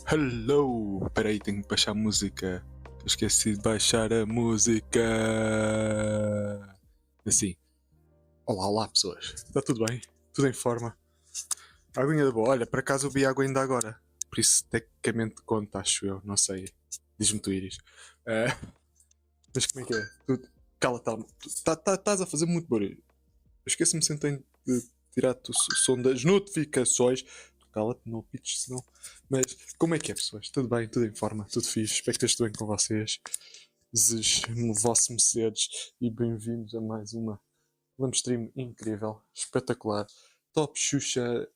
Hello! Peraí, tenho que baixar a música. Esqueci de baixar a música. Assim. Olá, olá pessoas. Está tudo bem? Tudo em forma? Aguinha da boa. Olha, por acaso eu vi água ainda agora. Por isso, tecnicamente conta, acho eu. Não sei. Diz-me tu, Iris. Ah, mas como é que é? Cala-te, estás a fazer muito barulho. Eu esqueço-me sempre de tirar-te o som das notificações. Tu cala-te, não pites, senão. Mas como é que é, pessoas? Tudo bem? Tudo em forma? Tudo fixe? Espero que esteja tudo bem com vocês. Vossos Mercedes e bem-vindos a mais uma stream incrível, espetacular, top Xuxa.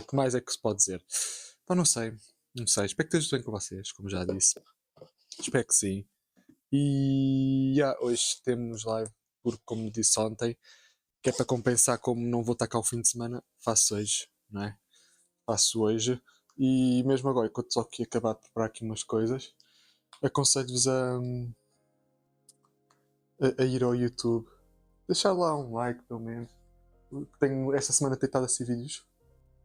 Que mais é que se pode dizer? Pá, não sei, não sei. Espero que esteja tudo bem com vocês, como já disse. Espero que sim. E hoje temos live, porque, como disse ontem, que é para compensar, como não vou estar cá o fim de semana, faço hoje, não é? Faço hoje. E mesmo agora, enquanto estou aqui a acabar de preparar aqui umas coisas, aconselho-vos a ir ao YouTube, deixar lá um like, pelo menos. Tenho esta semana tentado assistir vídeos,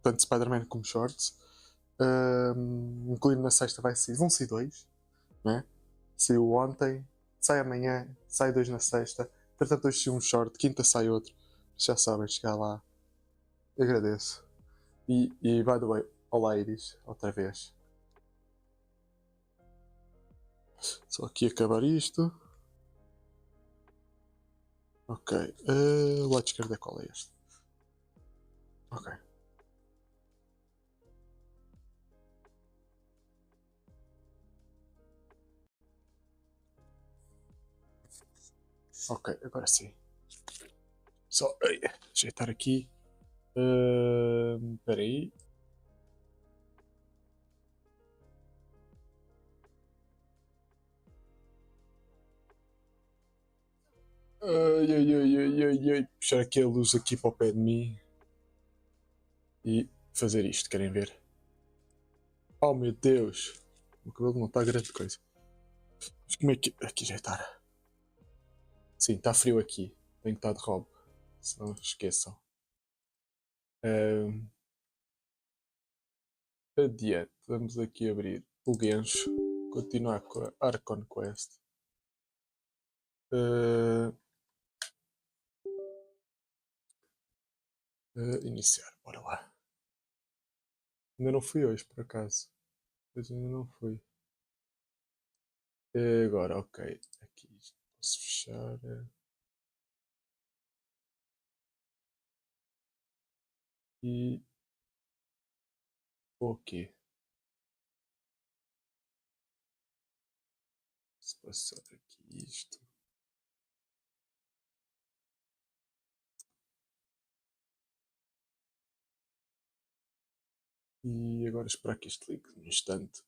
tanto Spider-Man como Shorts. Incluindo na sexta vão ser dois, né? Saiu ontem, sai amanhã, sai dois na sexta. Portanto, hoje sai um short, quinta sai outro. Já sabem, chegar lá. Agradeço. E by the way, olá Iris, outra vez. Só aqui acabar isto. Ok. O lado esquerdo é qual é este? Ok. Ok, agora sim. Só ajeitar aqui. Espera aí. Ai, ai, ai, ai, ai, ai. Puxar aqui a luz aqui para o pé de mim. E fazer isto, querem ver? Oh meu Deus! O cabelo não está grande coisa. Mas como é que. Aqui já está. Sim, está frio aqui. Tenho que estar de roupa. Se não esqueçam. Adiante. Vamos aqui abrir o Genshin. Continuar com a Archon Quest. Iniciar. Bora lá. Ainda não fui hoje, por acaso. Hoje ainda não fui. Agora, ok. Aqui posso fechar. E. Ok. Se passar aqui isto. E agora esperar que isto ligue num instante.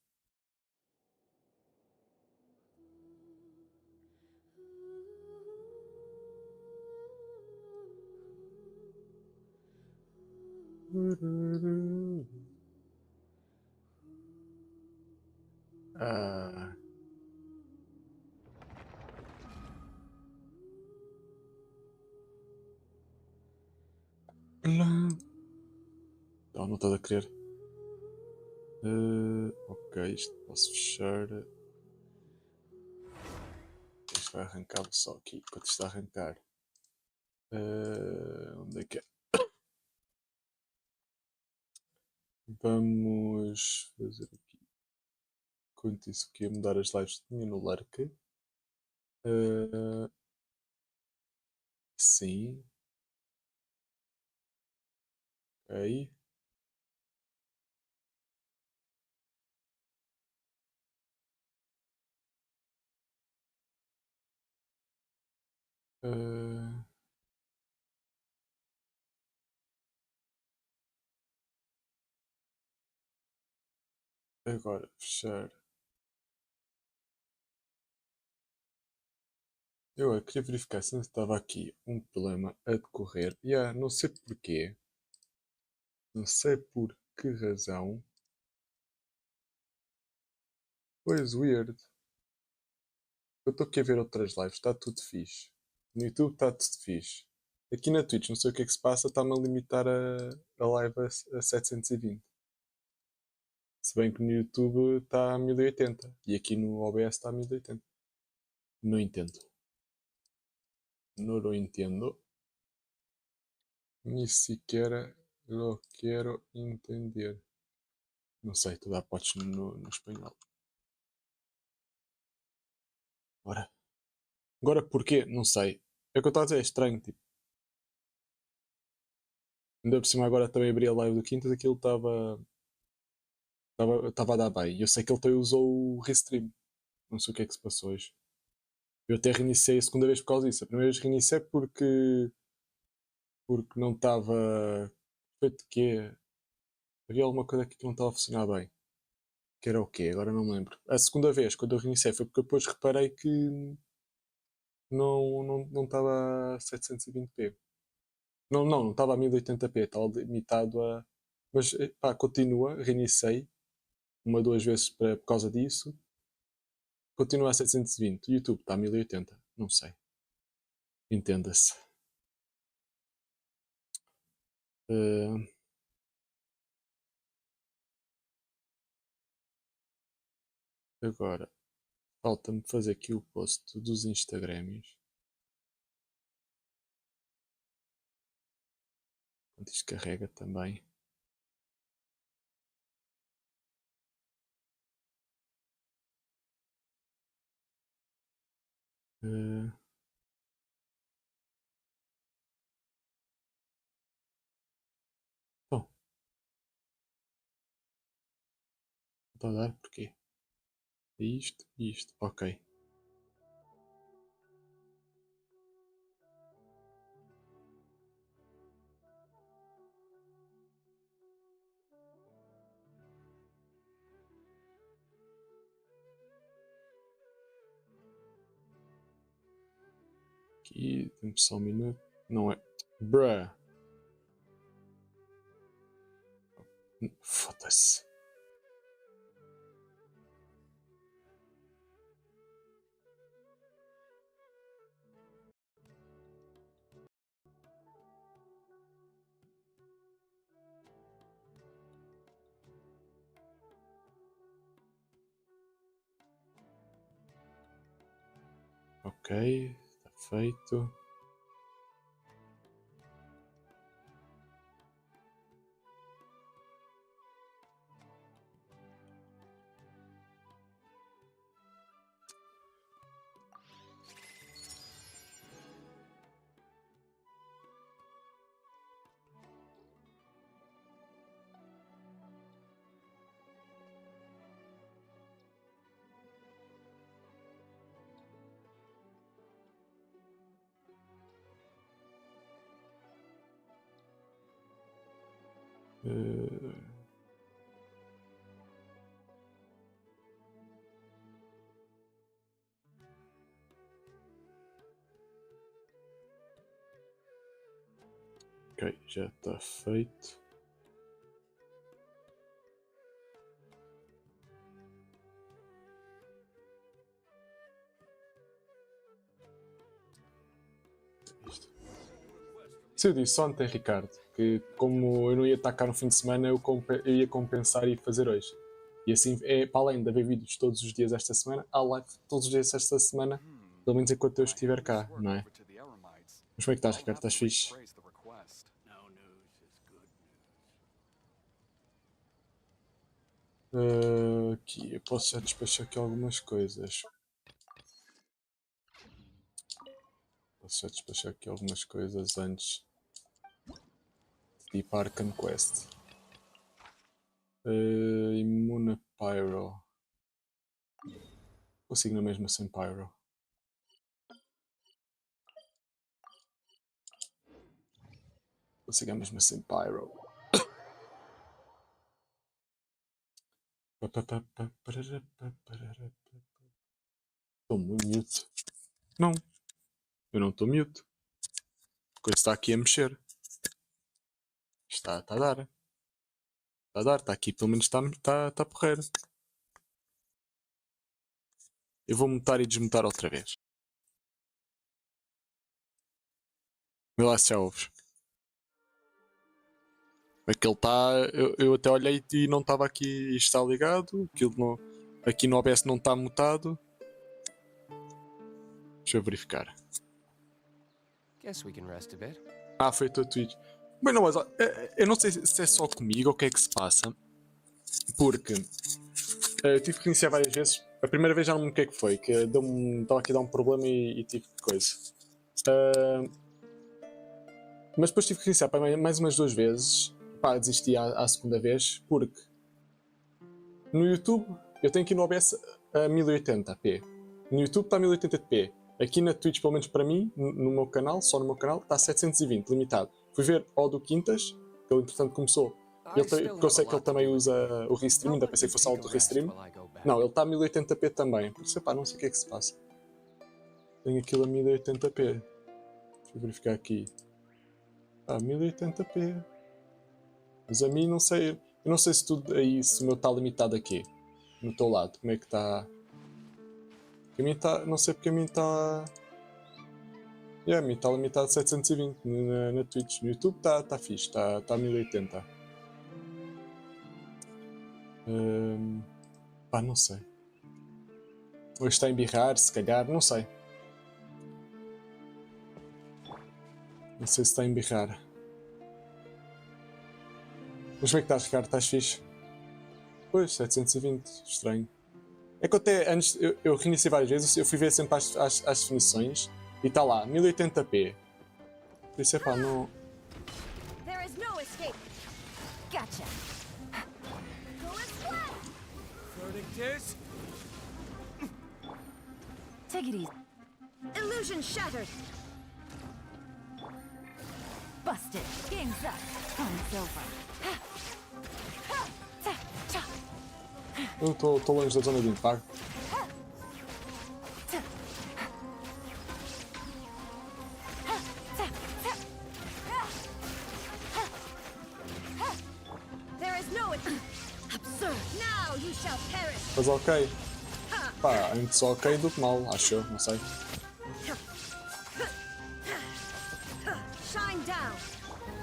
Ah. Não, não estás a querer. Ok, isto posso fechar. Isto vai arrancar só aqui, enquanto está a arrancar. Onde é que é? Vamos fazer aqui. Quanto isso aqui a mudar as lives tinha no Lurk. Sim. Ok. Uh, Agora fechar. Eu queria verificar se não estava aqui um problema a decorrer. Não sei porquê. Não sei por que razão. Pois, weird. Eu estou aqui a ver outras lives, está tudo fixe. No YouTube está tudo fixe. Aqui na Twitch, não sei o que é que se passa, está-me a limitar a live a 720. Se bem que no YouTube está a 1080 e aqui no OBS está a 1080. Não entendo. Não entendo. Ni siquiera lo quiero entender. Não sei, tu dá potes no espanhol. Ora. Agora porquê? Não sei. É o que eu estou a dizer, é estranho. Tipo. Ainda por cima agora também abri a live do Quintas, aquilo estava a dar bem. Eu sei que ele também usou o Restream. Não sei o que é que se passou hoje. Eu até reiniciei a segunda vez por causa disso. A primeira vez reiniciei porque não estava. Feito de quê? Havia alguma coisa aqui que não estava a funcionar bem. Que era o quê? Agora não me lembro. A segunda vez, quando eu reiniciei, foi porque depois reparei que não estava a 720p. Não estava a 1080p, estava limitado a. Mas pá, continua, reiniciei uma, duas vezes por causa disso. Continua a 720. O YouTube está a 1080. Não sei. Entenda-se. Uh, agora, falta-me fazer aqui o post dos Instagrams. Quando isto carrega também. Uh, bom, não está a dar porquê? Isto, isto, ok. Aqui, temos só um minuto. Não é. Bruh. Foda-se. Ok, está feito. Uh, ok, já está feito. Se eu disse ontem, Ricardo, que como eu não ia estar cá no fim de semana, eu ia compensar e fazer hoje. E assim, é, para além de haver vídeos todos os dias esta semana, há live todos os dias esta semana, pelo menos enquanto eu estiver cá, não é? Mas como é que estás, Ricardo? Estás fixe? Aqui, eu posso já despachar aqui algumas coisas. Posso já despachar aqui algumas coisas antes de ir para Arcan Quest. Imuna Pyro. Consigo na mesma sem Pyro. Consigo a mesma sem Pyro. Estou mute. Não, eu não estou mute. A coisa está aqui a mexer. Está a dar. Está a dar, está aqui, pelo menos está porreiro. Eu vou mutar e desmutar outra vez. Vê lá se já ouves. Aquele está. Eu até olhei e não estava aqui. Isto está ligado. Aquilo não, aqui no OBS não está mutado. Deixa eu verificar. Guess we can rest a bit. Ah, foi a tua Twitch. Bem, não, mas eu não sei se é só comigo ou o que é que se passa. Porque eu tive que iniciar várias vezes. A primeira vez já não me lembro o que é que foi. Que estava aqui a dar um problema e tive que coisa. Mas depois tive que iniciar mais umas 2 vezes. Pá, desisti à segunda vez. Porque no YouTube eu tenho aqui no OBS a 1080p. No YouTube está a 1080p. Aqui na Twitch, pelo menos para mim, no meu canal, só no meu canal, está a 720, limitado. Fui ver ao do Quintas, que ele entretanto começou. Porque eu sei que ele também usa o restream, ainda pensei que fosse algo do restream. Não, ele está a 1080p também. Por isso, pá, não sei o que é que se passa. Tenho aquilo a 1080p. Deixa eu verificar aqui. Ah, 1080p. Mas a mim não sei. Eu não sei se tudo aí, se o meu está limitado aqui. No teu lado, como é que está? A mim está. Não sei porque a mim está. A mim está limitado a 720 na Twitch. No YouTube está fixe, está a 1080. Pá, não sei. Hoje está a embirrar, se calhar, não sei. Não sei se está a embirrar. Mas como é que estás, Ricardo? Estás fixe? Pois, 720, estranho. É que até antes, eu reiniciei várias vezes, eu fui ver sempre as definições e está lá, 1080p. Por isso é pá, não. There is no escape. Gotcha. Go and fly. Verdict is Take it easy. Illusion shattered. Busted. Game's up. Fun's over. Eu estou longe da zona de impacto. There is no absurd. Now you shall perish. Mas ok. Pá, antes ok do que mal, acho eu, não sei. Shine down.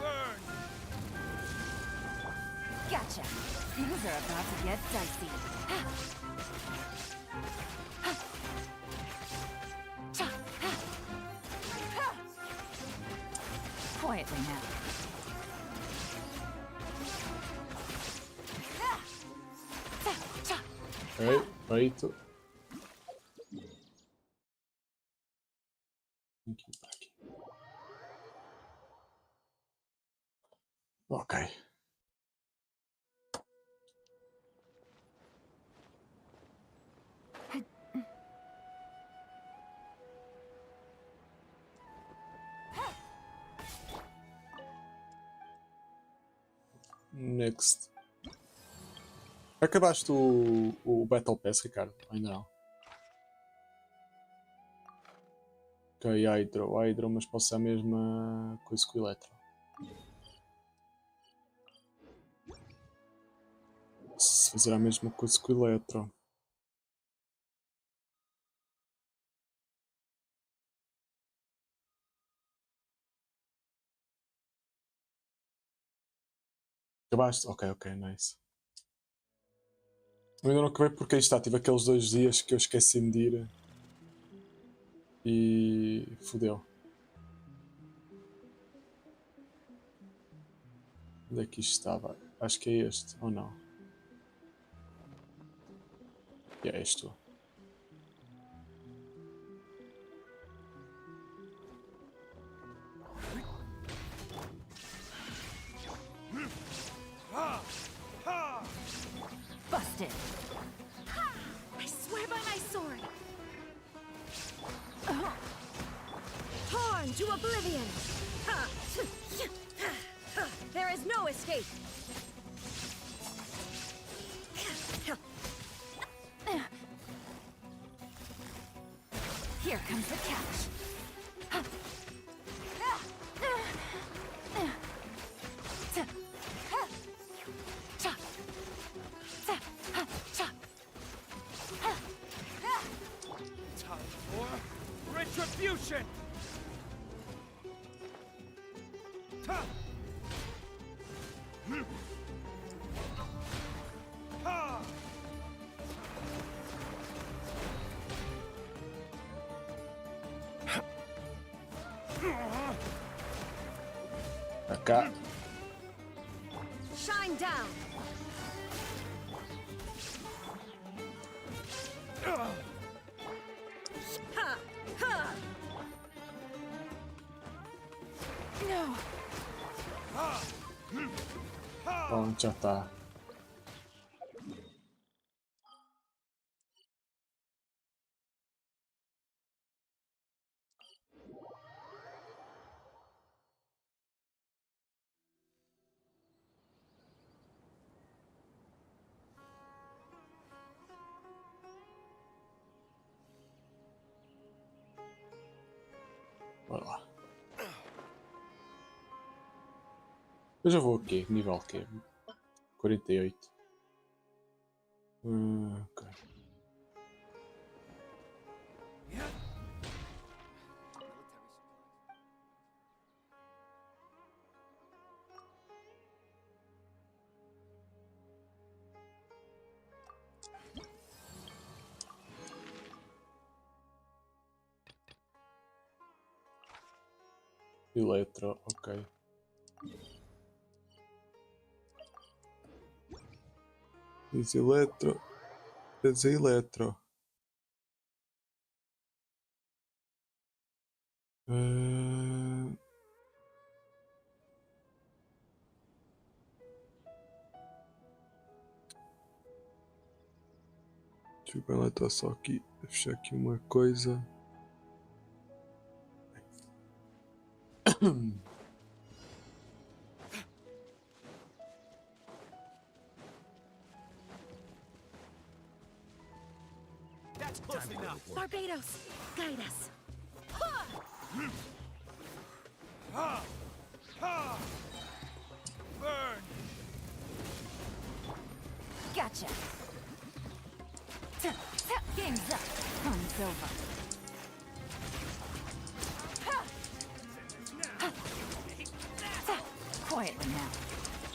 burn. Gotcha. Things are about to get dicey. Quietly now. Ok, feito. Aqui. Ok. Next. Acabaste o Battle Pass, Ricardo? Ainda não. Ok, Hydro, mas posso ser a mesma coisa que o Eletro. Se fazer a mesma coisa que o Eletro. Acabaste? Ok, nice. Eu ainda não acabei porque aí está, tive aqueles 2 dias que eu esqueci-me de ir. E fodeu. Onde é que isto estava? Acho que é este, ou não? É este. Busted. I swear by my sword. Torn to oblivion. There is no escape. Here comes the catch. Time for retribution. Pra cá. Shine down. Ha! Ha! No. Pronto, já está. Bora lá. Eu já vou aqui, nível que 48. Ok. Eletro, ok. Diz eletro. Diz eletro. Deixa eu ver, só aqui. Fechar aqui uma coisa. That's close enough. Barbados, guide us. Burn. Gotcha. Game's up. Fun's over. Quietly now.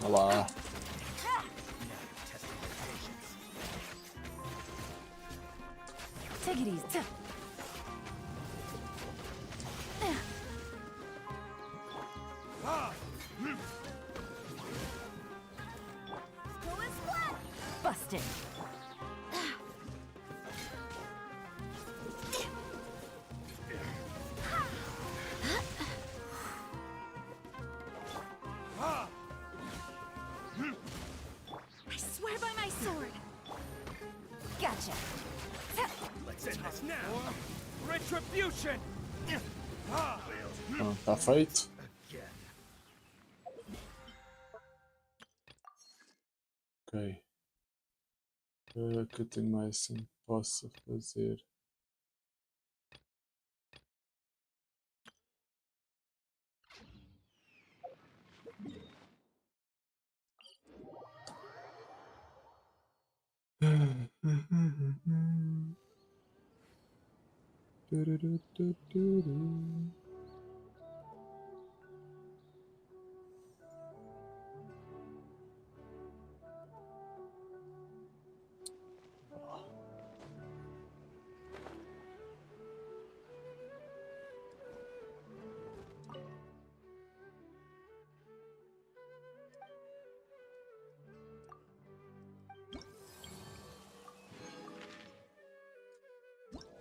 Olá. Take it easy. Busted. I swear by my sword. Gotcha. Let's end this now. Retribution. Tá feito. Ok. O que eu tenho mais assim que possa fazer?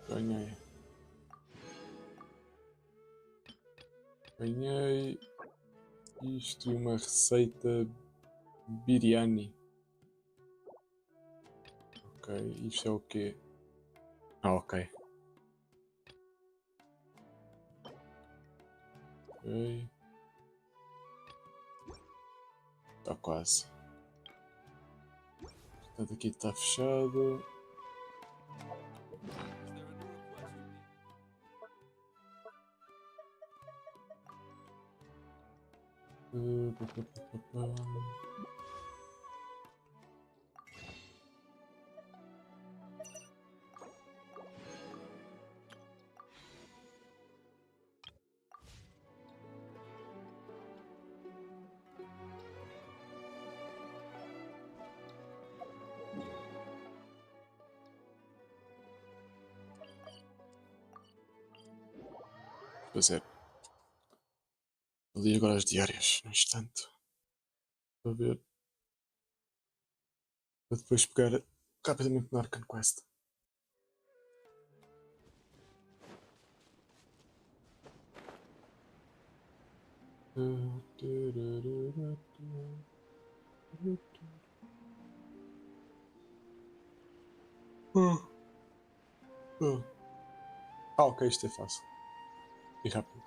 Ganhei. Ganhei isto e uma receita biryani. Ok, isto é o quê? Ah, ok. Ok. Está quase. Portanto, aqui está fechado. Pá, pá, pá, pá, pá. fazer ali agora as diárias, no instante. Para ver. Para depois pegar rapidamente no Arcane Quest. Ok, isto é fácil. E rápido.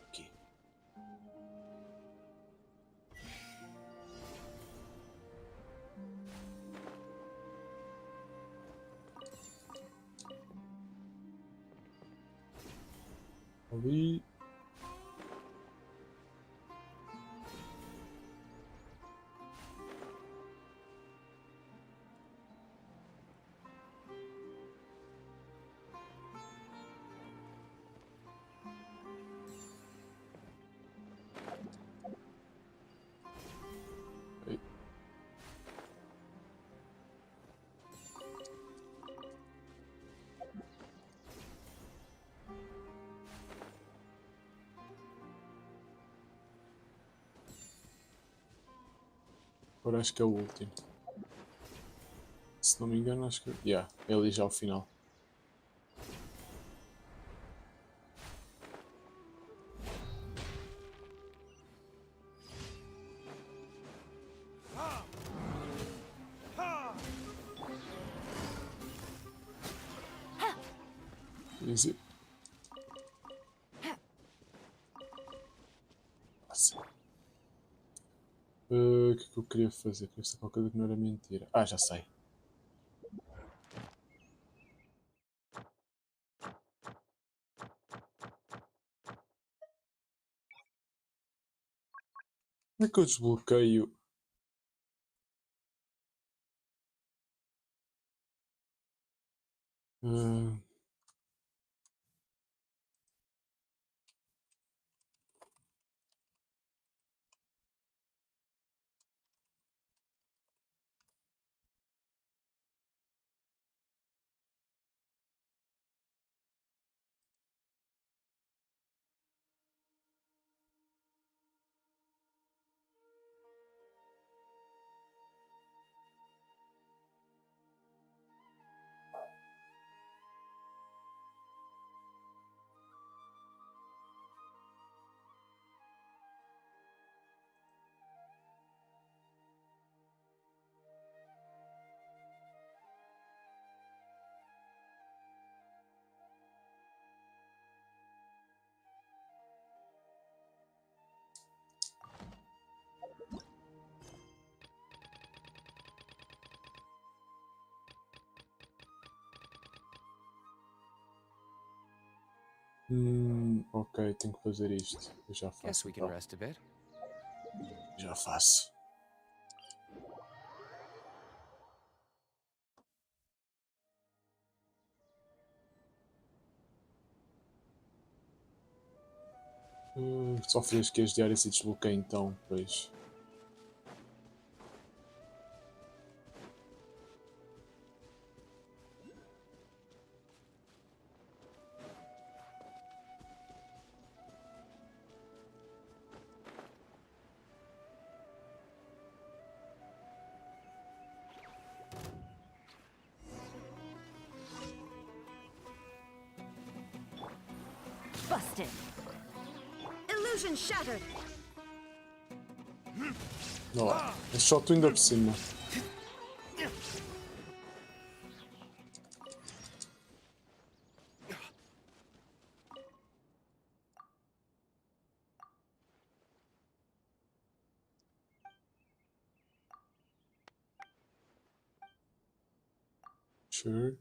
Aqui. Ali. Aí. Agora acho que é o último. Se não me engano, acho que. É ali já o final. Easy. Nossa. O que é que eu queria fazer? Queria fazer qualquer coisa que não era mentira. Ah, já sei. Como é que eu desbloqueio? Ah, ok, tenho que fazer isto. Eu já Guess faço we can então. rest a bit. Já faço. Só fiz aqui as diárias e desbloqueei então, pois. Busted. Illusion shattered. Olha lá, é só tu ainda por cima. Sure.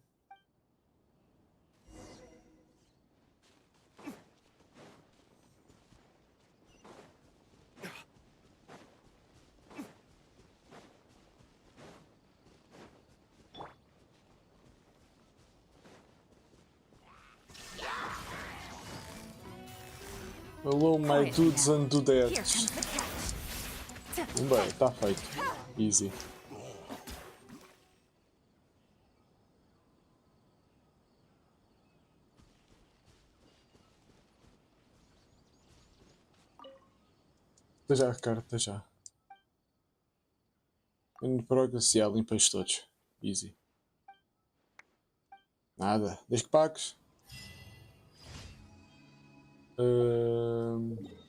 Hello, my Quiet dudes now. and Here dudettes. comes the catch. Bem, está feito. Easy. Até já, cara, até já. In progress, yeah, limpei-os todos. Easy. Nada. Desde que pagues. Ahn, ali.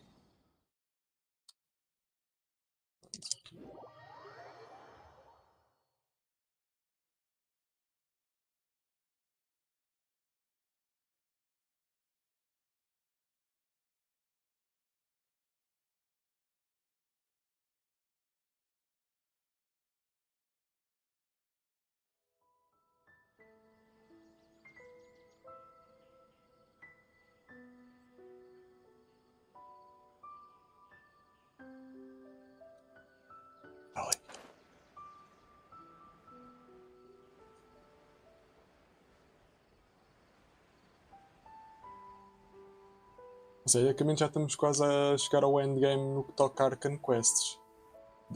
Ou seja, basicamente já estamos quase a chegar ao endgame no que toca a Arcane Quests.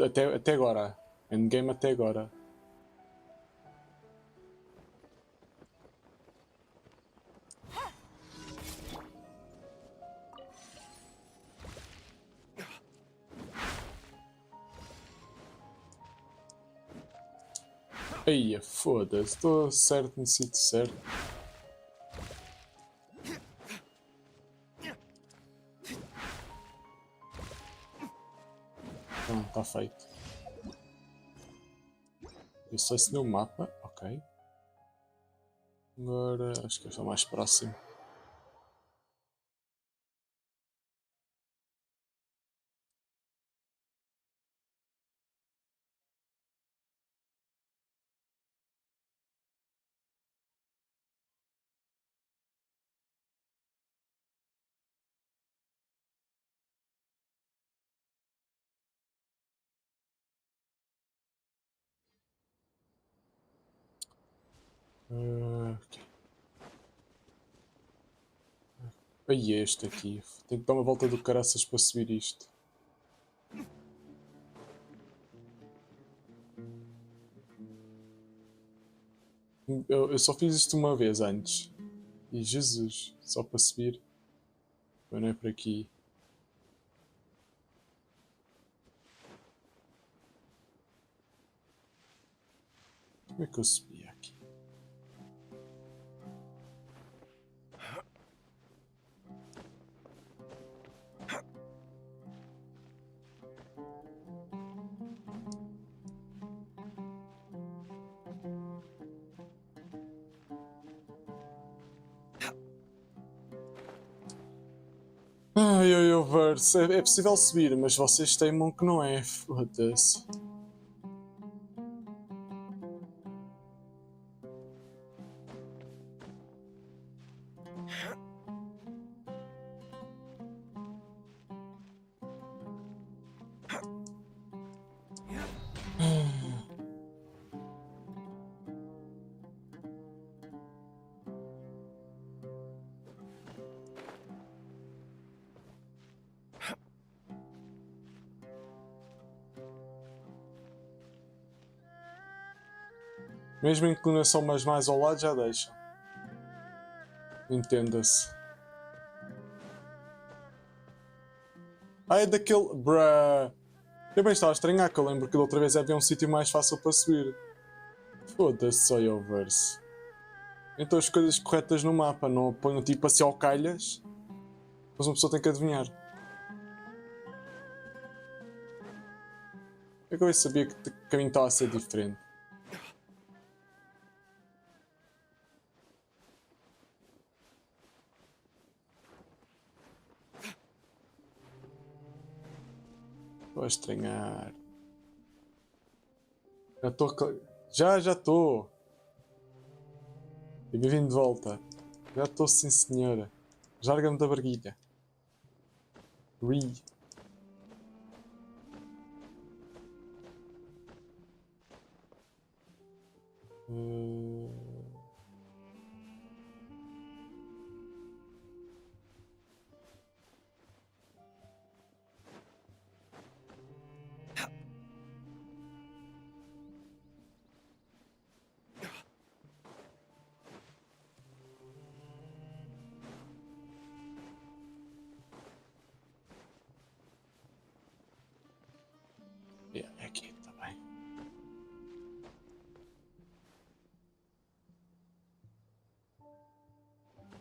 Até agora. Endgame até agora. Eia, foda-se. Estou certo no sítio certo. Pronto, está feito. Eu selecionei o mapa. Ok. Agora acho que eu estou mais próximo. Ok. Aí este aqui. Tenho que dar uma volta do caraças para subir isto. Eu só fiz isto uma vez antes. E Jesus, só para subir. Mas não é por aqui. Como é que eu subi aqui? Ai, ai, ai, verso. É possível subir, mas vocês teimam que não é. Foda-se. Mesmo a inclinação mais ao lado já deixa. Entenda-se. Ah, é daquele. Bruh. Eu bem estava a estranhar que eu lembro que da outra vez havia um sítio mais fácil para subir. Foda-se, só eu verso. Então as coisas corretas no mapa, não ponho tipo assim ao calhas. Mas uma pessoa tem que adivinhar. É que eu sabia que o caminho estava a ser diferente. Estou a estranhar. Já estou. Já estou. E bem-vindo de volta. Já estou, sim senhora. Larga-me da barguilha. Re. Uh...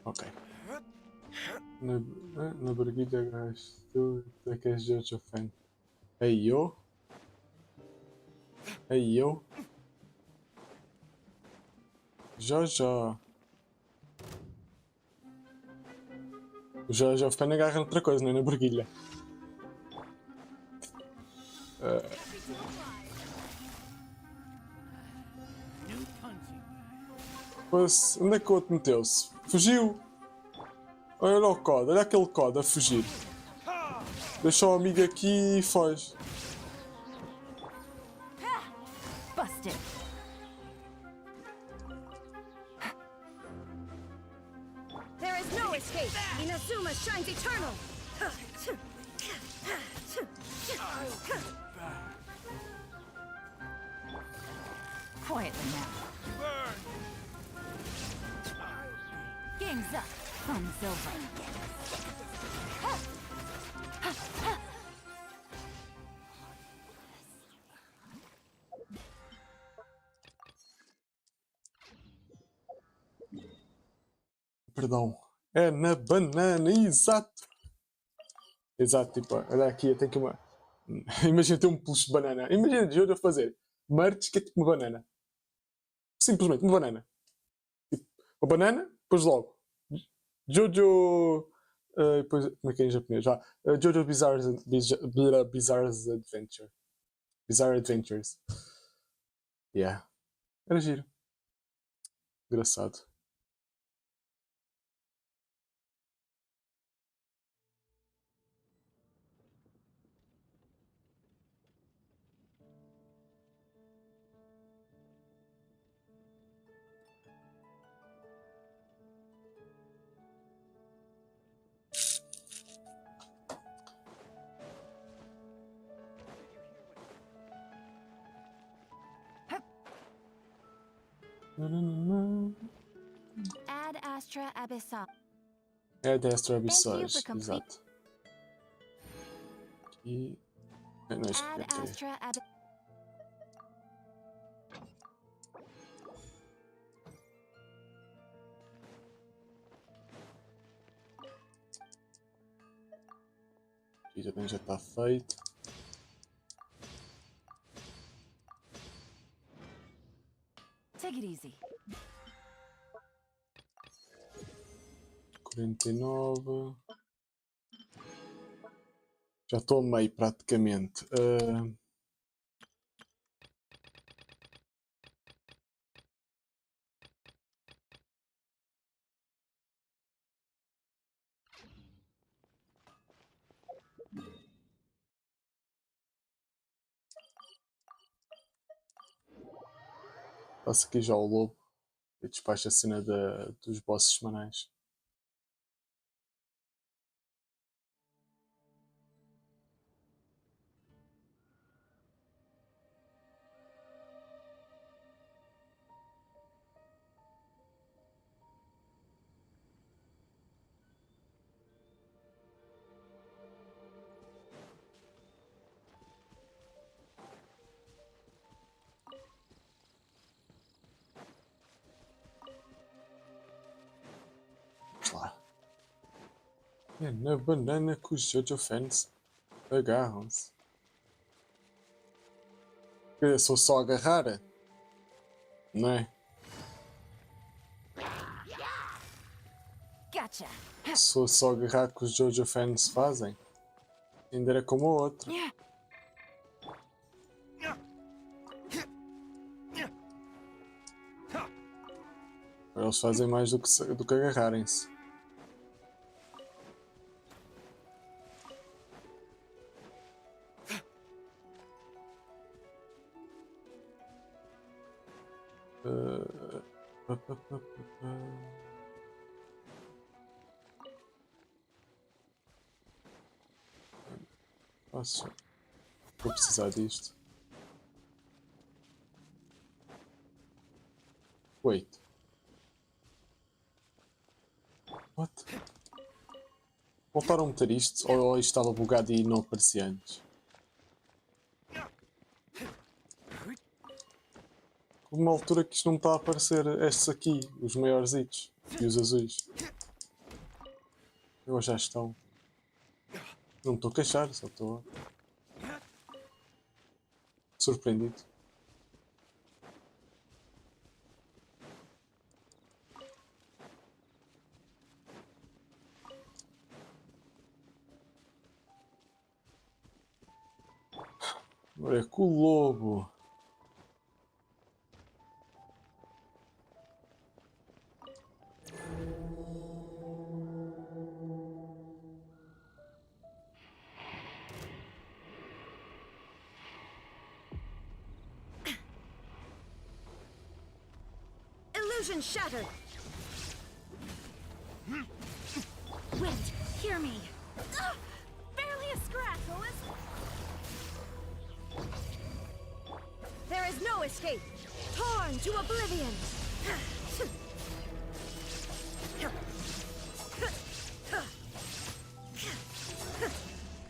Ok. Na barquilha agarraste tu, é que és Judge of Fan. Aí eu? Aí eu? Já já. O Judge of Fan agarra outra coisa, não é na barquilha. New punching. Mas onde é que o outro meteu-se? Fugiu! Olha o COD, olha aquele COD a fugir. Deixa o amigo aqui e foge. Busted. There is no escape. Inazuma shines eternal. Quietly now. Burn. Game's up. Fun's over. Perdão. É na banana, exato. Exato, tipo, olha aqui, eu tenho que uma. Imagina ter um peluche de banana. Imagina de hoje a fazer merch que é tipo uma banana. Simplesmente uma banana. Tipo, uma banana, depois logo. Jojo. Depois, como é que é em japonês? Jojo Bizarre's Adventure. Bizarre Adventures. Yeah. Era giro. Engraçado. Ad Astra Abyssal. É Destra Thank you for Abissage, complete. exato. E. Não, acho que Ad deve ter. Astra Abyssal. Aqui já está feito. Take it easy. 49. Já estou a meio praticamente. Passo aqui já o lobo e despacho a cena dos bosses semanais. Vamos lá. É na banana que os Jojo fans agarram-se. Eu sou só agarrar, não é? Gotcha. Sou só agarrar que os Jojo fans fazem. Ainda era como o outro. Eles fazem mais do que agarrarem-se. Pa, pa, pa, pa, pa. Nossa, vou precisar disto. Wait. What? Voltaram a meter isto? Ou isto estava bugado e não aparecia antes? Houve uma altura que isto não me está a aparecer estes aqui, os maiores hits e os azuis. Eu já estão. Não me estou a queixar, só estou surpreendido. Olha, com o lobo. Illusion shattered. Wind, hear me. Barely a scratch, Lois. There is no escape. Torn to oblivion.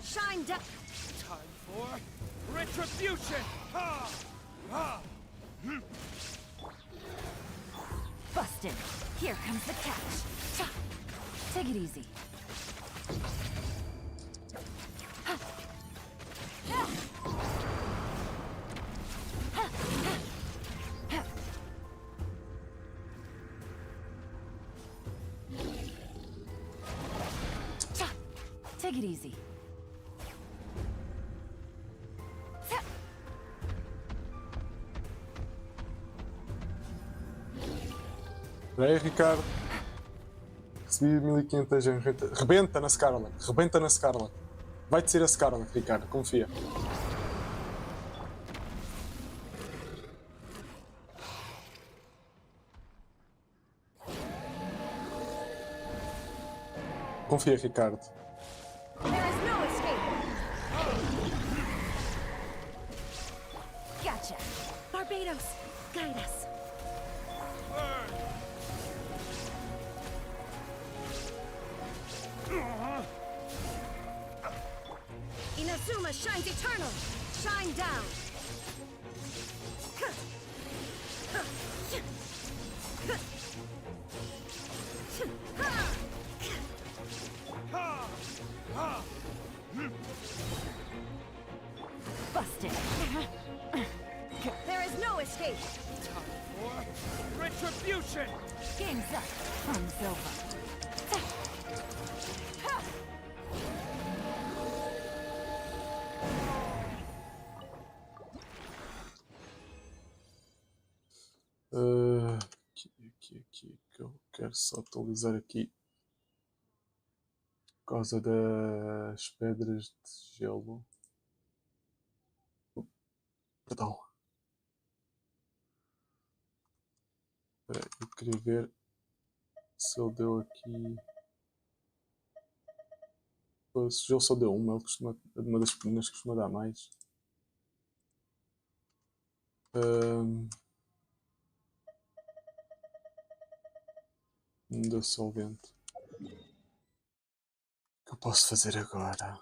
Shine down. Time for retribution! Ha! Ha! Busted. Here comes the catch. Take it easy. Take it easy. Espera aí, Ricardo. Recebi 1500 gems. Rebenta na Scarlet. Rebenta na Scarlet. Vai-te ser a Scarlet, Ricardo. Confia. Confia, Ricardo. There is no escape. Gotcha. Barbados, guide us. Inazuma shines eternal. Shine down. Busted. There is no escape. Time for retribution! Game's up. Fun's over. Aqui, que eu quero só atualizar aqui por causa das pedras de gelo. Perdão. Espera aí, eu queria ver se ele deu aqui. Se ele só deu uma, ele costuma, uma das pequenas costuma dar mais. Não deu solvente. O que eu posso fazer agora?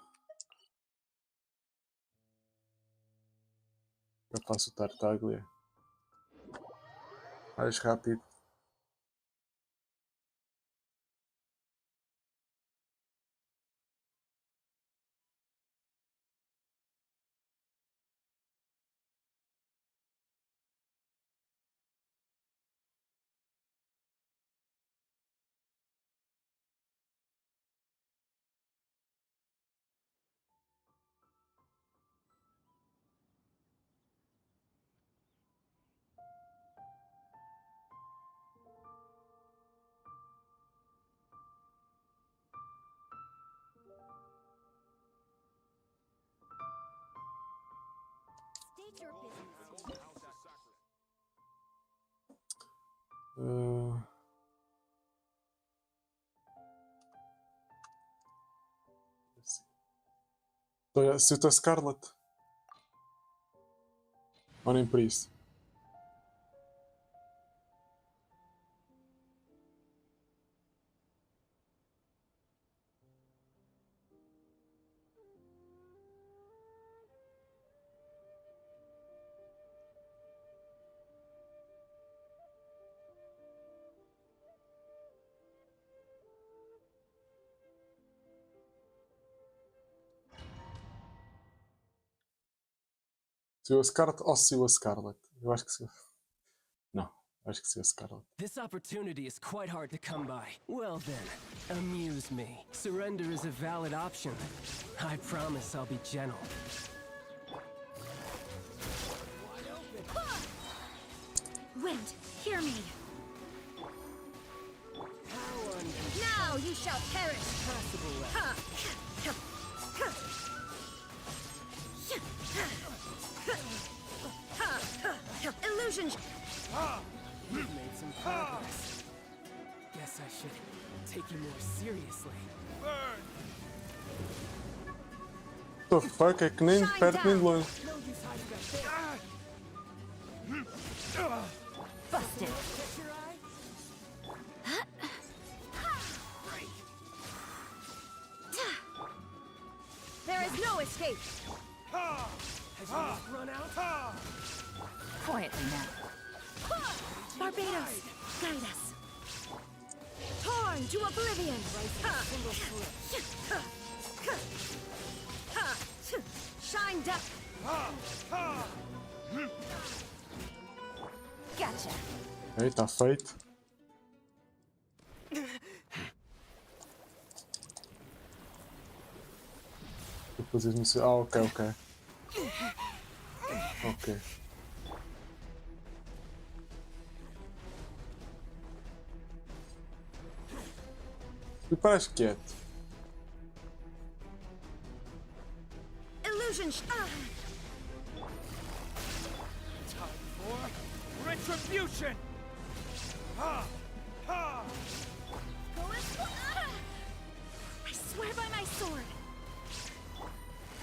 Eu faço o Tartaglia. Mais rápido. State your business. Se eu Scarlet. Ou nem por isso. Se a Scarlet ou se a Scarlet? Eu acho que se. Não, acho que se a Scarlet. This opportunity is quite hard to come by. Well then, amuse me. Surrender is a valid option. I promise I'll be gentle. Wind, hear me. How Now you shall perish. unpassable Ha! Illusion. You've made some progress. Guess I should take you more seriously. Burn! The fuck? É que nem de perto nem de longe. No use hiding back there. Busted. Catch your eye? There is no escape. Has your luck run out? Quietly now. Barbados, guide us. Torn to oblivion. Shine up. Gotcha. Aí, tá feito. Depois eu não sei. Ah, ok, ok. Ok. E parece quieto. Illusion. Time for retribution! Ha! Ha! I swear by my sword.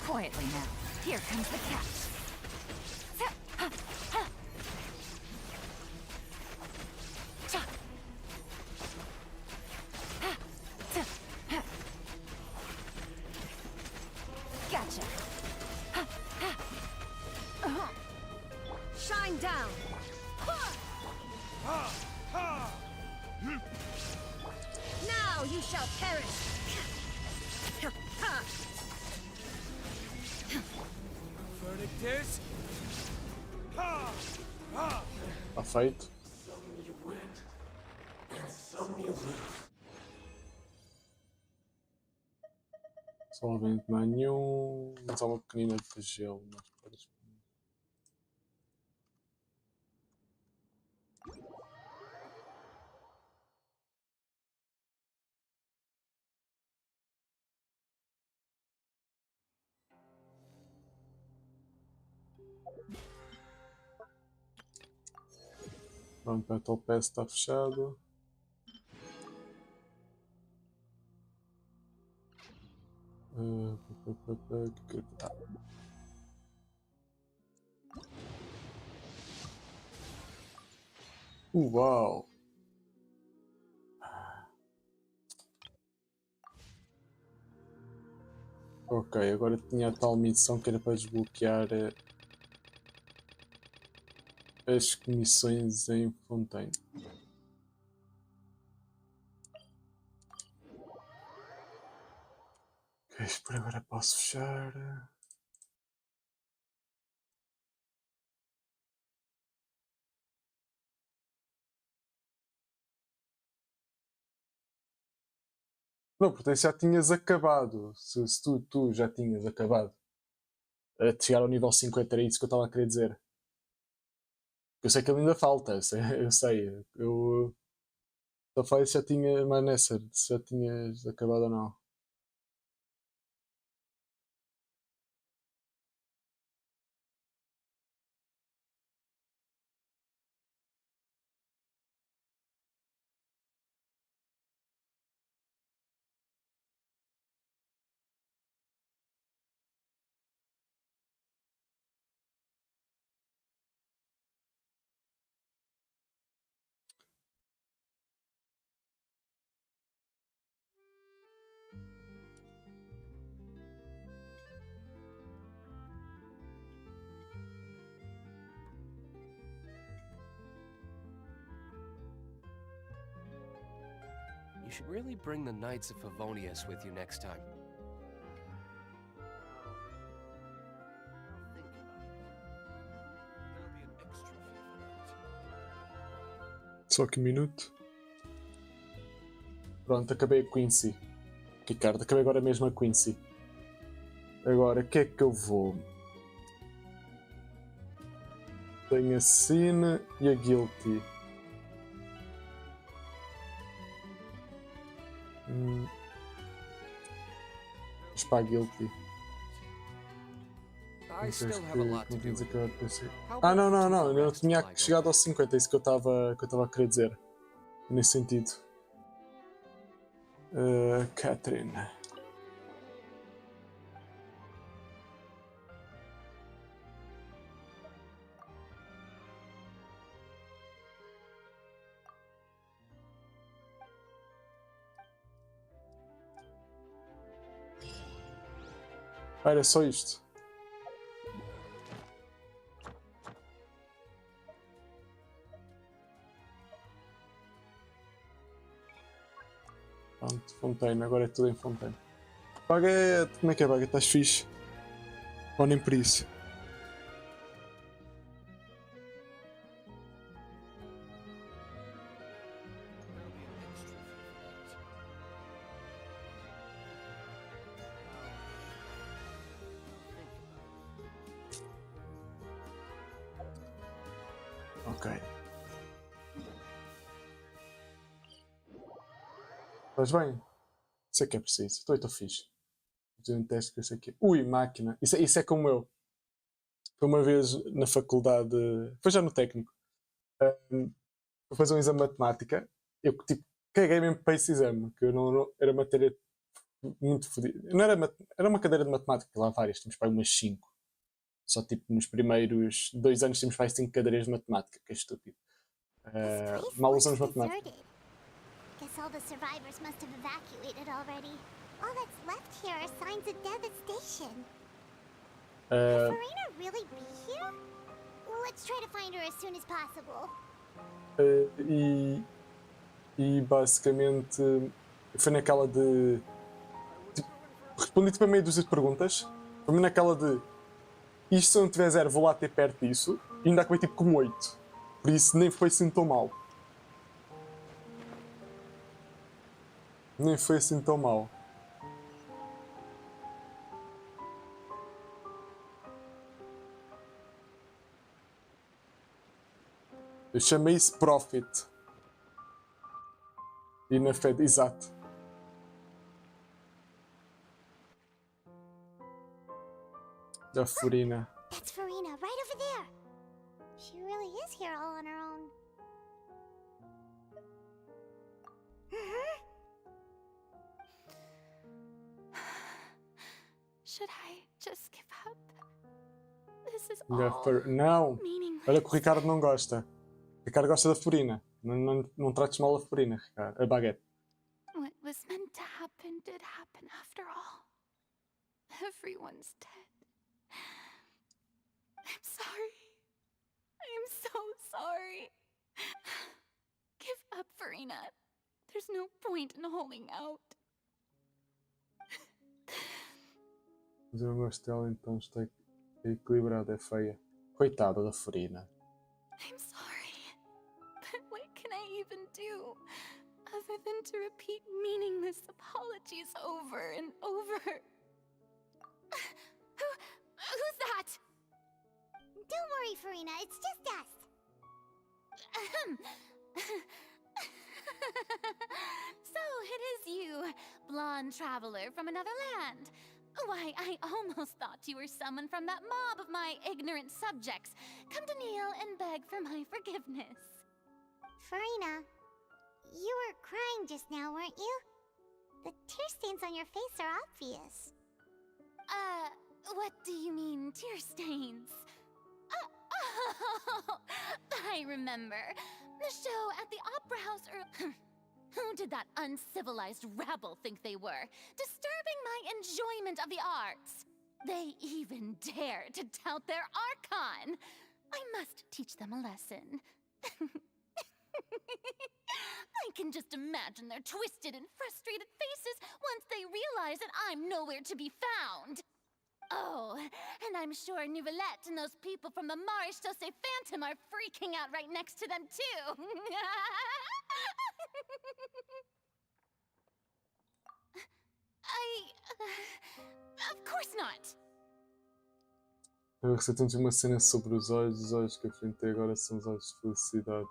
Quietly now. Here comes the catch. Gotcha. Shine down. Ha! Ha! Now you shall perish. Verdict is... Ha! Ha! Tá feito. Solvente não há nenhum. Mas há uma pequenina de gelo. Mas parece. Pronto, Battle Pass está fechado. Uau! Ok, agora tinha a tal missão que era para desbloquear as comissões em Fontaine. Ok, por agora posso fechar. Não, porque já tinhas acabado. Se tu já tinhas acabado a chegar ao nível 50, era isso que eu estava a querer dizer. Eu sei que ele ainda falta, eu sei. Eu só falei se já tinha, mas nessa, se já tinhas acabado ou não. You should really bring the Knights of Favonius with you next time. Só que um minuto. Pronto, acabei a Quincy. Ricardo, acabei agora mesmo a Quincy. Agora, o que é que eu vou? Tenho a Sin e a Guilty. Vamos para a Guilty. I still have a lot to do. Ah, não. Eu tinha chegado aos 50, é isso que eu estava a querer dizer. Nesse sentido. Catherine. Ah, era só isto. Pronto, Fontaine, agora é tudo em Fontaine. Baguete, como é que é, Baguete? Estás fixe? Ou nem por isso? Ok. Estás bem? Isso é que é preciso. Estou fixe. Fazer um teste que eu sei que é. Ui, máquina. Isso é como eu. Foi uma vez na faculdade. Foi já no técnico. Para fazer um exame de matemática. Eu tipo, caguei mesmo para esse exame. Que eu não era matéria muito fodida. Não era, era uma cadeira de matemática. Lá várias. Tínhamos para umas 5. Só tipo nos primeiros 2 anos tínhamos para 5 cadeiras de matemática. Que é estúpido. Mal usamos matemática. Guess all the survivors must have evacuated already. All that's left here are signs of devastation. Could Farina really be here? Let's try to find her as soon as possible. E basicamente foi naquela de. Tipo, respondi tipo a meia dúzia de perguntas. Foi naquela de. Isto se eu não tiver 0, vou lá ter perto disso. E ainda acabei tipo com 8. Por isso nem foi assim tão mal. Nem foi assim tão mal. Eu chamei isso Profit. E na Fed, exato. Da Furina. That's Farina, right over there. She really is here all on her own. Should I just give up? This is Da all Não! meaningless. Olha que o Ricardo não gosta. O Ricardo gosta da Furina. Não trates mal a Furina, Ricardo. A Baguete. What was meant to happen did happen after all. Everyone's dead. I'm sorry. I am so sorry. Give up, Farina. There's no point in holding out. Mas eu não gosto dela, então está equilibrada, é feia. Coitada da Furina. I'm sorry. But what can I even do other than to repeat meaningless apologies over and over? Who's that? Don't worry, Farina, it's just us. So it is you, blonde traveler from another land. Why, I almost thought you were someone from that mob of my ignorant subjects, come to kneel and beg for my forgiveness. Farina, you were crying just now, weren't you? The tear stains on your face are obvious. What do you mean, tear stains? Oh, I remember. The show at the Opera House Who did that uncivilized rabble think they were? Disturbing my enjoyment of the arts. They even dare to tout their archon. I must teach them a lesson. I can just imagine their twisted and frustrated faces once they realize that I'm nowhere to be found. Oh, and I'm sure Nouvellette and those people from the Marche Chaussee Phantom are freaking out right next to them, too. Of course not. Você tem uma cena sobre os olhos que enfrentei agora são os olhos de felicidade.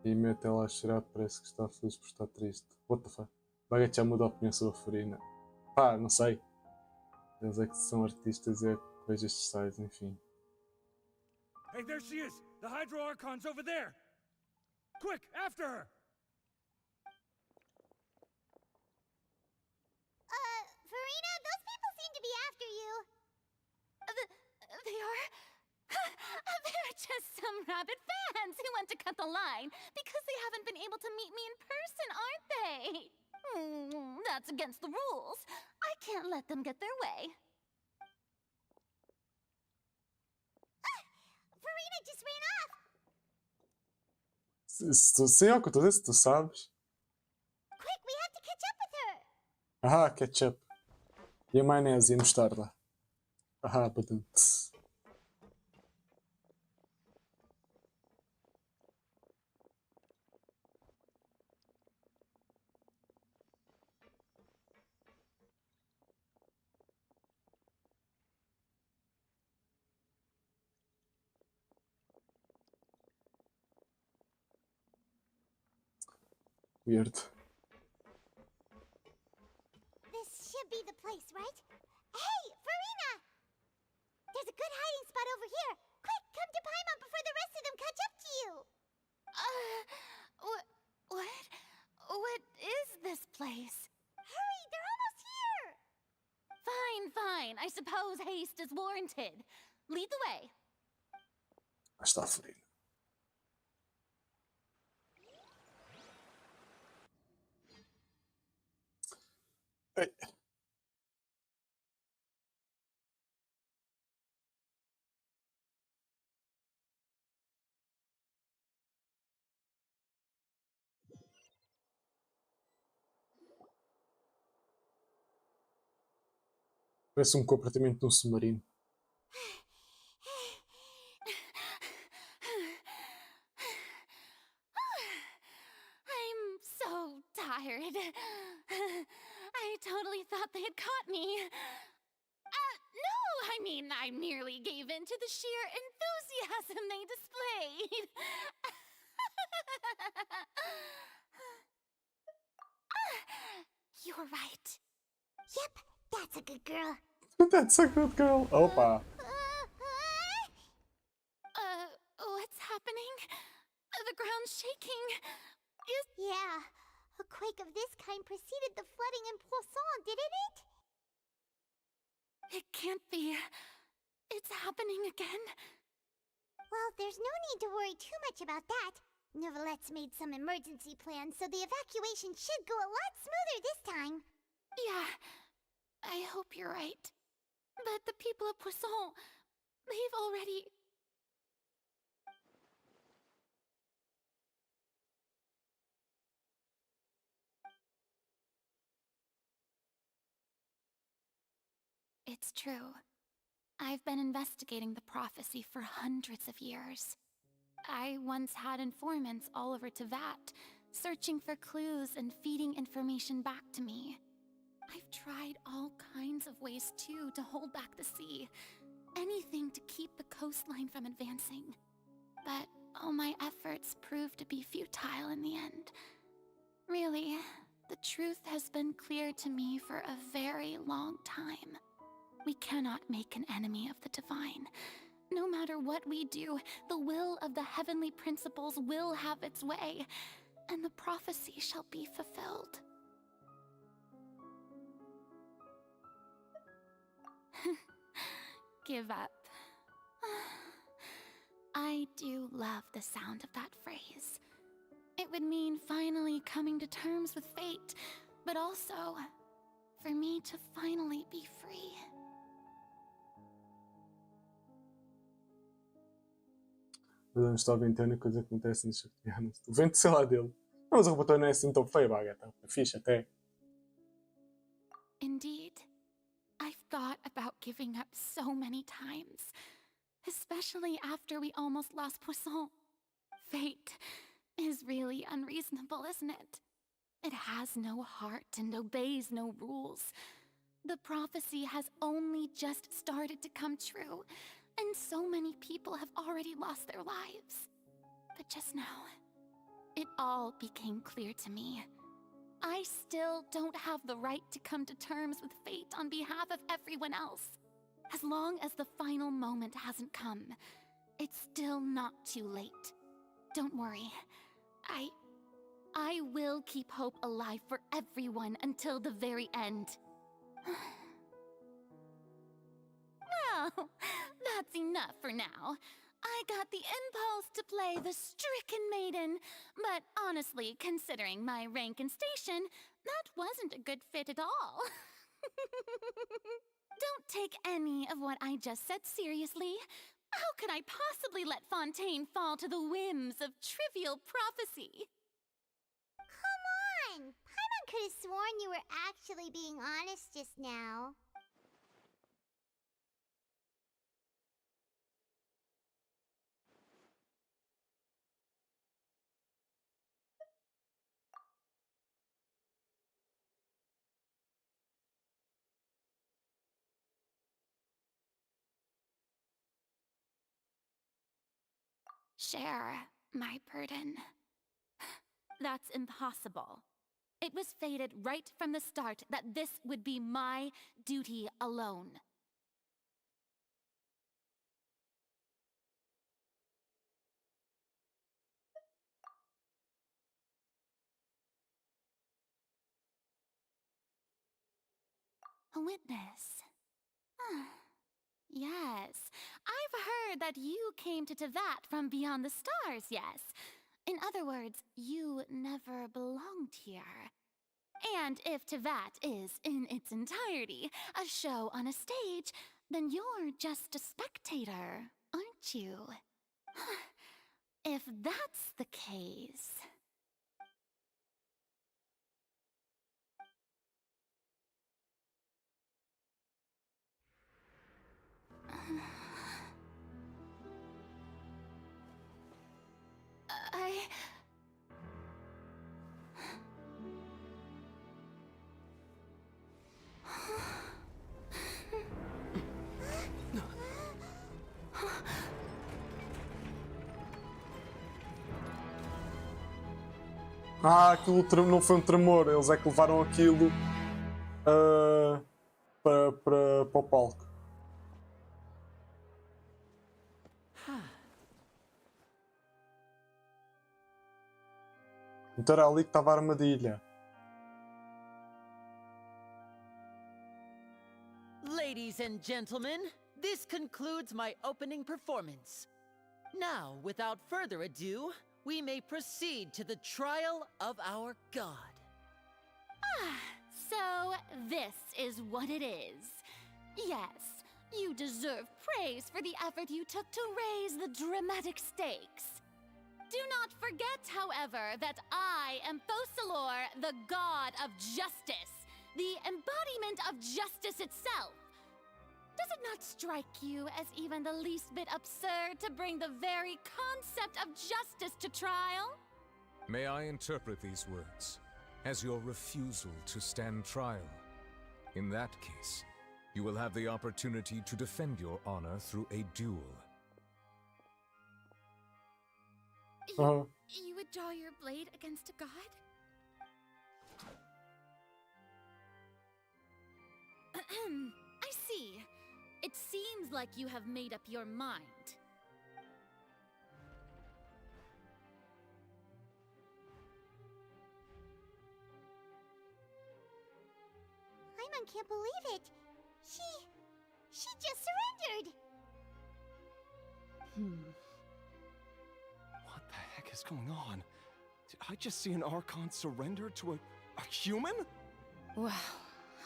E mete ela a chorar, parece que está feliz por estar triste. What the fuck? Baguete já muda a opinião sobre a Farina. Pá, não sei. Eles é que são artistas e é que vejo estes sites, enfim. Hey, there she is! The Hydro Archon's over there! Quick, after her! Farina, those people seem to be after you. They are? They're just some rabid fans who want to cut the line because they haven't been able to meet me in person, aren't they? That's against the rules. I can't let them get their way. Farina just ran off. Sim, é o que eu estou a dizer, se tu sabes. Quick, we have to catch up with her. Ah, ketchup. E a maionese e a mostarda. Ah, badum-ts. Weird. This should be the place, right? Hey, Farina! There's a good hiding spot over here. Quick, come to Paimon before the rest of them catch up to you. What? What is this place? Hurry, they're almost here. Fine. I suppose haste is warranted. Lead the way. Está feliz. Ei. Parece um comportamento de um submarino. I'm so tired. I totally thought they had caught me. No, I mean, I merely gave in to the sheer enthusiasm they displayed. You're right. Yep, that's a good girl. That's a good girl. Opa. What's happening? The ground's shaking. Yeah, a quake of this kind preceded the flooding in Poisson, didn't it? It can't be. It's happening again. Well, there's no need to worry too much about that. Nouvellette's made some emergency plans, so the evacuation should go a lot smoother this time. Yeah, I hope you're right. But the people of Poisson, they've already... It's true. I've been investigating the prophecy for hundreds of years. I once had informants all over Tevat, searching for clues and feeding information back to me. I've tried all kinds of ways, too, to hold back the sea. Anything to keep the coastline from advancing. But all my efforts proved to be futile in the end. Really, the truth has been clear to me for a very long time. We cannot make an enemy of the divine. No matter what we do, the will of the heavenly principles will have its way, and the prophecy shall be fulfilled. Give up. I do love the sound of that phrase. It would mean finally coming to terms with fate, but also for me to finally be free. Mas não está ventando e coisa que acontece nestes cotidianos. O vento, sei lá dele. Não, mas a roupa não é assim tão feia, bagueta. É fixe até. Indeed. I've thought about giving up so many times, especially after we almost lost Poisson. Fate is really unreasonable, isn't it? It has no heart and obeys no rules. The prophecy has only just started to come true, and so many people have already lost their lives. But just now, it all became clear to me. I still don't have the right to come to terms with fate on behalf of everyone else. As long as the final moment hasn't come, it's still not too late. Don't worry. I will keep hope alive for everyone until the very end. Well, that's enough for now. I got the impulse to play the stricken maiden, but honestly, considering my rank and station, that wasn't a good fit at all. Don't take any of what I just said seriously. How could I possibly let Fontaine fall to the whims of trivial prophecy? Come on! Paimon could have sworn you were actually being honest just now. Share my burden. That's impossible. It was fated right from the start that this would be my duty alone. A witness. Yes, I've heard that you came to Tevat from beyond the stars, yes. In other words, you never belonged here. And if Tevat is, in its entirety, a show on a stage, then you're just a spectator, aren't you? If that's the case... I... Ah, aquilo não foi um tremor, eles é que levaram aquilo para o palco. Então era ali que estava a armadilha. Ladies and gentlemen, this concludes my opening performance. Now, without further ado, we may proceed to the trial of our god. So, this is what it is. Yes, you deserve praise for the effort you took to raise the dramatic stakes. Do not forget, however, that I am Focalor, the god of justice, the embodiment of justice itself. Does it not strike you as even the least bit absurd to bring the very concept of justice to trial? May I interpret these words as your refusal to stand trial? In that case, you will have the opportunity to defend your honor through a duel. You would draw your blade against a god? I see. It seems like you have made up your mind. Paimon can't believe it. She just surrendered. What the heck is going on? Did I just see an Archon surrender to a human? Wow,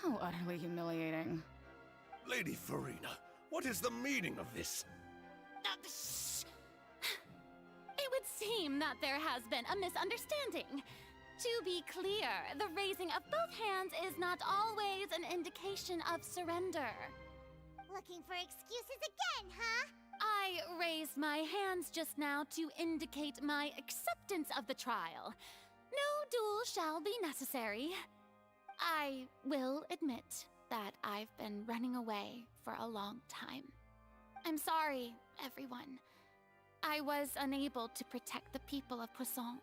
how utterly humiliating. Lady Farina, what is the meaning of this? It would seem that there has been a misunderstanding. To be clear, the raising of both hands is not always an indication of surrender. Looking for excuses again, huh? I raised my hands just now to indicate my acceptance of the trial. No duel shall be necessary. I will admit that I've been running away for a long time. I'm sorry, everyone. I was unable to protect the people of Poisson.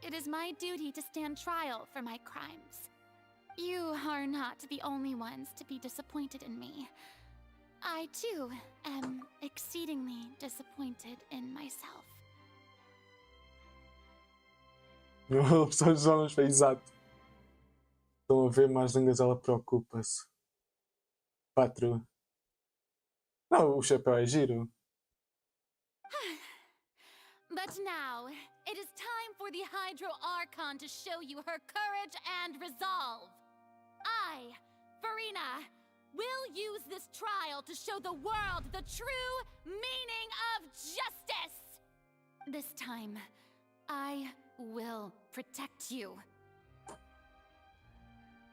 It is my duty to stand trial for my crimes. You are not the only ones to be disappointed in me. I, too, am exceedingly disappointed in myself. Só os homens, foi exato. Estão a ver mais línguas, ela preocupa-se. Patrua. Não, o chapéu é giro. But now, it is time for the Hydro Archon to show you her courage and resolve. I, Farina, will use this trial to show the world the true meaning of justice! This time, I will protect you.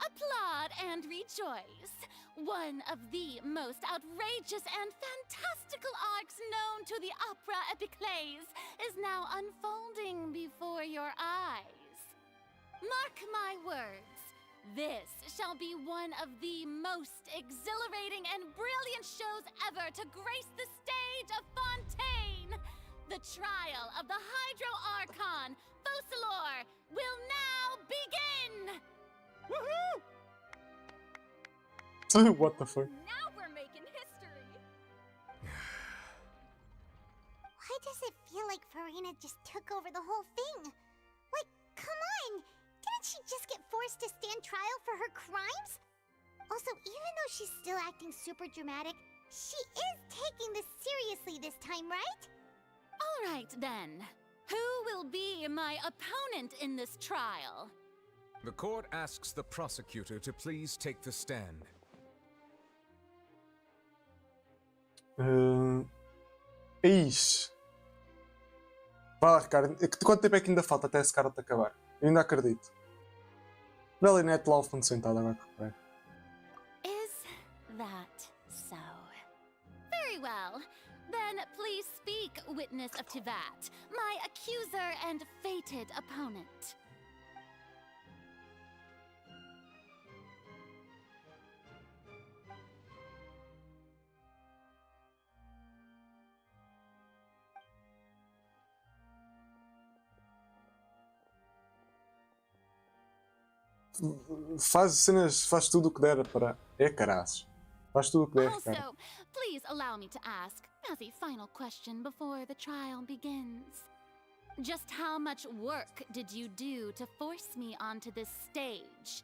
Applaud and rejoice! One of the most outrageous and fantastical arcs known to the opera epiclese is now unfolding before your eyes. Mark my words, this shall be one of the most exhilarating and brilliant shows ever to grace the stage of Fontaine! The trial of the Hydro Archon, Focalor, will now begin! Woohoo! What the fuck? Now we're making history! Why does it feel like Farina just took over the whole thing? Like, come on! Didn't she just get forced to stand trial for her crimes? Also, even though she's still acting super dramatic, she is taking this seriously this time, right? All right, then. Who will be my opponent in this trial? The court asks the prosecutor to please take the stand. Ixi. Vá, Ricardo. Quanto tempo é que ainda falta até esse cara te acabar? Eu ainda acredito. Belinette lá ao fundo sentada agora que repare. Is that so? Very well. Then please speak, witness of Tivat, my accuser and fated opponent. Faz cenas, faz tudo o que der para. É caraças. Faz tudo o que der, Ricardo. Also, please allow me to ask, as a final question before the trial begins. Just how much work did you do to force me onto this stage?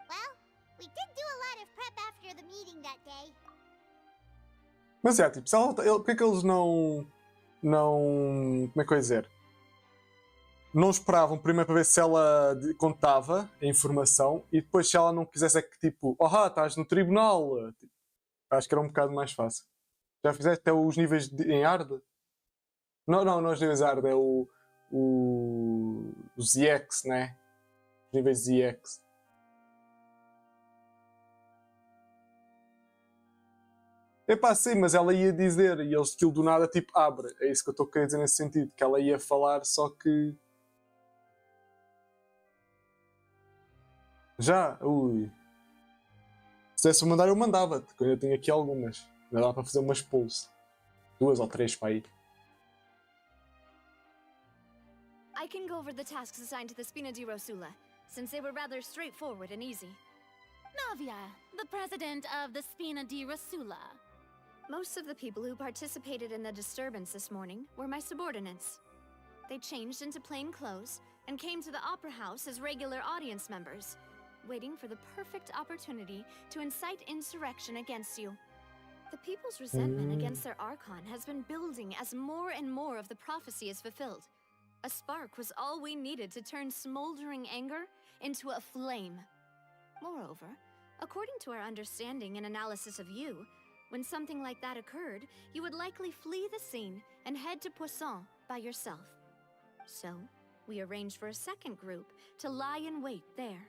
Well, we did do a lot of prep after the meeting that day. Mas é, tipo, se ela, porque é que eles não. Como é que eu ia dizer? Não esperavam primeiro para ver se ela contava a informação e depois, se ela não quisesse, é que tipo, estás no tribunal. Tipo, acho que era um bocado mais fácil. Já fizeste até os níveis em hard? Não, os níveis hard, é o ZX, né? Os níveis ZX. Epá, sim, mas ela ia dizer e eles aquilo do nada tipo abre. É isso que eu estou a querer dizer nesse sentido, que ela ia falar, só que. Já, ui. Se desse mandar, eu mandava-te, que eu ainda tenho aqui algumas. Ainda dá para fazer umas pulse. 2 ou 3 para aí. I can go over the tasks assigned to the Spina di Rosula, since they were rather straightforward and easy. Navia, the president of the Spina di Rosula. Most of the people who participated in the disturbance this morning were my subordinates. They changed into plain clothes and came to the Opera House as regular audience members, waiting for the perfect opportunity to incite insurrection against you. The people's resentment against their Archon has been building as more and more of the prophecy is fulfilled. A spark was all we needed to turn smoldering anger into a flame. Moreover, according to our understanding and analysis of you, when something like that occurred, you would likely flee the scene and head to Poisson by yourself. So, We arranged for a second group to lie in wait there.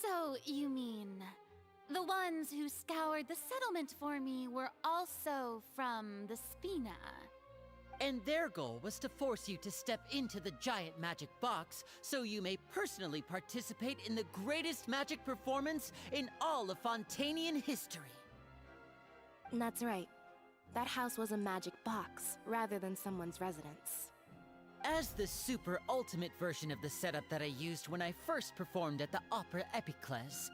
So, you mean the ones who scoured the settlement for me were also from the Spina? And their goal was to force you to step into the giant magic box so you may personally participate in the greatest magic performance in all of Fontanian history. That's right. That house was a magic box, rather than someone's residence. As the super ultimate version of the setup that I used when I first performed at the Opera Epiclese,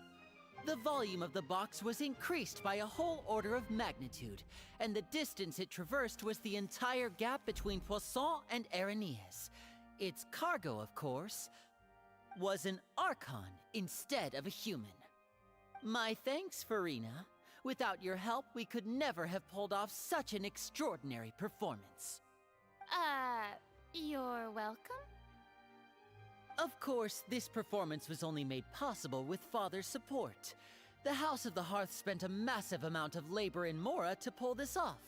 the volume of the box was increased by a whole order of magnitude, and the distance it traversed was the entire gap between Poisson and Araneas. Its cargo, of course, was an Archon instead of a human. My thanks, Farina. Without your help, we could never have pulled off such an extraordinary performance. You're welcome? Of course, this performance was only made possible with Father's support. The House of the Hearth spent a massive amount of labor in Mora to pull this off.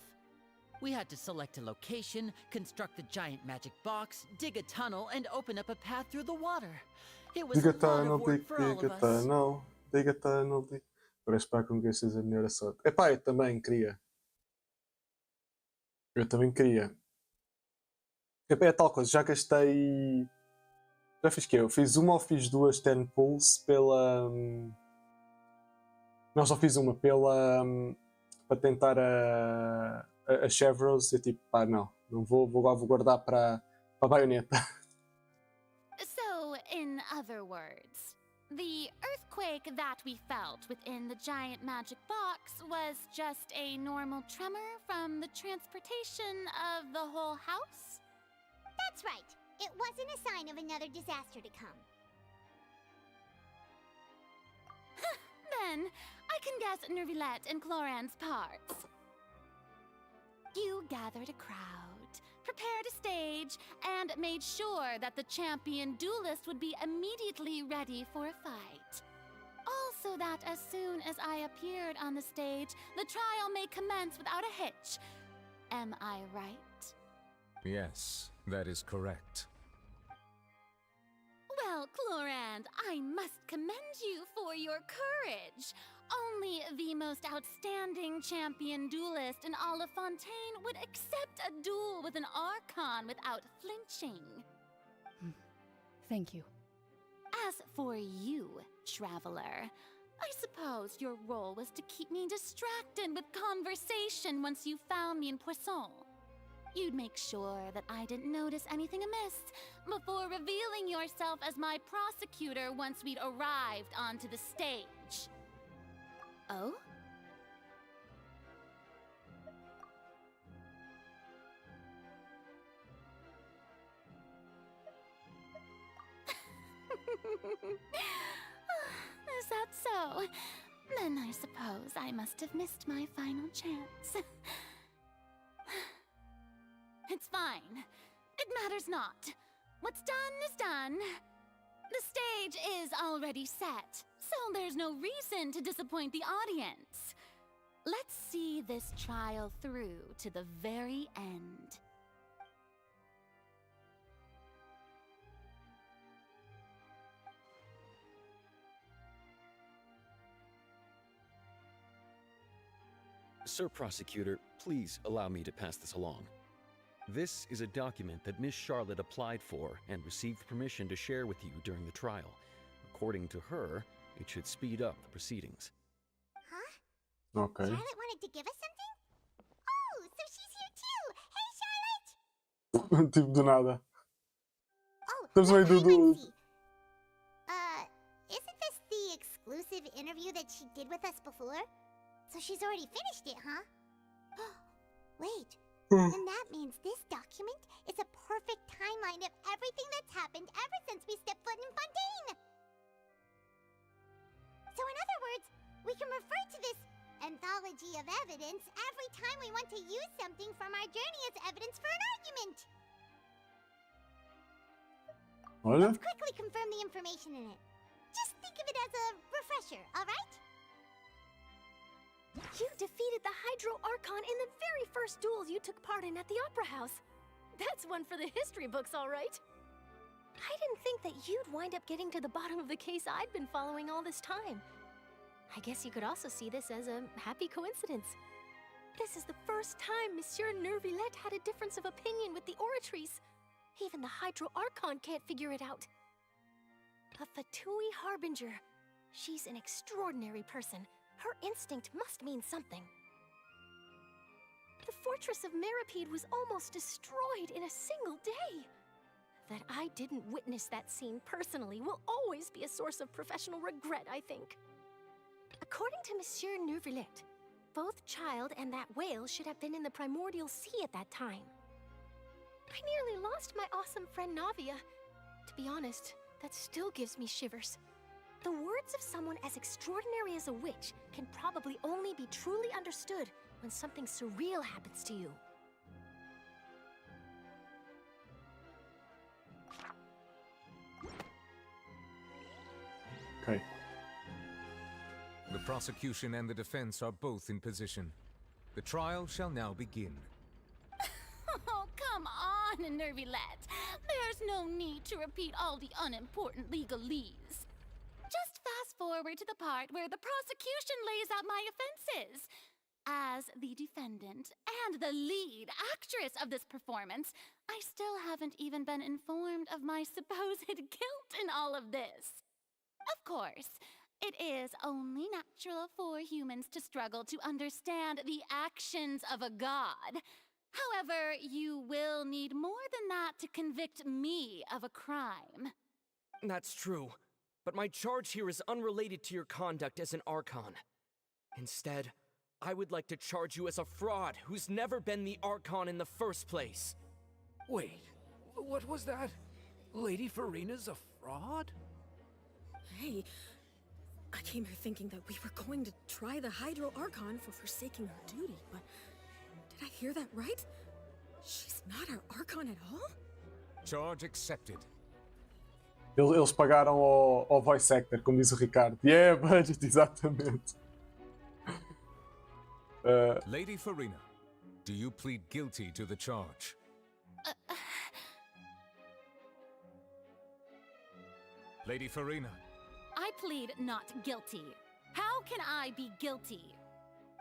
We had to select a location, construct the giant magic box, dig a tunnel, and open up a path through the water. It was a lot of work for all of us. Dig a tunnel. Para esperar com que este seja a melhor sorte. Epá, eu também queria. Epá, é tal coisa, já gastei. Já fiz que eu fiz uma ou fiz duas 10 pulls pela. Não, só fiz uma pela. Para tentar a Chevros. Eu tipo, pá, não vou guardar para a baioneta. So, in other words, the earthquake that we felt within the giant magic box was just a normal tremor from the transportation of the whole house? That's right. It wasn't a sign of another disaster to come. Then, I can guess Nervilette and Cloran's parts. You gathered a crowd, prepared a stage, and made sure that the champion duelist would be immediately ready for a fight. Also that as soon as I appeared on the stage, the trial may commence without a hitch. Am I right? Yes, that is correct. Well, Clorand, I must commend you for your courage. Only the most outstanding champion duelist in all of Fontaine would accept a duel with an Archon without flinching. Thank you. As for you, Traveler, I suppose your role was to keep me distracted with conversation once you found me in Poisson. You'd make sure that I didn't notice anything amiss before revealing yourself as my prosecutor once we'd arrived onto the stage. Oh? Is that so? Then I suppose I must have missed my final chance. It's fine. It matters not. What's done is done. The stage is already set, so there's no reason to disappoint the audience. Let's see this trial through to the very end. Sir Prosecutor, please allow me to pass this along. This is a document that Miss Charlotte applied for and received permission to share with you during the trial. According to her, it should speed up the proceedings. Huh? Okay. Charlotte wanted to give us something? Oh, so she's here too! Hey, Charlotte! Tipo do nada. Oh, Estamos look, aí, hi, Dudu. Lindsay. Isn't this the exclusive interview that she did with us before? So she's already finished it, huh? Wait. Then that means this document is a perfect timeline of everything that's happened ever since we stepped foot in Fontaine! So in other words, we can refer to this anthology of evidence every time we want to use something from our journey as evidence for an argument! Olha. Let's quickly confirm the information in it. Just think of it as a refresher, alright? You defeated the Hydro Archon in the very first duels you took part in at the Opera House. That's one for the history books, all right. I didn't think that you'd wind up getting to the bottom of the case I'd been following all this time. I guess you could also see this as a happy coincidence. This is the first time Monsieur Neuvillette had a difference of opinion with the Oratrice. Even the Hydro Archon can't figure it out. A Fatui Harbinger. She's an extraordinary person. Her instinct must mean something. The fortress of Meripede was almost destroyed in a single day. That I didn't witness that scene personally will always be a source of professional regret, I think. According to Monsieur Neuvillette, both Child and that whale should have been in the primordial sea at that time. I nearly lost my awesome friend Navia. To be honest, that still gives me shivers. The words of someone as extraordinary as a witch can probably only be truly understood when something surreal happens to you. Okay. The prosecution and the defense are both in position. The trial shall now begin. Oh, come on, Neuvillette. There's no need to repeat all the unimportant legalese. Just fast forward to the part where the prosecution lays out my offenses. As the defendant and the lead actress of this performance, I still haven't even been informed of my supposed guilt in all of this. Of course, it is only natural for humans to struggle to understand the actions of a god. However, you will need more than that to convict me of a crime. That's true, but my charge here is unrelated to your conduct as an Archon. Instead, I would like to charge you as a fraud who's never been the Archon in the first place. Wait, what was that? Lady Farina's a fraud? Hey, I came here thinking that we were going to try the Hydro Archon for forsaking her duty, but did I hear that right? She's not our Archon at all? Charge accepted. Eles pagaram ao voice actor, como diz o Ricardo. Yeah, budget, exatamente. Lady Farina, do you plead guilty to the charge? Lady Farina. I plead not guilty. How can I be guilty?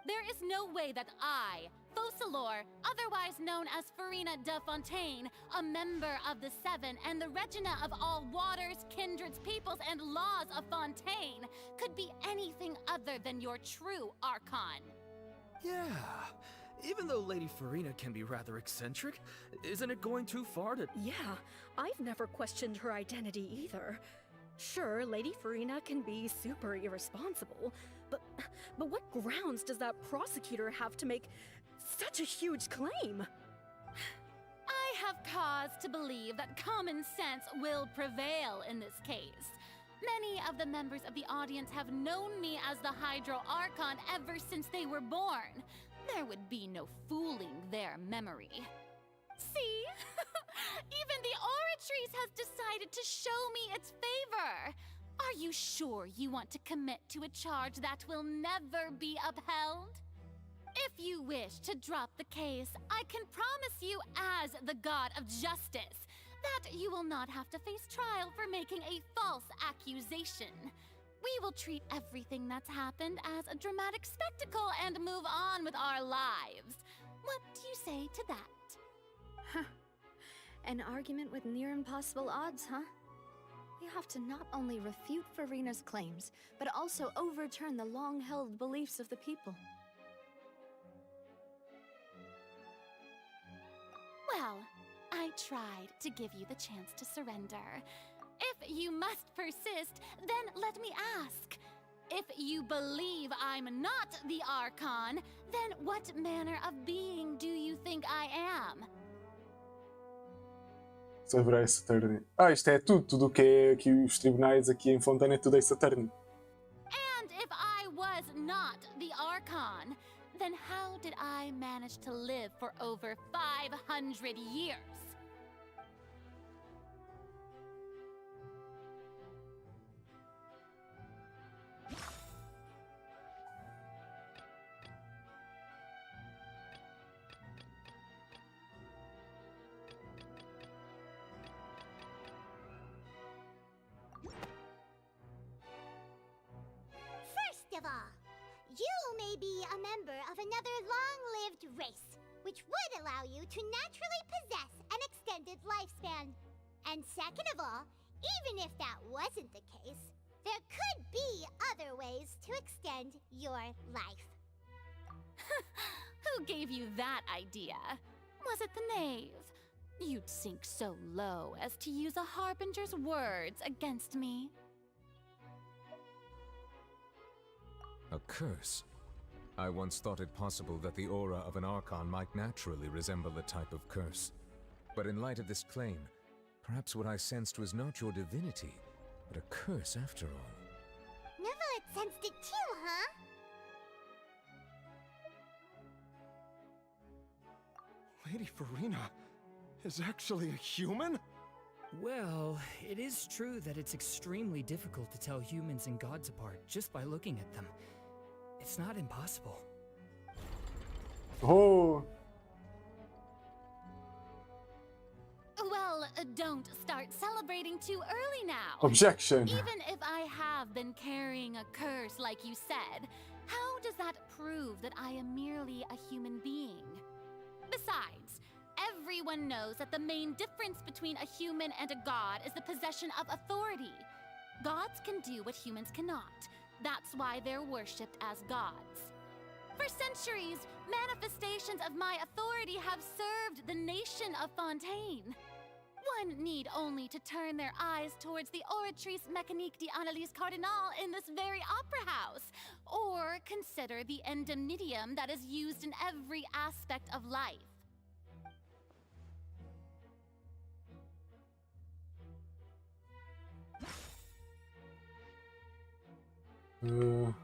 There is no way that I, Focalor, otherwise known as Farina de Fontaine, a member of the Seven and the Regina of all waters, kindreds, peoples, and laws of Fontaine, could be anything other than your true Archon. Yeah, even though Lady Farina can be rather eccentric, isn't it going too far to... Yeah, I've never questioned her identity either. Sure, Lady Farina can be super irresponsible, but what grounds does that prosecutor have to make such a huge claim? I have cause to believe that common sense will prevail in this case. Many of the members of the audience have known me as the Hydro Archon ever since they were born. There would be no fooling their memory. See? Even the Oratrice has decided to show me its favor. Are you sure you want to commit to a charge that will never be upheld? If you wish to drop the case, I can promise you as the God of Justice that you will not have to face trial for making a false accusation. We will treat everything that's happened as a dramatic spectacle and move on with our lives. What do you say to that? Huh. An argument with near impossible odds, huh? We have to not only refute Farina's claims, but also overturn the long-held beliefs of the people. Well, I tried to give you the chance to surrender. If you must persist, then let me ask. If you believe I'm not the Archon, then what manner of being do you think I am? Saberá Ace Attorney. Isto é tudo que os tribunais aqui em Fontana é tudo Ace Attorney. And if I was not the Archon, then how did I manage to live for over 500 years? may be a member of another long-lived race, which would allow you to naturally possess an extended lifespan. And second of all, even if that wasn't the case, there could be other ways to extend your life. Who gave you that idea? Was it the knave? You'd sink so low as to use a harbinger's words against me. A curse? I once thought it possible that the aura of an Archon might naturally resemble a type of curse. But in light of this claim, perhaps what I sensed was not your divinity, but a curse after all. Neverlet sensed it too, huh? Lady Farina is actually a human? Well, it is true that it's extremely difficult to tell humans and gods apart just by looking at them. It's not impossible. Oh! Well, don't start celebrating too early now. Objection. Even if I have been carrying a curse like you said, how does that prove that I am merely a human being? Besides, everyone knows that the main difference between a human and a god is the possession of authority. Gods can do what humans cannot. That's why they're worshipped as gods. For centuries, manifestations of my authority have served the nation of Fontaine. One need only to turn their eyes towards the Oratrice Mécanique d'Analyse Cardinal in this very opera house, or consider the endemnitium that is used in every aspect of life. You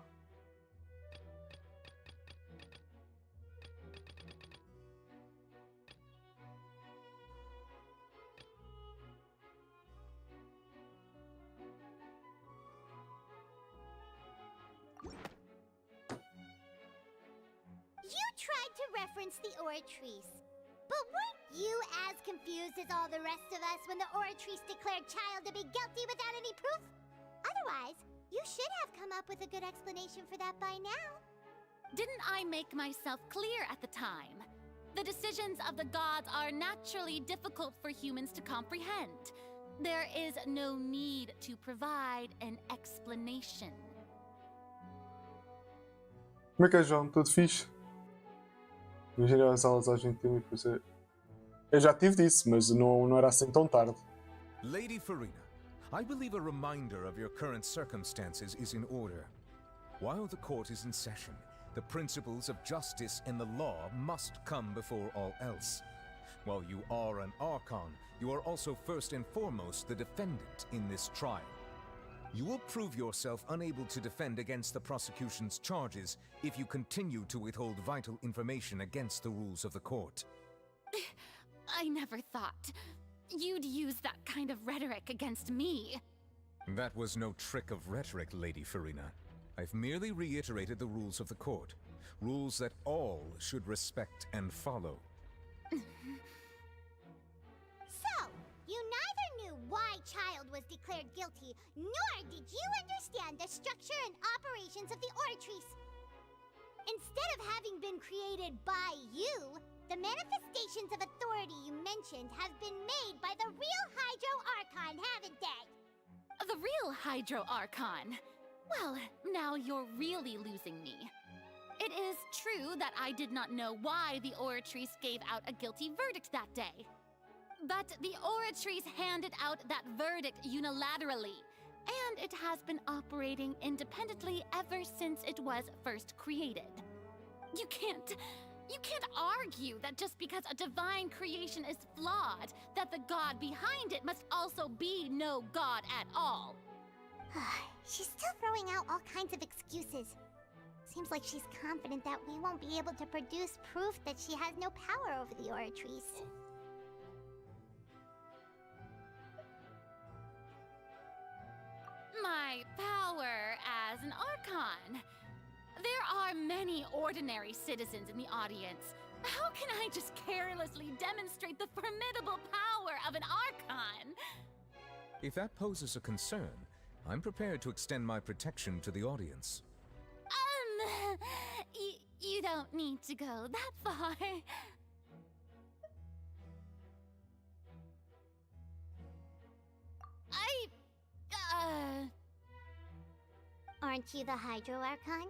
tried to reference the Oratrice. But weren't you as confused as all the rest of us when the Oratrice declared Child to be guilty without any proof? Otherwise, you should have come up with a good explanation for that by now. Didn't I make myself clear at the time? The decisions of the gods are naturally difficult for humans to comprehend. There is no need to provide an explanation. Como é que é, João? Tudo fixe? Imagina as aulas às 21 e depois eu já tive disso, mas não era assim tão tarde. Lady Farina, I believe a reminder of your current circumstances is in order. While the court is in session, the principles of justice and the law must come before all else. While you are an Archon, you are also first and foremost the defendant in this trial. You will prove yourself unable to defend against the prosecution's charges if you continue to withhold vital information against the rules of the court. I never thought you'd use that kind of rhetoric against me. That was no trick of rhetoric, Lady Farina. I've merely reiterated the rules of the court. Rules that all should respect and follow. So, you neither knew why Child was declared guilty, nor did you understand the structure and operations of the Oratrice. Instead of having been created by you, the manifestations of authority you mentioned have been made by the real Hydro Archon, haven't they? The real Hydro Archon? Well, now you're really losing me. It is true that I did not know why the Oratrice gave out a guilty verdict that day. But the Oratrice handed out that verdict unilaterally, and it has been operating independently ever since it was first created. You can't argue that just because a divine creation is flawed, that the god behind it must also be no god at all. She's still throwing out all kinds of excuses. Seems like she's confident that we won't be able to produce proof that she has no power over the Oratrice. My power as an Archon. There are many ordinary citizens in the audience. How can I just carelessly demonstrate the formidable power of an Archon? If that poses a concern, I'm prepared to extend my protection to the audience. You don't need to go that far. Aren't you the Hydro Archon?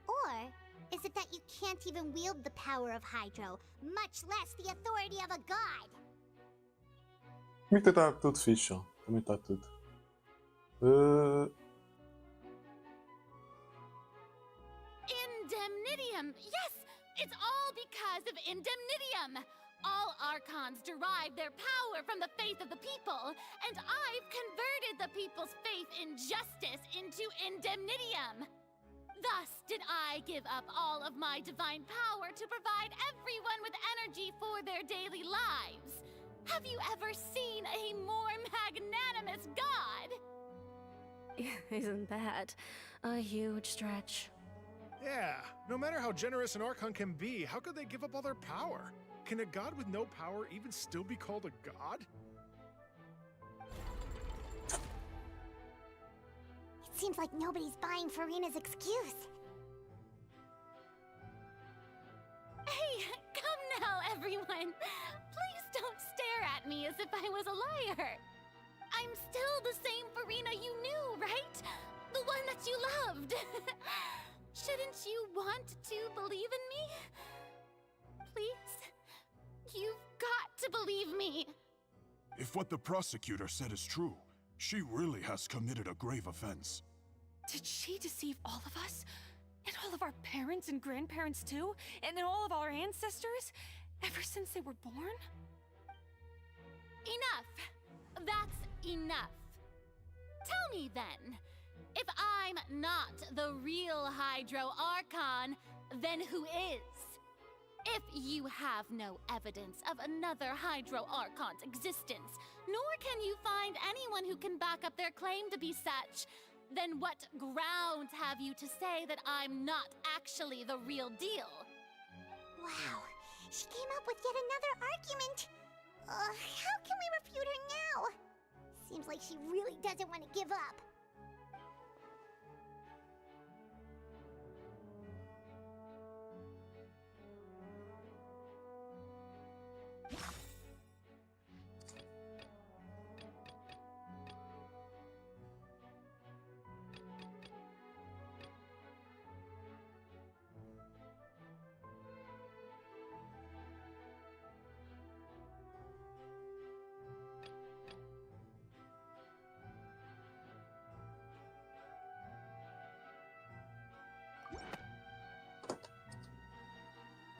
Or is it that you can't even wield the power of Hydro, much less the authority of a god? Comigo está tudo fixe, ó. Também está tudo. Indemnitium! Yes! It's all because of Indemnitium! All Archons derive their power from the faith of the people, and I've converted the people's faith in justice into Indemnitium! Thus did I give up all of my divine power to provide everyone with energy for their daily lives. Have you ever seen a more magnanimous god? Isn't that a huge stretch? Yeah, no matter how generous an Archon can be, how could they give up all their power? Can a god with no power even still be called a god? It seems like nobody's buying Farina's excuse. Hey, come now, everyone! Please don't stare at me as if I was a liar! I'm still the same Farina you knew, right? The one that you loved! Shouldn't you want to believe in me? Please? You've got to believe me! If what the prosecutor said is true, she really has committed a grave offense. Did she deceive all of us? And all of our parents and grandparents too? And all of our ancestors? Ever since they were born? Enough! That's enough. Tell me then, if I'm not the real Hydro Archon, then who is? If you have no evidence of another Hydro Archon's existence, nor can you find anyone who can back up their claim to be such, then what grounds have you to say that I'm not actually the real deal? Wow, she came up with yet another argument. How can we refute her now? Seems like she really doesn't want to give up.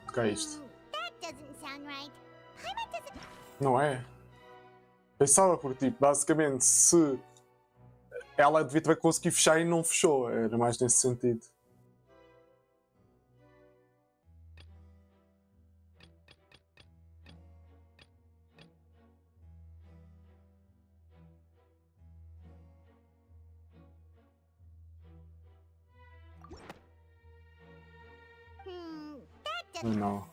O que é isto? That doesn't sound right. Paimon doesn't... Não é? Pensava por tipo, basicamente, se ela devia ter conseguido fechar e não fechou, era mais nesse sentido. That doesn't... Não.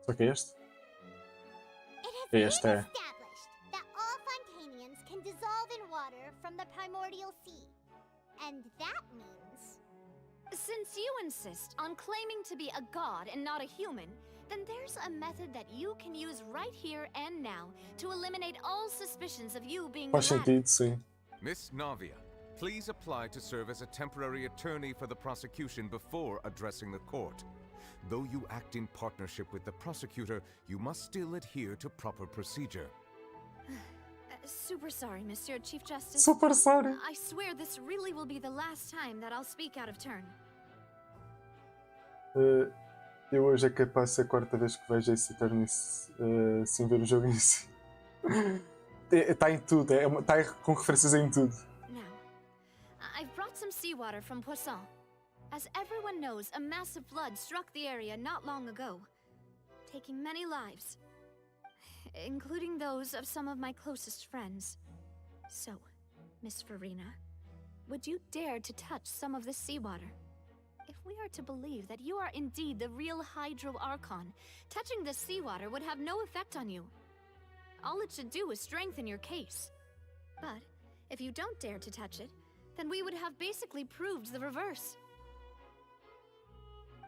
Só que é este? It has Este been é. established that all Fontanians can dissolve in water from the primordial sea. And that means... Since you insist on claiming to be a god and not a human, then there's a method that you can use right here and now to eliminate all suspicions of you being Faz the latter. sentido, sim. Miss Navia, please apply to serve as a temporary attorney for the prosecution before addressing the court. Though you act in partnership with the prosecutor, you must still adhere to proper procedure. Super sorry, Monsieur Chief Justice. Super sorry. I swear this really will be the last time that I'll speak out of turn. Eu hoje é capaz de ser a quarta vez que vejo esse Eterno sem ver o jogo em si. Está em tudo, está com referências em tudo. Now, I've brought some seawater from Poisson. As everyone knows, a massive flood struck the area not long ago, taking many lives, including those of some of my closest friends. So, Miss Farina, would you dare to touch some of the seawater? If we are to believe that you are indeed the real Hydro Archon, touching the seawater would have no effect on you. All it should do is strengthen your case. But if you don't dare to touch it, then we would have basically proved the reverse.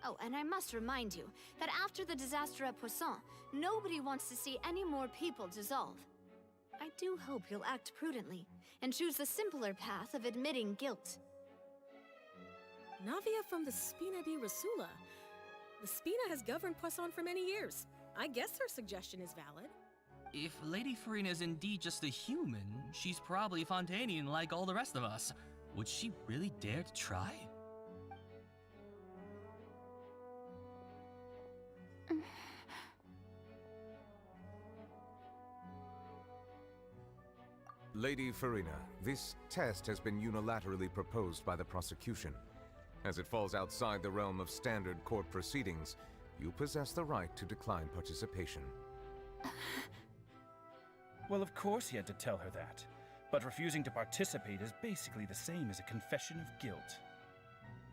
Oh, and I must remind you that after the disaster at Poisson, nobody wants to see any more people dissolve. I do hope you'll act prudently and choose the simpler path of admitting guilt. Navia from the Spina di Rasula. The Spina has governed Poisson for many years. I guess her suggestion is valid. If Lady Farina is indeed just a human, she's probably Fontanian like all the rest of us. Would she really dare to try? Lady Farina, this test has been unilaterally proposed by the prosecution. As it falls outside the realm of standard court proceedings, you possess the right to decline participation. Well, of course he had to tell her that. But refusing to participate is basically the same as a confession of guilt.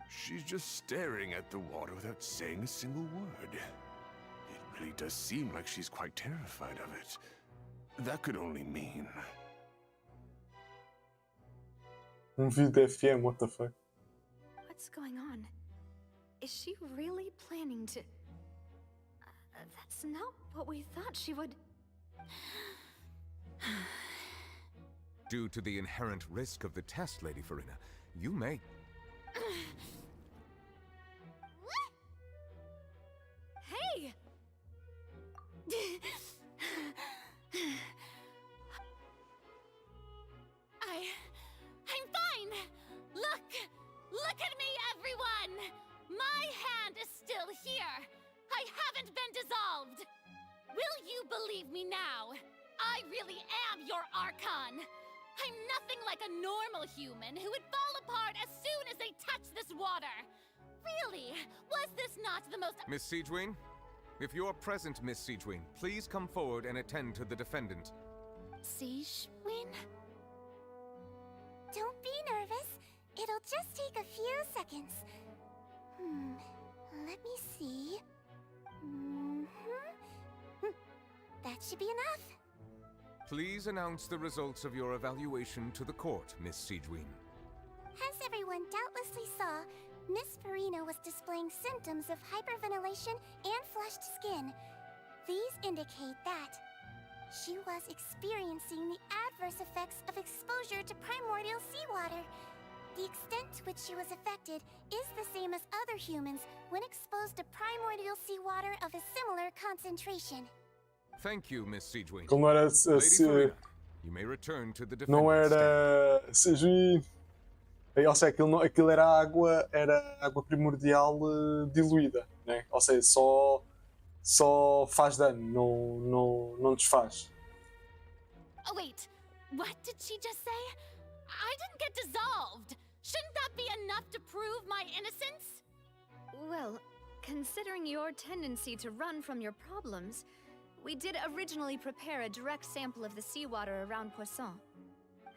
She's just staring at the water without saying a single word. It really does seem like she's quite terrified of it. That could only mean... Vídeo FM, what the fuck? What's going on? Is she really planning to... that's not what we thought she would... Due to the inherent risk of the test, Lady Farina, you may... Hey! I'm fine! Look at me, everyone! My hand is still here! I haven't been dissolved! Will you believe me now? I really am your Archon! I'm nothing like a normal human who would fall apart as soon as they touch this water! Really? Was this not the most— Miss Siegewien? If you are present, Miss Siegewien, please come forward and attend to the defendant. Siegewien? Don't be nervous. It'll just take a few seconds. Let me see. That should be enough. Please announce the results of your evaluation to the court, Miss Siegewien. As everyone doubtlessly saw, Miss Farina was displaying symptoms of hyperventilation and flushed skin. These indicate that she was experiencing the adverse effects of exposure to primordial seawater. The extent to which she was affected is the same as other humans when exposed to primordial seawater of a similar concentration. Thank you, Miss Siegewien. Como era Lady Farina, you may return to the defendant. Não era Siegewien. Ou seja, aquilo era água primordial diluída, né? Ou seja, só faz dano, não desfaz. Oh wait, what did she just say? I didn't get dissolved. Shouldn't that be enough to prove my innocence? Well, considering your tendency to run from your problems, we did originally prepare a direct sample of the seawater around Poisson.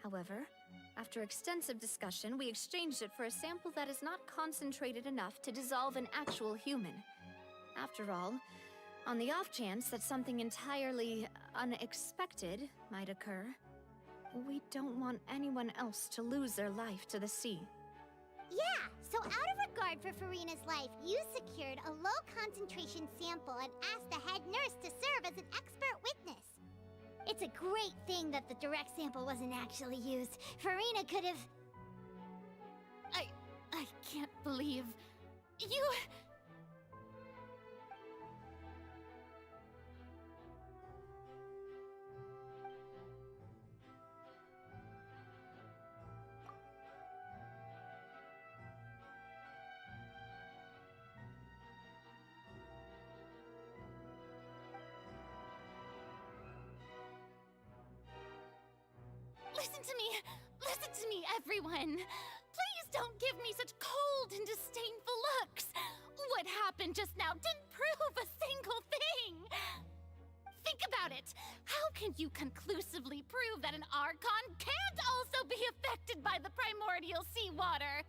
However, after extensive discussion, we exchanged it for a sample that is not concentrated enough to dissolve an actual human. After all, on the off chance that something entirely unexpected might occur, we don't want anyone else to lose their life to the sea. Yeah, so out of regard for Farina's life, you secured a low-concentration sample and asked the head nurse to serve as an expert witness. It's a great thing that the direct sample wasn't actually used. Farina could have... I can't believe... You... Listen to me, everyone. Please don't give me such cold and disdainful looks. What happened just now didn't prove a single thing. think about it! How can you conclusively prove that an Archon can't also be affected by the primordial seawater?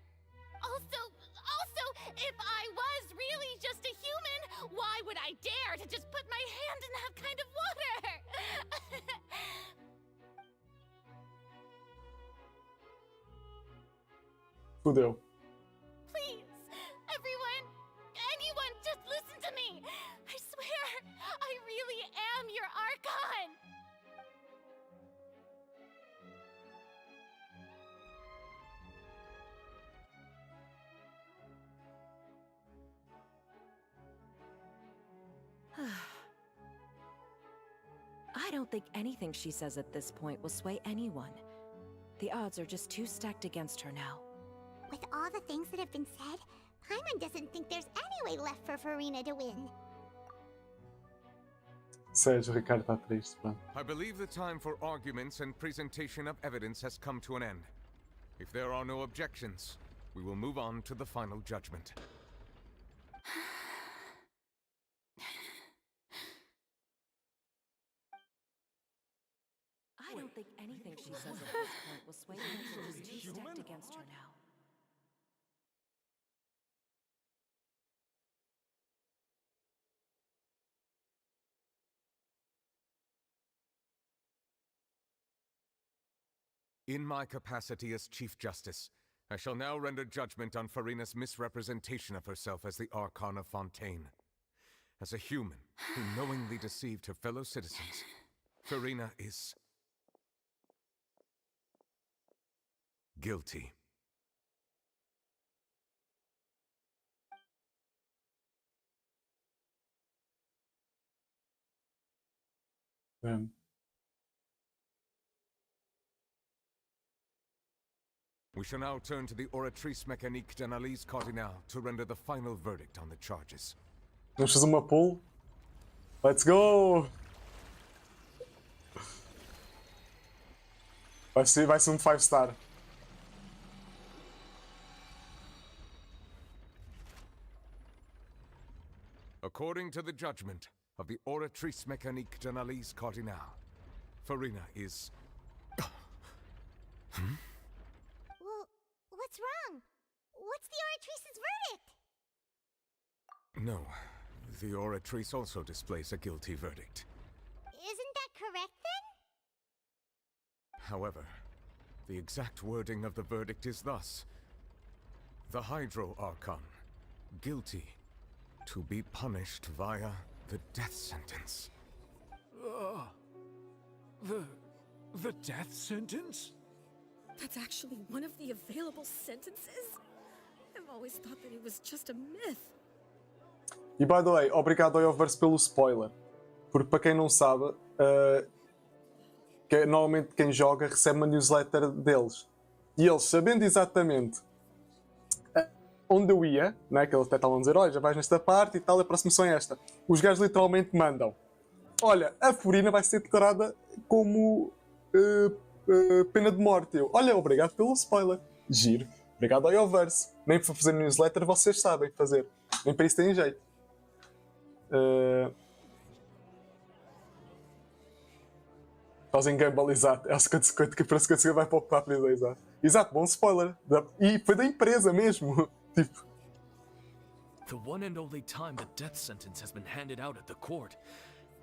Also, if I was really just a human, why would I dare to just put my hand in that kind of water? Fudeu. Please, anyone, just listen to me! I swear, I really am your Archon! I don't think anything she says at this point will sway anyone. The odds are just too stacked against her now. With all the things that have been said, Paimon doesn't think there's any way left for Farina to win. Sérgio Ricardo está triste, pronto. I believe the time for arguments and presentation of evidence has come to an end. If there are no objections, we will move on to the final judgment. I don't think anything she says at this point will sway anyone. She's too stacked against her now. In my capacity as Chief Justice, I shall now render judgment on Farina's misrepresentation of herself as the Archon of Fontaine. As a human who knowingly deceived her fellow citizens, Farina is guilty. We shall now turn to the Oratrice Mécanique d'Analyse Cardinal to render the final verdict on the charges. Vamos fazer uma pool? Let's go! Vai ser 5-star. According to the judgment of the Oratrice Mécanique d'Analyse Cardinal, Farina is... Well, what's wrong? What's the Oratrice's verdict? No, the Oratrice also displays a guilty verdict. Isn't that correct then? However, the exact wording of the verdict is thus. The Hydro Archon, guilty, to be punished via the death sentence. The death sentence? That's actually one of the available sentences? I've always thought that it was just a myth. E by the way, obrigado ao Yoverse pelo spoiler. Porque para quem não sabe, normalmente quem joga recebe uma newsletter deles. E eles, sabendo exatamente onde eu ia, né, que eles até estavam a dizer, olha, já vais nesta parte e tal, a próxima missão é esta. Os gajos literalmente mandam. Olha, a Farina vai ser declarada como pena de morte. Eu, olha, obrigado pelo spoiler. Giro. Obrigado ao Yoverse. Nem para fazer newsletter vocês sabem fazer. Nem para isso têm jeito. Fazem gamble, exato. É o 50-50 que para 50 vai para a prisão, exato. Exato, bom spoiler. E foi da empresa mesmo. Tipo. The one and only time the death sentence has been handed out at the court,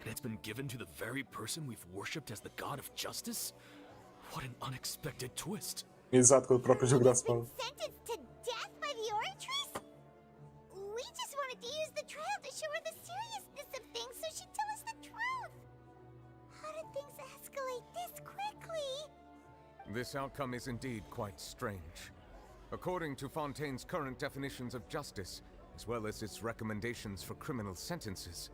and it's been given to the very person we've worshipped as the god of justice? What an unexpected twist. Exato, com o próprio jogo da spoiler. Sentenced to death by the Oratrice? We just wanted to use the trial to show her the seriousness of things so she'd tell us the truth. How did things escalate this quickly? This outcome is indeed quite strange. According to Fontaine's current definitions of justice, as well as its recommendations for criminal sentences,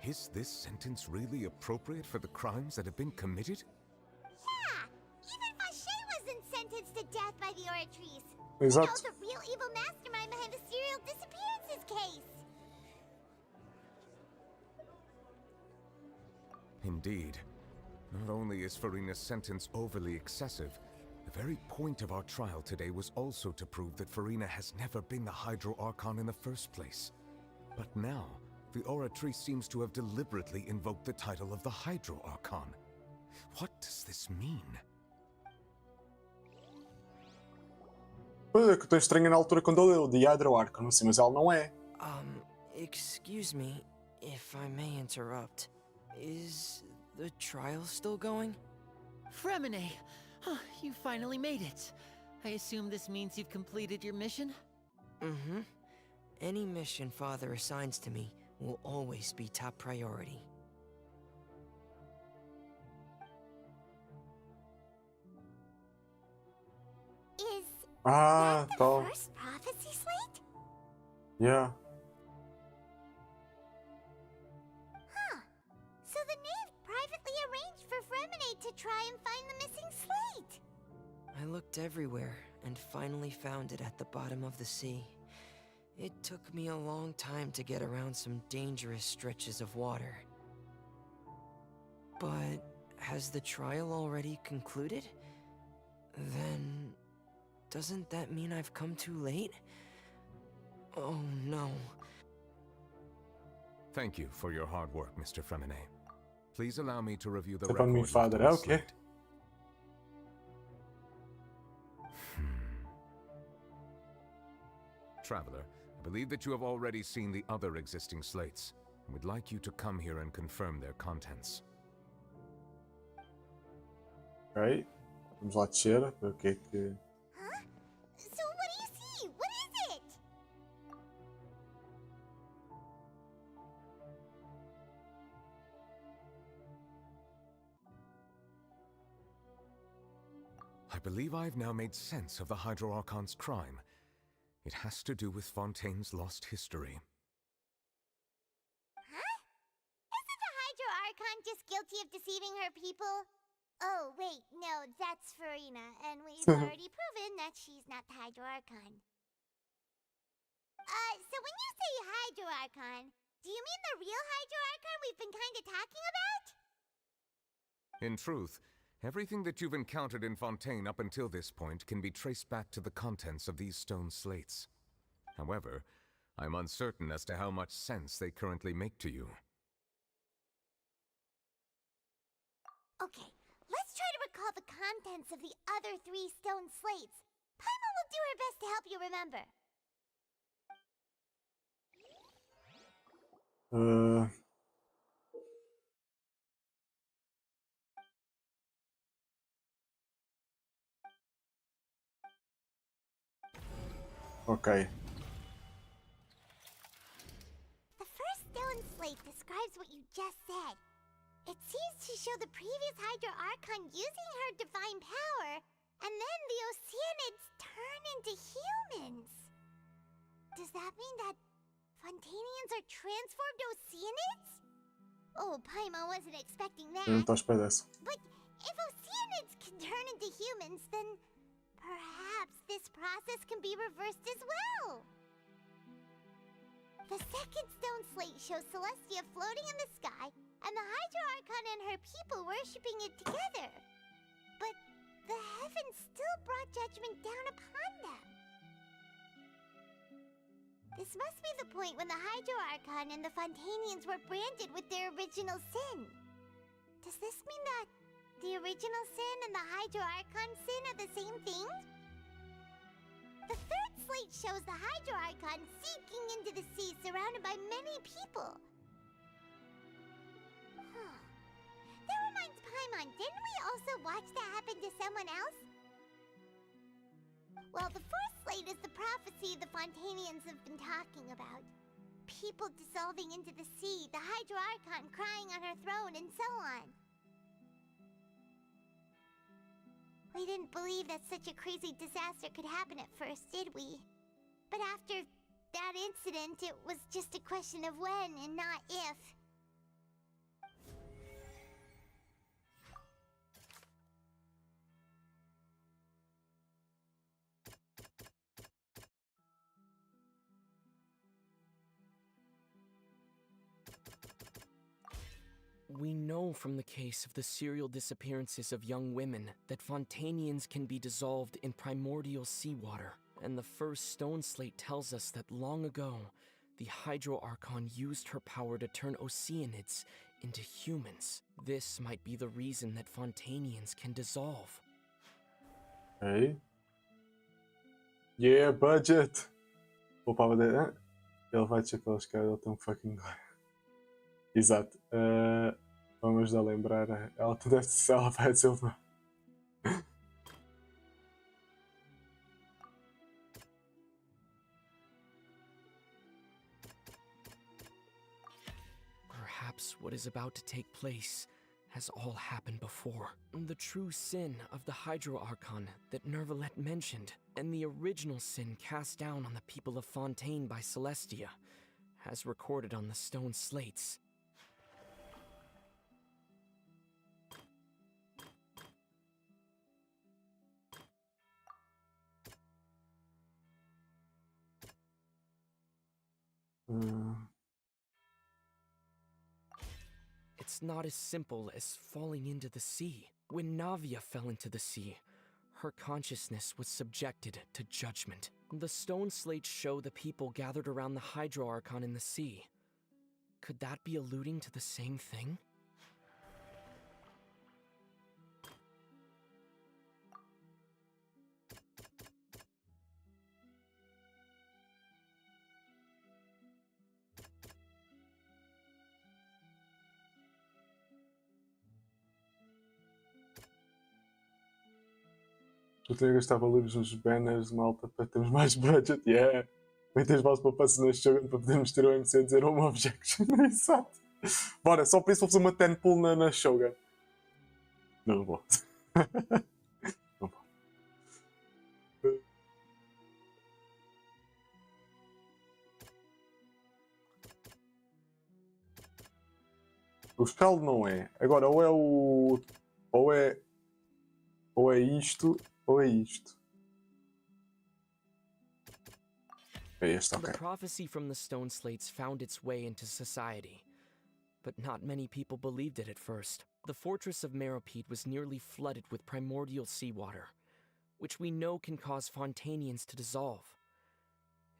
is this sentence really appropriate for the crimes that have been committed? Yeah, even Vache wasn't sentenced to death by the Oratrice. Exato. You know, the real evil mastermind behind the serial disappearances case. Indeed. Not only is Farina's sentence overly excessive, the very point of our trial today was also to prove that Farina has never been the Hydro Archon in the first place. But now, the Oratrice seems to have deliberately invoked the title of the Hydro Archon. What does this mean? Pois é, que eu estou estranho na altura quando eu leu de Hydro Archon, assim, mas ela não é. Excuse me, if I may interrupt. Is the trial still going? Fremine! You finally made it. I assume this means you've completed your mission? Mm-hmm. Any mission Father assigns to me will always be top priority. Is Ah, that tá. the first prophecy slate? Yeah. Huh. So the knave privately arranged for Fremine to try and find the missing slate. I looked everywhere and finally found it at the bottom of the sea. It took me a long time to get around some dangerous stretches of water. But has the trial already concluded? Then doesn't that mean I've come too late? Oh no. Thank you for your hard work, Mr. Fremine. Please allow me to review the Step on me, record Father. left on the Okay. slate. Traveler, I believe that you have already seen the other existing slates, and would like you to come here and confirm their contents. Ok. Vamos lá descer. Ver o que é que. Huh? So what do you see? What is it? I believe I've now made sense of the Hydro Archon's crime. It has to do with Fontaine's lost history. Huh? Isn't the Hydro Archon just guilty of deceiving her people? Oh, wait, no, that's Farina, and we've already proven that she's not the Hydro Archon. So when you say Hydro Archon, do you mean the real Hydro Archon we've been kinda talking about? In truth, everything that you've encountered in Fontaine up until this point can be traced back to the contents of these stone slates. However, I'm uncertain as to how much sense they currently make to you. Okay, let's try to recall the contents of the other 3 stone slates. Paimon will do her best to help you remember. Ok. The first stone slate describes what you just said. It seems to show the previous Hydro Archon using her divine power, and then the Oceanids turn into humans. Does that mean that Fontainians are transformed Oceanids? Oh, Paimon wasn't expecting that. Não estou à espera dessa. But if Oceanids can turn into humans, then perhaps this process can be reversed as well. The second stone slate shows Celestia floating in the sky, and the Hydro Archon and her people worshipping it together. But the heavens still brought judgment down upon them. This must be the point when the Hydro Archon and the Fontainians were branded with their original sin. Does this mean that the original sin and the Hydro Archon sin are the same thing? The third slate shows the Hydro Archon sinking into the sea surrounded by many people. That reminds Paimon, didn't we also watch that happen to someone else? Well, the fourth slate is the prophecy the Fontainians have been talking about. People dissolving into the sea, the Hydro Archon crying on her throne, and so on. We didn't believe that such a crazy disaster could happen at first, did we? But after that incident, it was just a question of when and not if. We know from the case of the serial disappearances of young women that Fontainians can be dissolved in primordial seawater, and the first stone slate tells us that long ago, The Hydro Archon used her power to turn Oceanids into humans. This might be the reason that Fontanians can dissolve. Ok. Yeah, budget! Poupava de... Ele vai descer pelas escadas, ele tem um fucking... Exato. Vamos ajudar a lembrar. Ela deve ser, ela vai dizer o nome. Perhaps what is about to take place has all happened before. The true sin of the Hydro Archon that Nervalet mentioned, and the original sin cast down on the people of Fontaine by Celestia, as recorded on the stone slates. It's not as simple as falling into the sea. When Navia fell into the sea, her consciousness was subjected to judgment. The stone slates show the people gathered around the Hydro Archon in the sea. Could that be alluding to the same thing? Eu tenho gastava livros nos banners, malta, para termos mais budget. Yeah! Metem as balas para o passo na Shogun para podermos ter o MC a dizer uma objection. Exato! Bora, só para isso vou fazer uma 10 pull na Shogun. Não vou. Não vou. O escaldo não é. Agora, ou é o... Ou é isto, ou é isto. É este, ok. The prophecy from the stone slates found its way into society, but not many people believed it at first. The fortress of Meropide was nearly flooded with primordial seawater, which we know can cause Fontanians to dissolve.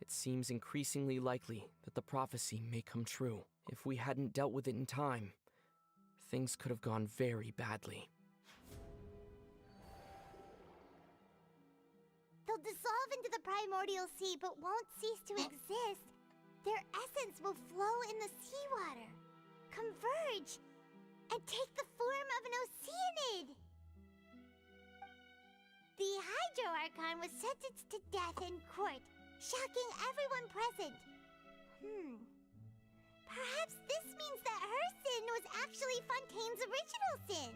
It seems increasingly likely that the prophecy may come true. If we hadn't dealt with it in time, things could have gone very badly. They'll dissolve into the primordial sea but won't cease to exist. Their essence will flow in the seawater, converge, and take the form of an Oceanid. The Hydro Archon was sentenced to death in court, shocking everyone present. Perhaps this means that her sin was actually Fontaine's original sin.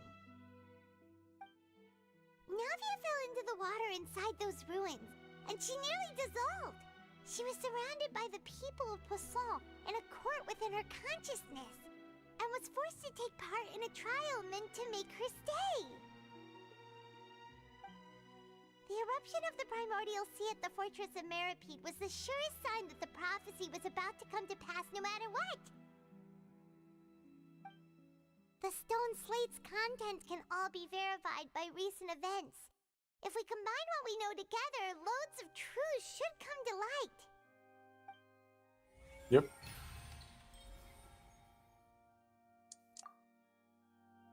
Navia fell into the water inside those ruins, and she nearly dissolved. She was surrounded by the people of Poisson in a court within her consciousness, and was forced to take part in a trial meant to make her stay. The eruption of the primordial sea at the fortress of Meropide was the surest sign that the prophecy was about to come to pass no matter what. The stone slate's contents can all be verified by recent events. If we combine what we know together, loads of truths should come to light. Yep.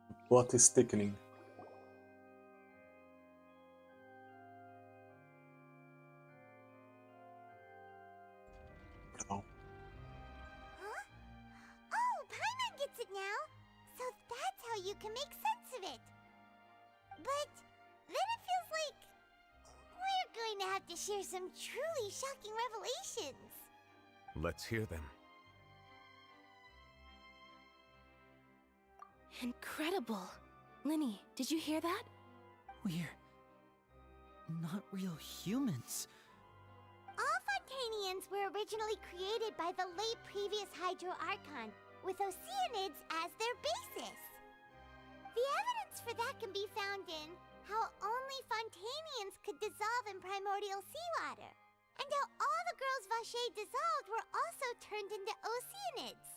The plot is thickening. Perdão. Huh? Oh, Paimon gets it now! So that's how you can make sense of it. But then it feels like we're going to have to share some truly shocking revelations. Let's hear them. Incredible. Linny, did you hear that? We're not real humans. All Fontanians were originally created by the late previous Hydro Archon, with Oceanids as their basis. The evidence for that can be found in how only Fontanians could dissolve in primordial seawater, and how all the girls Vacher dissolved were also turned into Oceanids.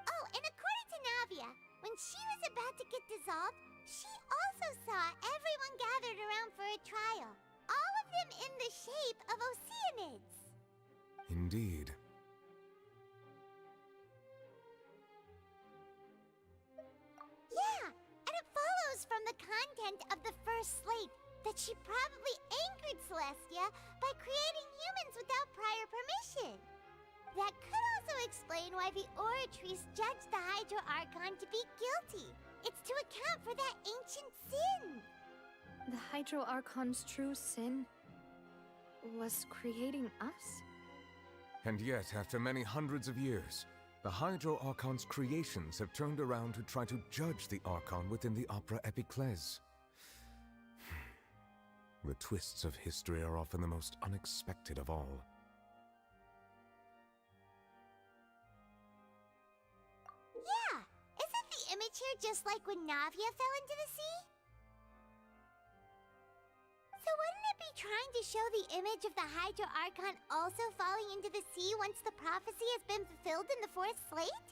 Oh, and according to Navia, when she was about to get dissolved, she also saw everyone gathered around for a trial, all of them in the shape of Oceanids. Indeed. that she probably angered Celestia by creating humans without prior permission. That could also explain why the Oratrice judged the Hydro Archon to be guilty. It's to account for that ancient sin. The Hydro Archon's true sin was creating us? And yet, after many hundreds of years, the Hydro Archon's creations have turned around to try to judge the Archon within the Opera Epiclese. The twists of history are often the most unexpected of all. Yeah, isn't the image here just like when Navia fell into the sea? So wouldn't it be trying to show the image of the Hydro Archon also falling into the sea once the prophecy has been fulfilled in the fourth slate?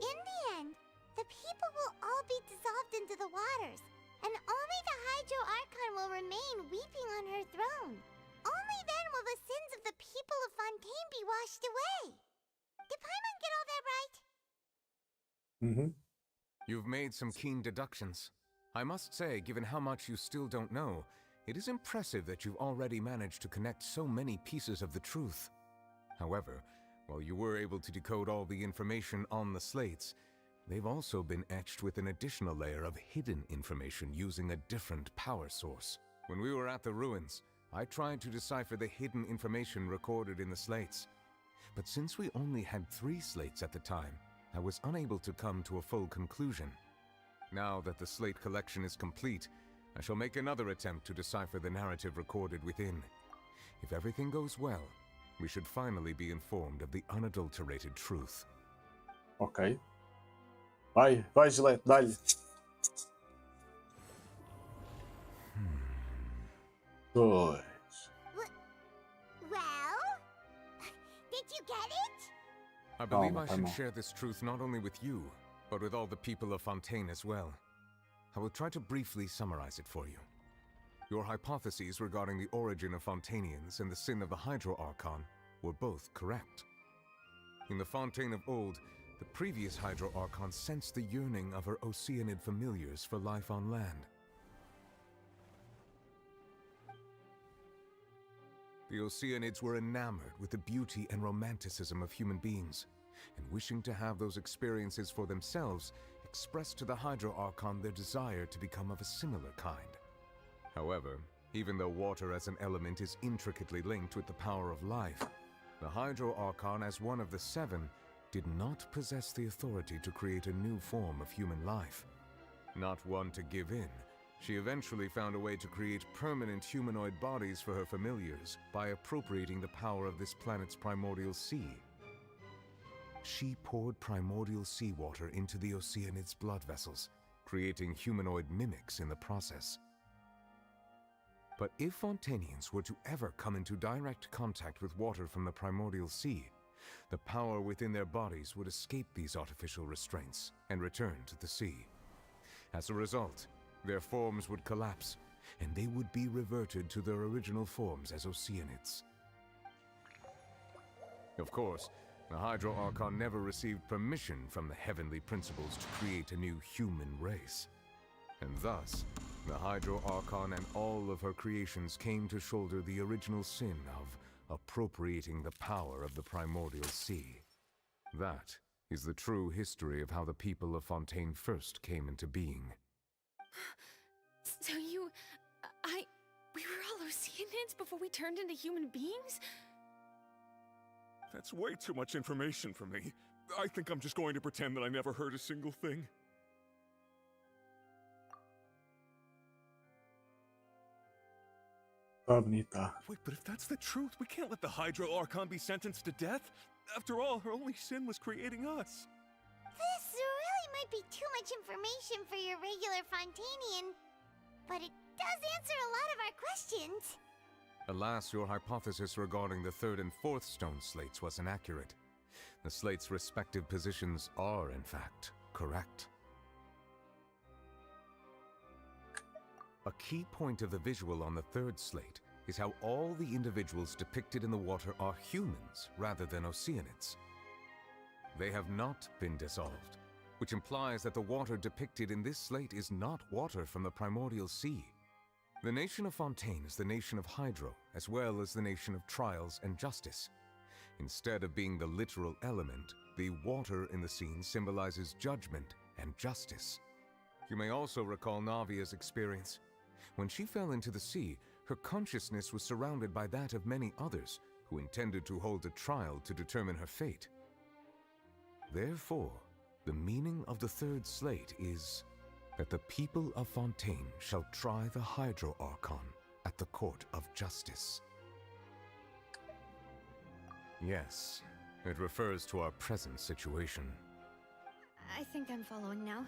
In the end, the people will all be dissolved into the waters, and only the Hydro Archon will remain weeping on her throne. Only then will the sins of the people of Fontaine be washed away. Did Paimon get all that right? Mm-hmm. You've made some keen deductions. I must say, given how much you still don't know, it is impressive that you've already managed to connect so many pieces of the truth. However, while you were able to decode all the information on the slates, they've also been etched with an additional layer of hidden information using a different power source. When we were at the ruins, I tried to decipher the hidden information recorded in the slates. But since we only had 3 slates at the time, I was unable to come to a full conclusion. Now that the slate collection is complete, I shall make another attempt to decipher the narrative recorded within. If everything goes well, we should finally be informed of the unadulterated truth. Ok. Vai, Gillette, dá-lhe. Pois. Well? Did you get it? I believe Calma, I should calma. share this truth not only with you, but with all the people of Fontaine as well. I will try to briefly summarize it for you. Your hypotheses regarding the origin of Fontainians and the sin of the Hydro Archon were both correct. In the Fontaine of old, the previous Hydro Archon sensed the yearning of her Oceanid familiars for life on land. The Oceanids were enamored with the beauty and romanticism of human beings, and wishing to have those experiences for themselves, expressed to the Hydro Archon their desire to become of a similar kind. However, even though water as an element is intricately linked with the power of life, the Hydro Archon, as one of the 7, did not possess the authority to create a new form of human life. Not one to give in, she eventually found a way to create permanent humanoid bodies for her familiars by appropriating the power of this planet's primordial sea. She poured primordial seawater into the Oceanids' blood vessels, creating humanoid mimics in the process. But if Fontainians were to ever come into direct contact with water from the primordial sea, the power within their bodies would escape these artificial restraints and return to the sea. As a result, their forms would collapse, and they would be reverted to their original forms as Oceanids. Of course, the Hydro Archon never received permission from the heavenly principles to create a new human race. And thus, the Hydro Archon and all of her creations came to shoulder the original sin of appropriating the power of the primordial sea. That is the true history of how the people of Fontaine first came into being. So we were all Oceanids before we turned into human beings? That's way too much information for me. I think I'm just going to pretend that I never heard a single thing. Tá bonita. Wait, but if that's the truth, we can't let the Hydro Archon be sentenced to death. After all, her only sin was creating us. This really might be too much information for your regular Fontainian, but it does answer a lot of our questions. Alas, your hypothesis regarding the 3rd and 4th stone slates was inaccurate. The slates' respective positions are, in fact, correct. A key point of the visual on the 3rd slate is how all the individuals depicted in the water are humans rather than Oceanids. They have not been dissolved. which implies that the water depicted in this slate is not water from the primordial sea. The nation of Fontaine is the nation of Hydro, as well as the nation of Trials and Justice. Instead of being the literal element, the water in the scene symbolizes judgment and justice. You may also recall Navia's experience. When she fell into the sea, her consciousness was surrounded by that of many others who intended to hold a trial to determine her fate. Therefore, the meaning of the third slate is that the people of Fontaine shall try the Hydro Archon at the Court of Justice. Yes, it refers to our present situation. I think I'm following now.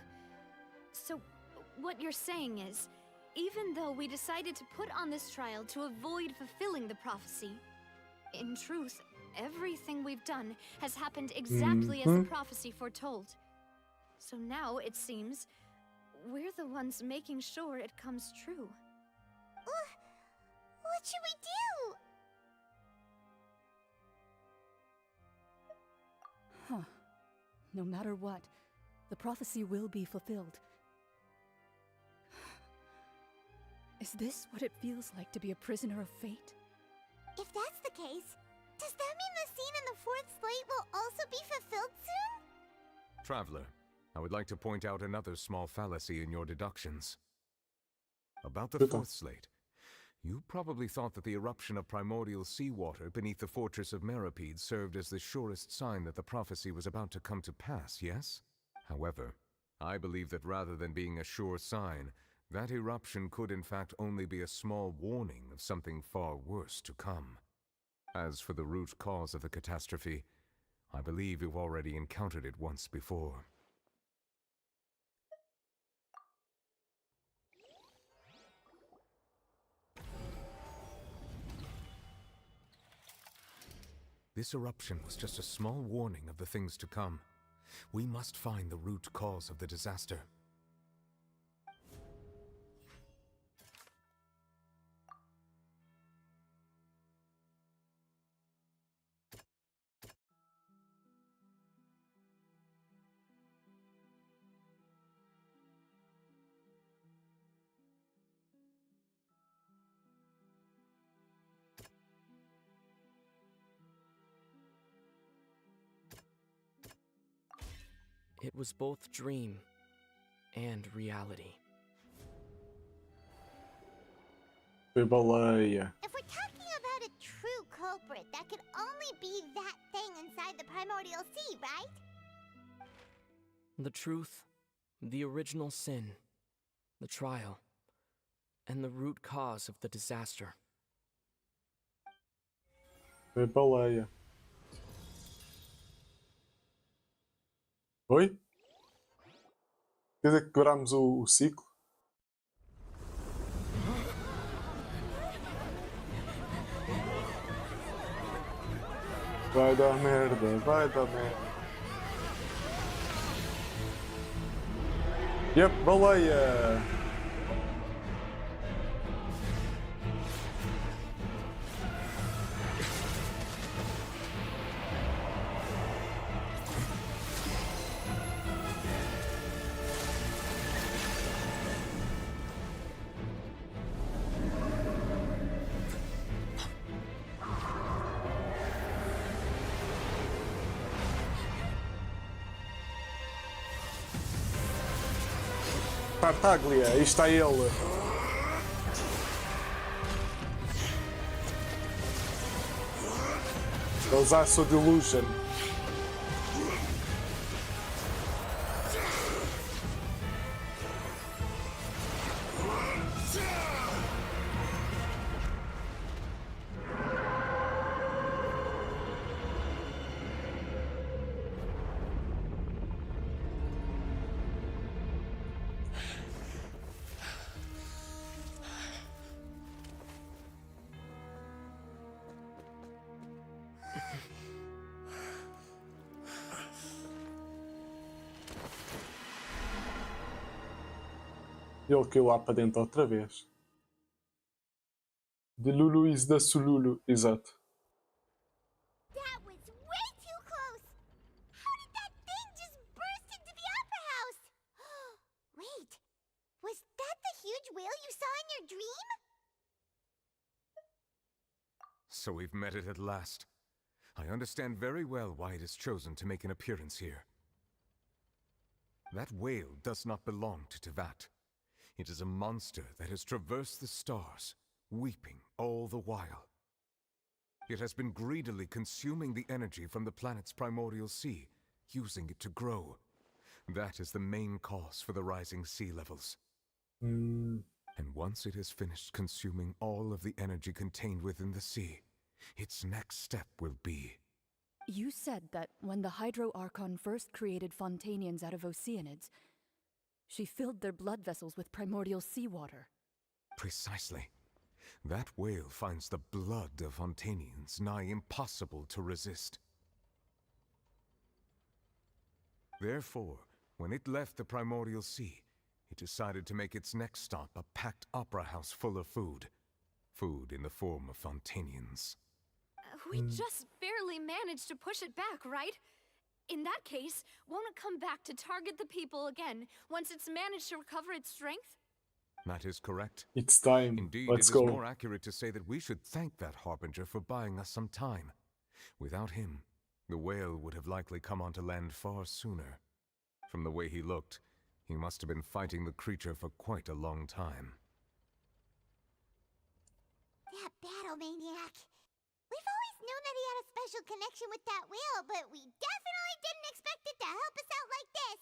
So, what you're saying is, even though we decided to put on this trial to avoid fulfilling the prophecy, in truth, everything we've done has happened exactly as the prophecy foretold. So now, it seems, we're the ones making sure it comes true. What should we do? Huh. No matter what, the prophecy will be fulfilled. Is this what it feels like to be a prisoner of fate? If that's the case, does that mean the scene in the fourth slate will also be fulfilled soon? Traveler, I would like to point out another small fallacy in your deductions. About the fourth slate, you probably thought that the eruption of primordial seawater beneath the fortress of Meripede served as the surest sign that the prophecy was about to come to pass, yes? However, I believe that rather than being a sure sign, that eruption could in fact only be a small warning of something far worse to come. As for the root cause of the catastrophe, I believe you've already encountered it once before. This eruption was just a small warning of the things to come. We must find the root cause of the disaster. It was both dream and reality. Foi baleia. If we're talking about a true culprit, that could only be that thing inside the primordial sea, right? The truth, the original sin, the trial, and the root cause of the disaster. Foi baleia. Oi? Quer dizer que quebramos o ciclo? Vai dar merda, vai dar merda. Yep, baleia! Tartaglia, aí está ele. A usar a sua delusion. E ele caiu lá para dentro outra vez. De Lulu is da Sululu, exato. That was way too close! How did that thing just burst into the Opera you saw in your dream? So we've met it at last. I understand very well why it has chosen to make an appearance here. That whale does not belong to Tevat. It is a monster that has traversed the stars, weeping all the while. It has been greedily consuming the energy from the planet's primordial sea, using it to grow. That is the main cause for the rising sea levels. And once it has finished consuming all of the energy contained within the sea, its next step will be... You said that when the Hydro Archon first created Fontanians out of Oceanids, she filled their blood vessels with primordial seawater. Precisely. That whale finds the blood of Fontanians nigh impossible to resist. Therefore, when it left the primordial sea, it decided to make its next stop a packed opera house full of food. Food in the form of Fontanians. We just barely managed to push it back, right? In that case, won't it come back to target the people again once it's managed to recover its strength? That is correct. It's time. Indeed, Let's it go. is more accurate to say that we should thank that Harbinger for buying us some time. Without him, the whale would have likely come onto land far sooner. From the way he looked, he must have been fighting the creature for quite a long time. That battle maniac. We've always known that he had a special connection with that whale, but we definitely didn't expect it to help us out like this.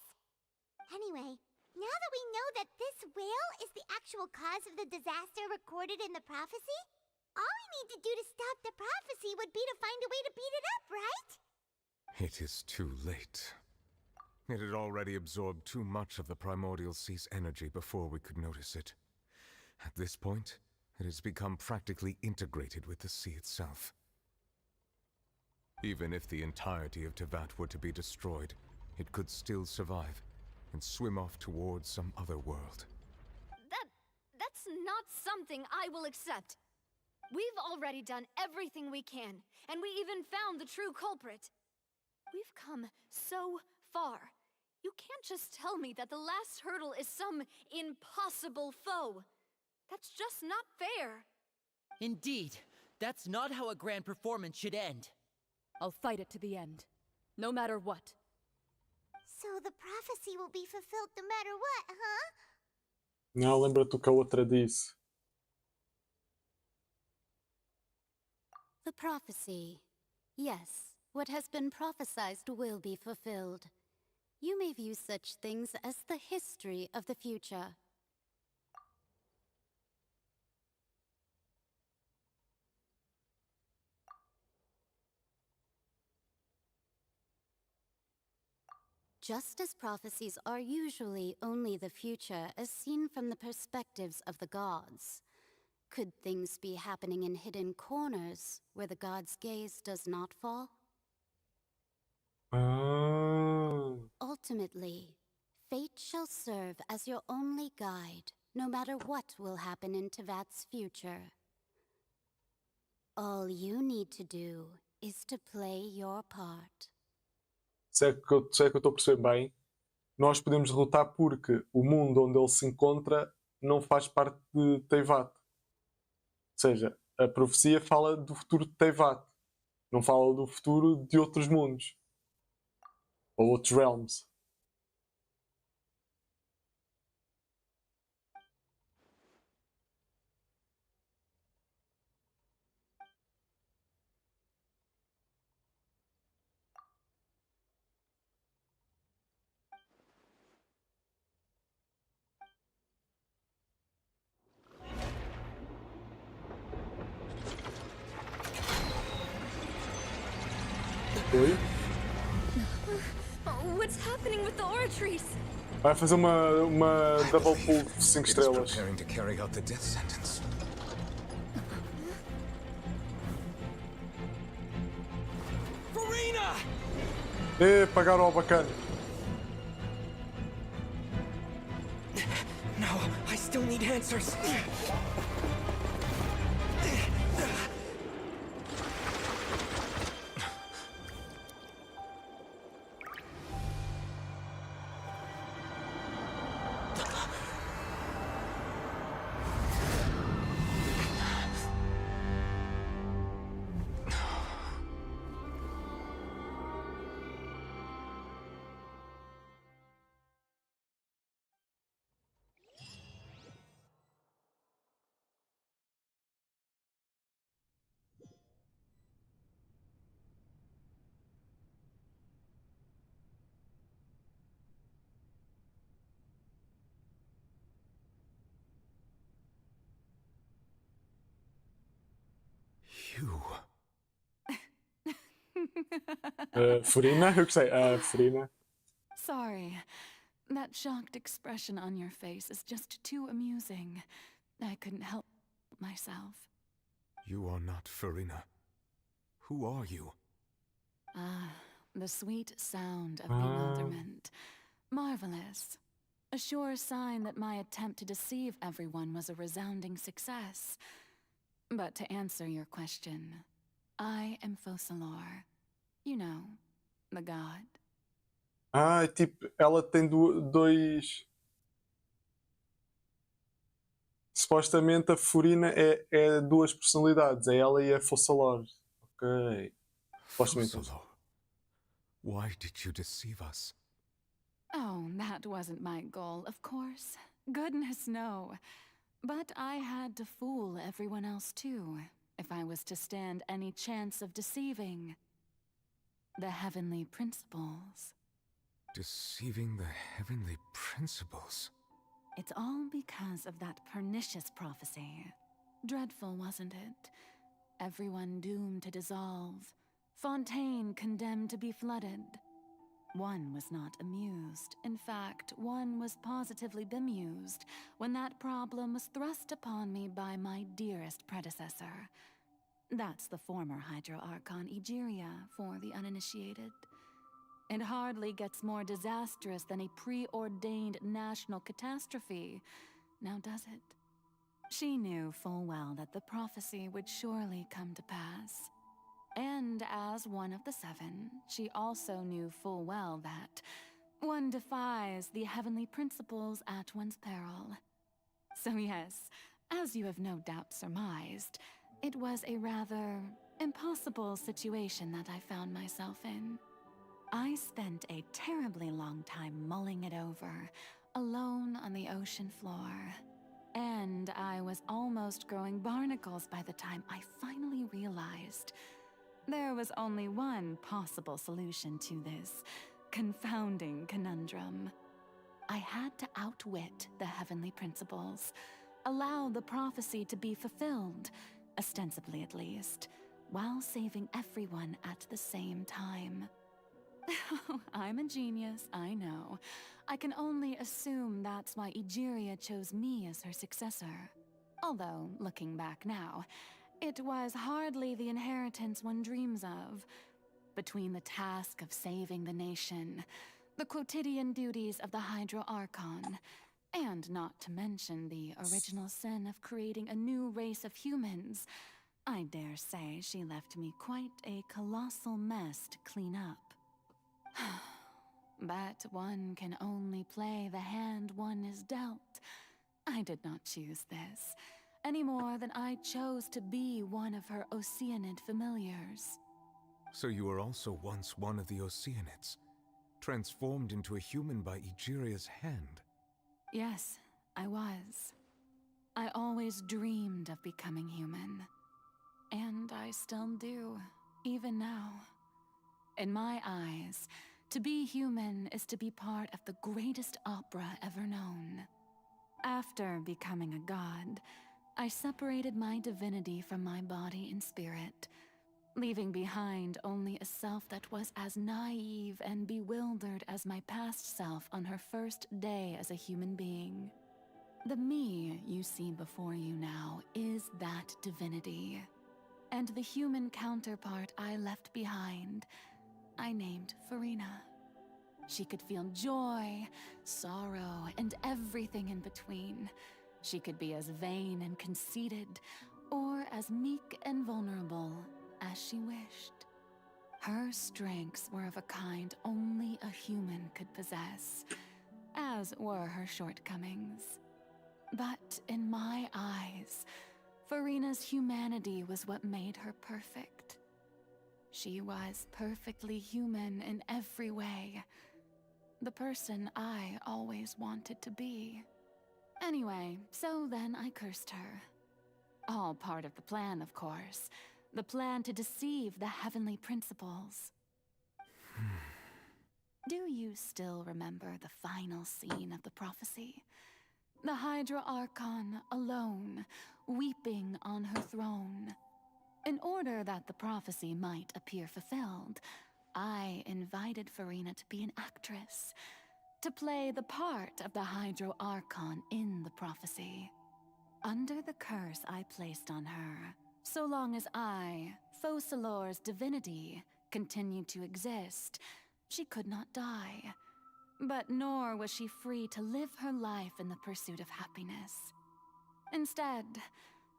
Anyway, now that we know that this whale is the actual cause of the disaster recorded in the prophecy, all we need to do to stop the prophecy would be to find a way to beat it up, right? It is too late. It had already absorbed too much of the primordial sea's energy before we could notice it. At this point, it has become practically integrated with the sea itself. Even if the entirety of Tevat were to be destroyed, it could still survive and swim off towards some other world. That's not something I will accept. We've already done everything we can, and we even found the true culprit. We've come so far. You can't just tell me that the last hurdle is some impossible foe. That's just not fair. Indeed, that's not how a grand performance should end. I'll fight it to the end, no matter what. So the prophecy will be fulfilled no matter what, huh? Não, lembra-te o que a outra disse. The prophecy. Yes, what has been prophesied will be fulfilled. You may view such things as the history of the future. Just as prophecies are usually only the future as seen from the perspectives of the gods, could things be happening in hidden corners where the gods' gaze does not fall? Ultimately, fate shall serve as your only guide, no matter what will happen in Tevat's future. All you need to do is to play your part. Se é que eu estou a perceber bem, nós podemos derrotar porque o mundo onde ele se encontra não faz parte de Teyvat. Ou seja, a profecia fala do futuro de Teyvat, não fala do futuro de outros mundos ou outros realms. Oi? What's happening with the oratories? Vai fazer uma double pull de 5 estrelas. Preparing to carry out the death sentence. Farina! Pagaram ao bacana. No, I still need answers. You. Furina? Eu gostei. Furina. Sorry. That shocked expression on your face is just too amusing. I couldn't help myself. You are not Farina. Who are you? Ah, the sweet sound of bewilderment. Marvelous. A sure sign that my attempt to deceive everyone was a resounding success. But to answer your question, I am Focalor. You know, the god. Tipo, ela tem dois. Supostamente a Furina é duas personalidades, é ela e a Fossalor. Ok. Supostamente. Focalor. Why did you deceive us? Oh, that wasn't my goal, of course. Goodness, no. But I had to fool everyone else too, if I was to stand any chance of deceiving the heavenly principles. Deceiving the heavenly principles? It's all because of that pernicious prophecy. Dreadful, wasn't it? Everyone doomed to dissolve. Fontaine condemned to be flooded. One was not amused. In fact, one was positively bemused when that problem was thrust upon me by my dearest predecessor. That's the former Hydro Archon Egeria, for the uninitiated. It hardly gets more disastrous than a preordained national catastrophe, now does it? She knew full well that the prophecy would surely come to pass. And as one of the seven, she also knew full well that one defies the heavenly principles at one's peril. So yes, as you have no doubt surmised, it was a rather impossible situation that I found myself in. I spent a terribly long time mulling it over, alone on the ocean floor. And I was almost growing barnacles by the time I finally realized there was only one possible solution to this confounding conundrum. I had to outwit the heavenly principles, allow the prophecy to be fulfilled, ostensibly at least, while saving everyone at the same time. I'm a genius, I know. I can only assume that's why Egeria chose me as her successor. Although, looking back now, it was hardly the inheritance one dreams of. Between the task of saving the nation, the quotidian duties of the Hydro Archon, and not to mention the original sin of creating a new race of humans, I dare say she left me quite a colossal mess to clean up. But one can only play the hand one is dealt. I did not choose this, any more than I chose to be one of her Oceanid familiars. So you were also once one of the Oceanids, transformed into a human by Egeria's hand. Yes, I was. I always dreamed of becoming human. And I still do, even now. In my eyes, to be human is to be part of the greatest opera ever known. After becoming a god, I separated my divinity from my body and spirit, leaving behind only a self that was as naive and bewildered as my past self on her first day as a human being. The me you see before you now is that divinity. And the human counterpart I left behind, I named Farina. She could feel joy, sorrow, and everything in between. She could be as vain and conceited, or as meek and vulnerable as she wished. Her strengths were of a kind only a human could possess, as were her shortcomings. But in my eyes, Farina's humanity was what made her perfect. She was perfectly human in every way. The person I always wanted to be. Anyway, so then I cursed her. All part of the plan, of course. The plan to deceive the heavenly principles. Do you still remember the final scene of the prophecy? The Hydra Archon, alone, weeping on her throne. In order that the prophecy might appear fulfilled, I invited Farina to be an actress, to play the part of the Hydro Archon in the prophecy. Under the curse I placed on her, so long as I, Focalor's divinity, continued to exist, she could not die. But nor was she free to live her life in the pursuit of happiness. Instead,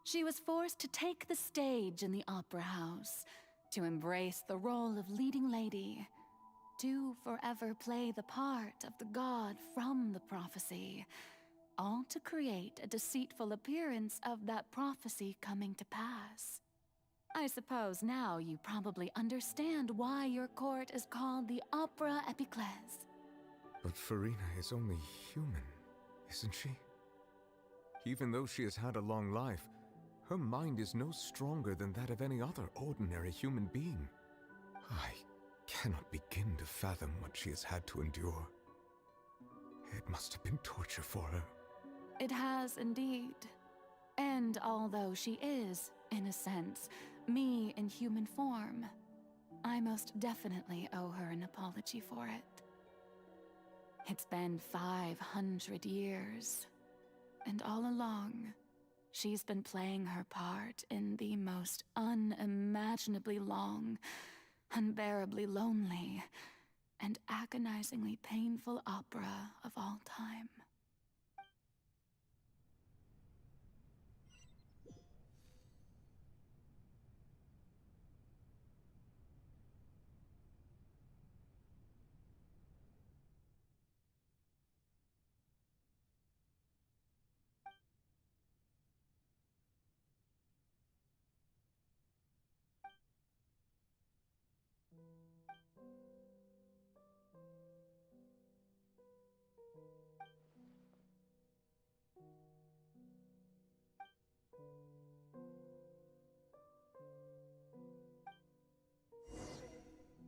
she was forced to take the stage in the opera house, to embrace the role of leading lady, to forever play the part of the god from the prophecy, all to create a deceitful appearance of that prophecy coming to pass. I suppose now you probably understand why your court is called the Opera Epiclese. But Farina is only human, isn't she? Even though she has had a long life, her mind is no stronger than that of any other ordinary human being. I cannot begin to fathom what she has had to endure. It must have been torture for her. It has indeed. And although she is, in a sense, me in human form, I most definitely owe her an apology for it. It's been 500 years, and all along, she's been playing her part in the most unimaginably long, unbearably lonely, and agonizingly painful opera of all time.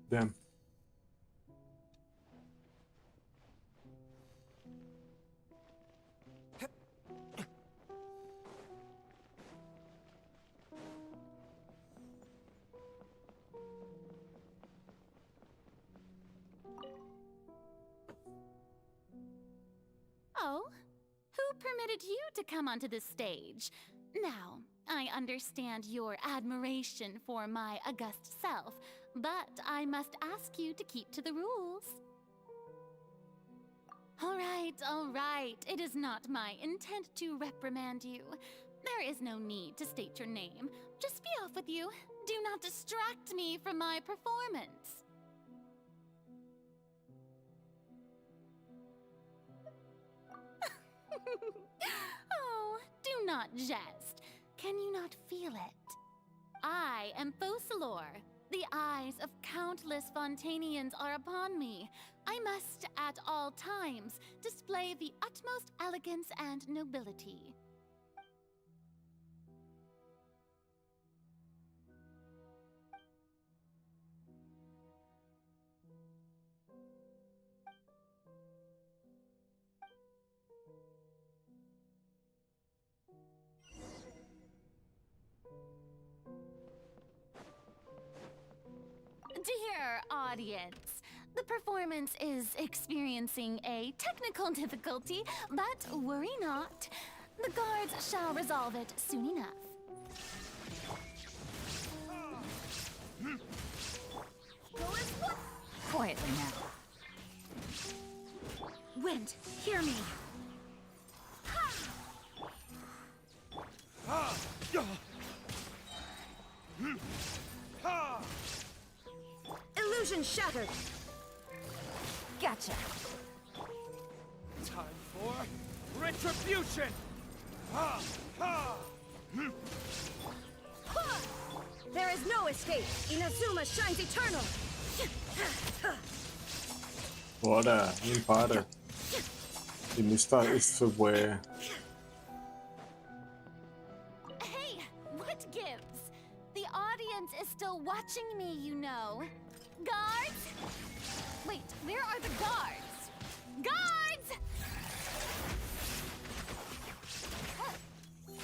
Damn. Oh, who permitted you to come onto the stage? Now, I understand your admiration for my august self, but I must ask you to keep to the rules. All right. It is not my intent to reprimand you. There is no need to state your name. Just be off with you. Do not distract me from my performance. Oh, do not jest. Can you not feel it? I am Focalor. The eyes of countless Fontanians are upon me. I must, at all times, display the utmost elegance and nobility. Dear audience, the performance is experiencing a technical difficulty, but worry not. The guards shall resolve it soon enough. Quietly now. Wind, hear me. Illusion shattered. Gotcha. Time for retribution! There is no escape. Inazuma shines eternal. Bora, nem para. Isso foi bué. Hey, what gives? The audience is still watching me, you know. Guards? Wait, where are the guards? Guards!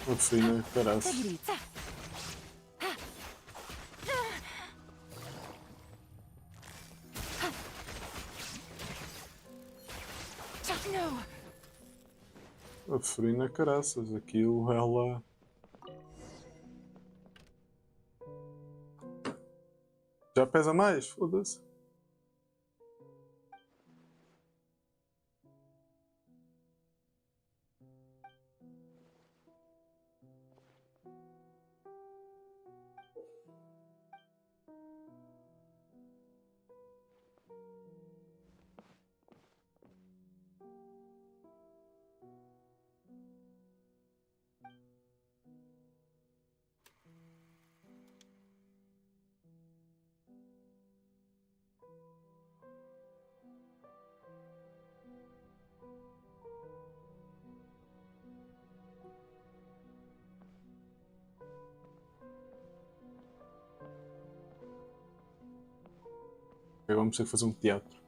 Ô, filho, caralho. A Ferina caraças, aquilo ela. Já pesa mais, foda-se. Agora vamos ter que fazer um teatro.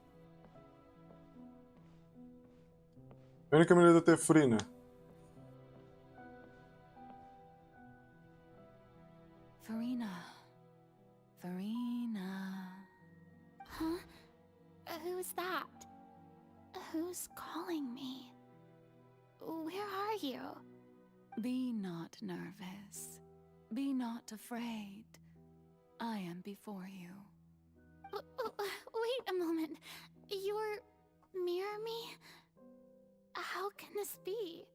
A única maneira de ter Ferina. Farina. Farina. Huh? Who's that? Who's calling me? Where are you? Be not nervous. Be not afraid. I am before you. Wait a moment. You're mirror me? How can this be?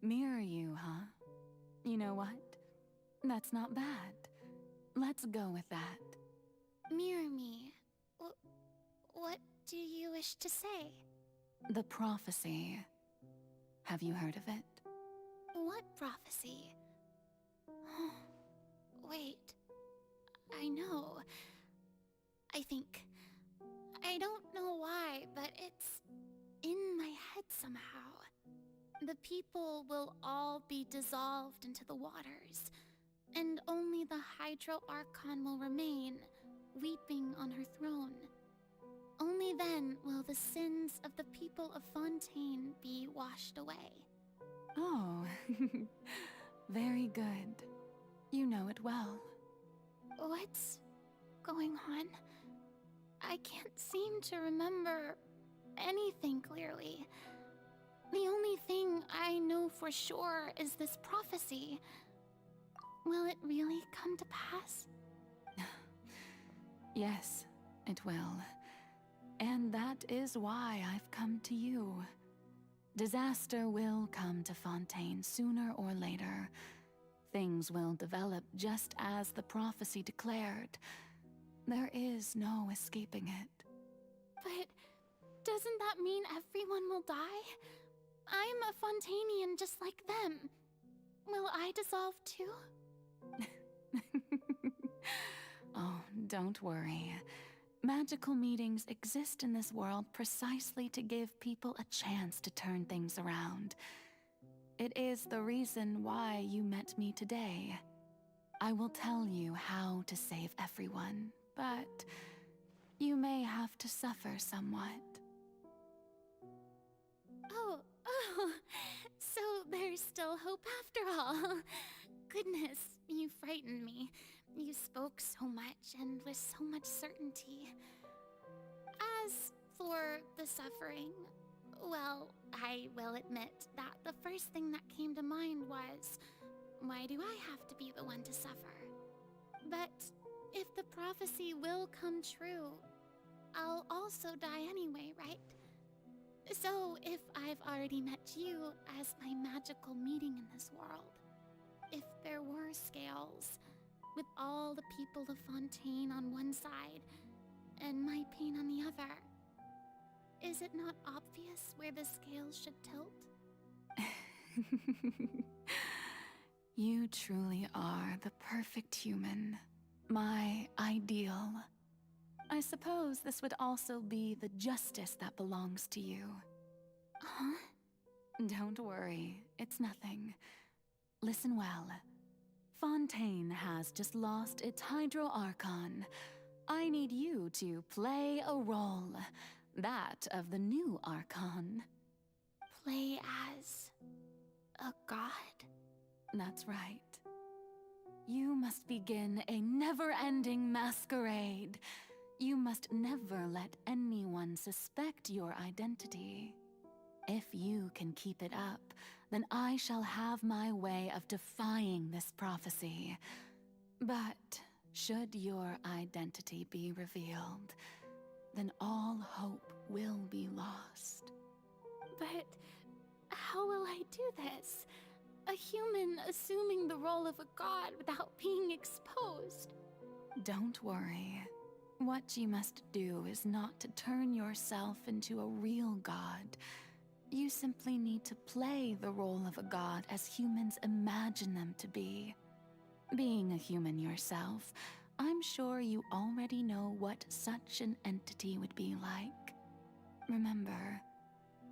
Mirror you, huh? You know what? That's not bad. Let's go with that. Mirror me. What do you wish to say? The prophecy. Have you heard of it? What prophecy? Wait. I know. I think. I don't know why, but it's in my head somehow. The people will all be dissolved into the waters, and only the Hydro Archon will remain, weeping on her throne. Only then will the sins of the people of Fontaine be washed away. Oh, very good. You know it well. What's going on? I can't seem to remember anything clearly. The only thing I know for sure is this prophecy. Will it really come to pass? Yes, it will. And that is why I've come to you. Disaster will come to Fontaine sooner or later. Things will develop just as the prophecy declared. There is no escaping it. But doesn't that mean everyone will die? I'm a Fontainian just like them. Will I dissolve too? Oh, don't worry. Magical meetings exist in this world precisely to give people a chance to turn things around. It is the reason why you met me today. I will tell you how to save everyone, but you may have to suffer somewhat. Oh, so there's still hope after all. Goodness, you frightened me. You spoke so much and with so much certainty. As for the suffering, well, I will admit that the first thing that came to mind was, why do I have to be the one to suffer? But if the prophecy will come true, I'll also die anyway, right? So if I've already met you as my magical meeting in this world, if there were scales, with all the people of Fontaine on one side, and my pain on the other, is it not obvious where the scales should tilt? You truly are the perfect human. My ideal. I suppose this would also be the justice that belongs to you. Huh? Don't worry, it's nothing. Listen well. Fontaine has just lost its Hydro Archon. I need you to play a role. That of the new Archon. Play as a god? That's right. You must begin a never-ending masquerade. You must never let anyone suspect your identity. If you can keep it up, then I shall have my way of defying this prophecy. But should your identity be revealed, then all hope will be lost. But how will I do this? A human assuming the role of a god without being exposed. Don't worry. What you must do is not to turn yourself into a real god. You simply need to play the role of a god as humans imagine them to be. Being a human yourself, I'm sure you already know what such an entity would be like. Remember,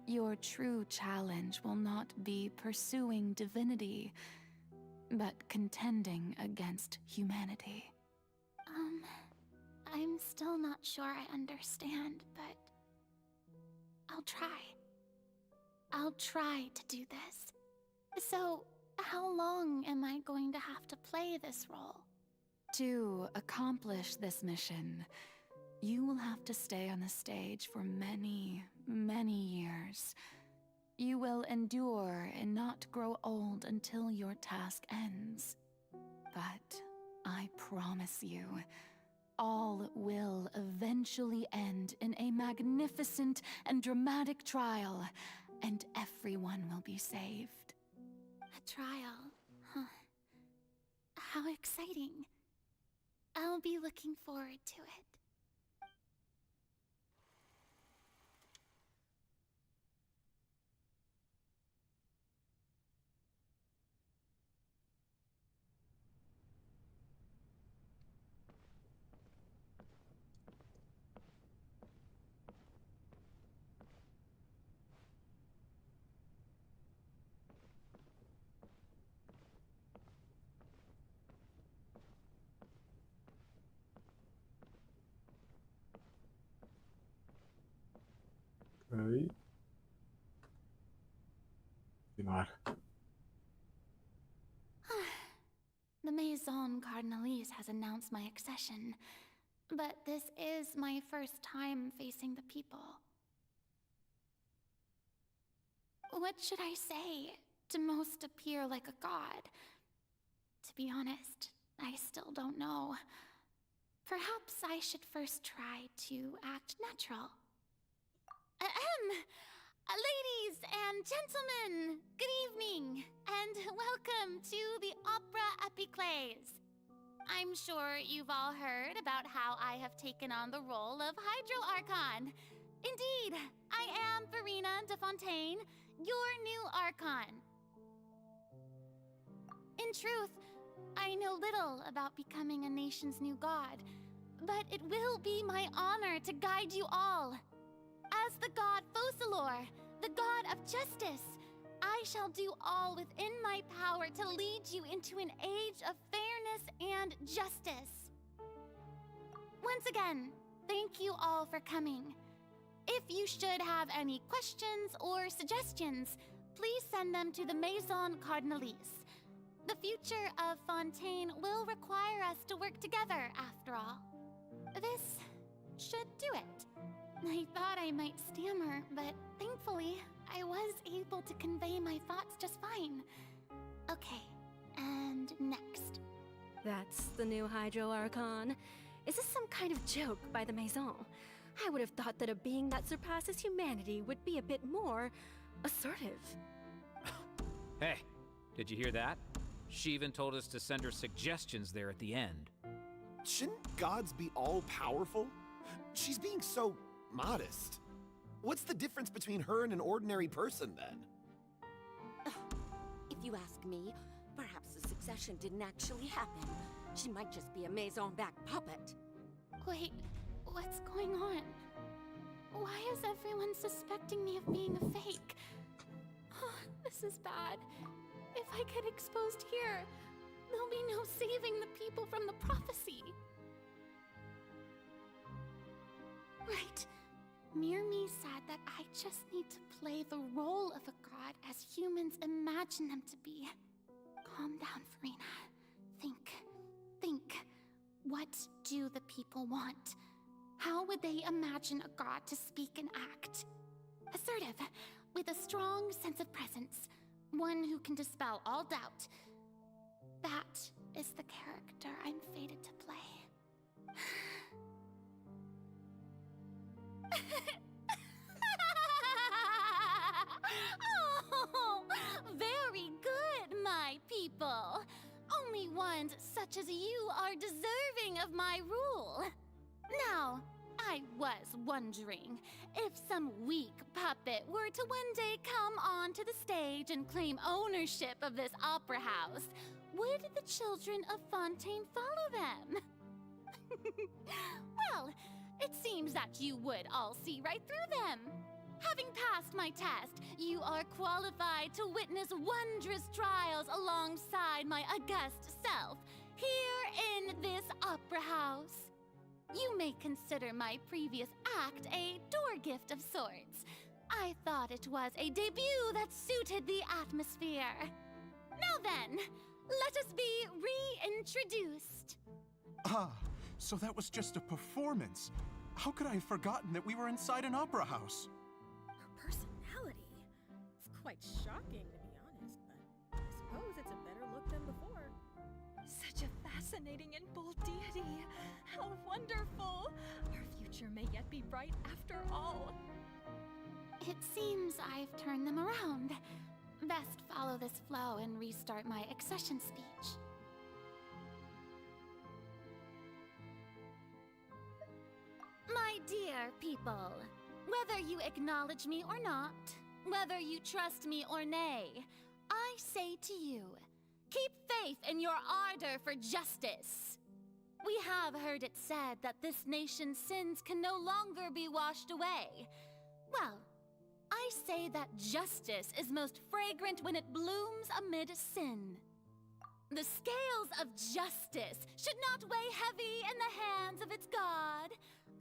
your true challenge will not be pursuing divinity, but contending against humanity. I'm still not sure I understand, but I'll try. I'll try to do this. So, how long am I going to have to play this role? To accomplish this mission, you will have to stay on the stage for many, many years. You will endure and not grow old until your task ends. But I promise you, all will eventually end in a magnificent and dramatic trial, and everyone will be saved. A trial, huh? How exciting. I'll be looking forward to it. Ok. Continuar. The Maison Cardinalise has announced my accession, but this is my first time facing the people. What should I say to most appear like a god? To be honest, I still don't know. Perhaps I should first try to act natural. Ladies and gentlemen, good evening, and welcome to the Opera Epiclese. I'm sure you've all heard about how I have taken on the role of Hydro Archon. Indeed, I am Verena de Fontaine, your new Archon. In truth, I know little about becoming a nation's new god, but it will be my honor to guide you all. As the god Focalor, the god of justice, I shall do all within my power to lead you into an age of fairness and justice. Once again, thank you all for coming. If you should have any questions or suggestions, please send them to the Maison Cardinalise. The future of Fontaine will require us to work together, after all. This should do it. I thought I might stammer, but thankfully, I was able to convey my thoughts just fine. Okay, and next. That's the new Hydro Archon. Is this some kind of joke by the Maison? I would have thought that a being that surpasses humanity would be a bit more assertive. Hey, did you hear that? She even told us to send her suggestions there at the end. Shouldn't gods be all-powerful? She's being so modest. What's the difference between her and an ordinary person, then? If you ask me, perhaps the succession didn't actually happen. She might just be a Maison-backed puppet. Wait, what's going on? Why is everyone suspecting me of being a fake? This is bad. If I get exposed here, there'll be no saving the people from the prophecy. Right. Mirmi said that I just need to play the role of a god as humans imagine them to be. Calm down, Verena. Think. What do the people want? How would they imagine a god to speak and act? Assertive, with a strong sense of presence, one who can dispel all doubt. That is the character I'm fated to play. Oh, very good, my people. Only ones such as you are deserving of my rule. Now, I was wondering if some weak puppet were to one day come onto the stage and claim ownership of this opera house, would the children of Fontaine follow them? Well, it seems that you would all see right through them. Having passed my test, you are qualified to witness wondrous trials alongside my august self, here in this opera house. You may consider my previous act a door gift of sorts. I thought it was a debut that suited the atmosphere. Now then, let us be reintroduced. Ah, so that was just a performance. How could I have forgotten that we were inside an opera house? Her personality. It's quite shocking, to be honest, but I suppose it's a better look than before. Such a fascinating and bold deity. How wonderful! Our future may yet be bright after all. It seems I've turned them around. Best follow this flow and restart my accession speech. My dear people, whether you acknowledge me or not, whether you trust me or nay, I say to you, keep faith in your ardor for justice. We have heard it said that this nation's sins can no longer be washed away. Well, I say that justice is most fragrant when it blooms amid sin. The scales of justice should not weigh heavy in the hands of its God.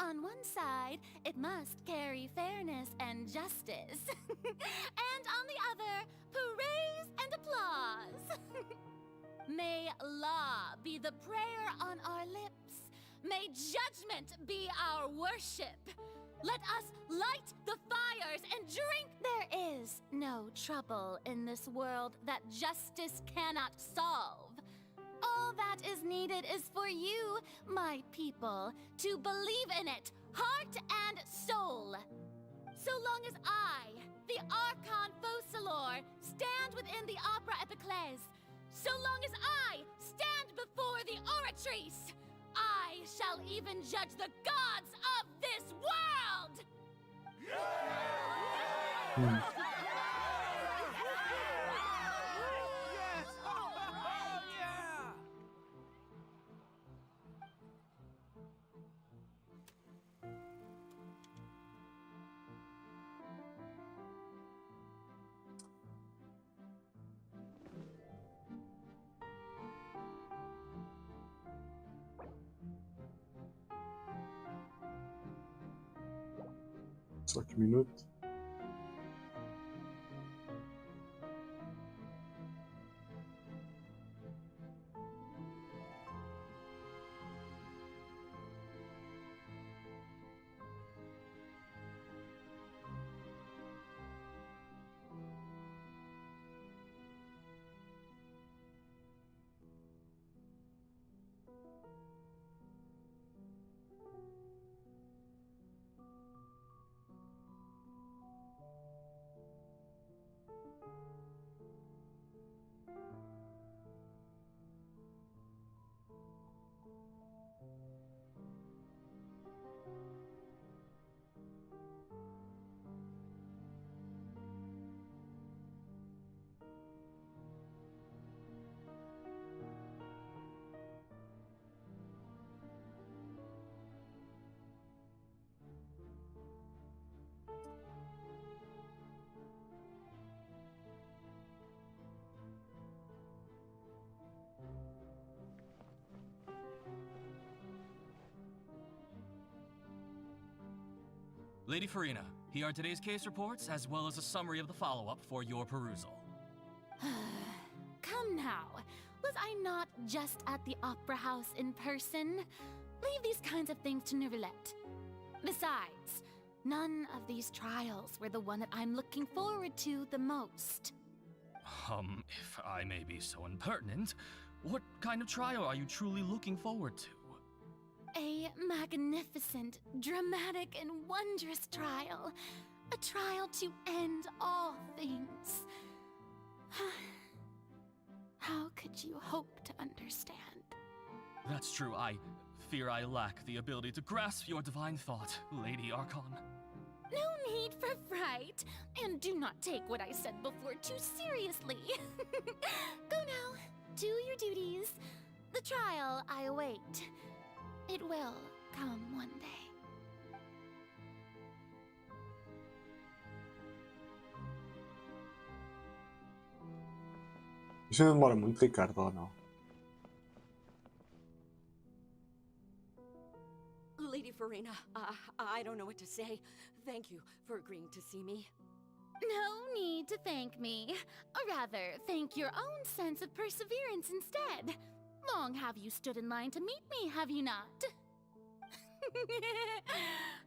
On one side, it must carry fairness and justice. And on the other, praise and applause. May law be the prayer on our lips. May judgment be our worship. Let us light the fires and drink. There is no trouble in this world that justice cannot solve. All that is needed is for you, my people, to believe in it, heart and soul. So long as I, the Archon Focalor, stand within the Opera Epiclese, so long as I stand before the Oratrice, I shall even judge the gods of this world! Só que um minuto. Lady Farina, here are today's case reports, as well as a summary of the follow-up for your perusal. Come now, was I not just at the Opera House in person? Leave these kinds of things to Neuvillette. Besides, none of these trials were the one that I'm looking forward to the most. If I may be so impertinent, what kind of trial are you truly looking forward to? A magnificent, dramatic, and wondrous trial. A trial to end all things. How could you hope to understand? That's true, I fear I lack the ability to grasp your divine thought, Lady Archon. No need for fright, and do not take what I said before too seriously. Go now, do your duties. The trial I await. It will come one day. Isto não demora muito, Ricardo, ou não? Lady Farina, I don't know what to say. Thank you for agreeing to see me. No need to thank me. Or rather, thank your own sense of perseverance instead. Long have you stood in line to meet me, have you not?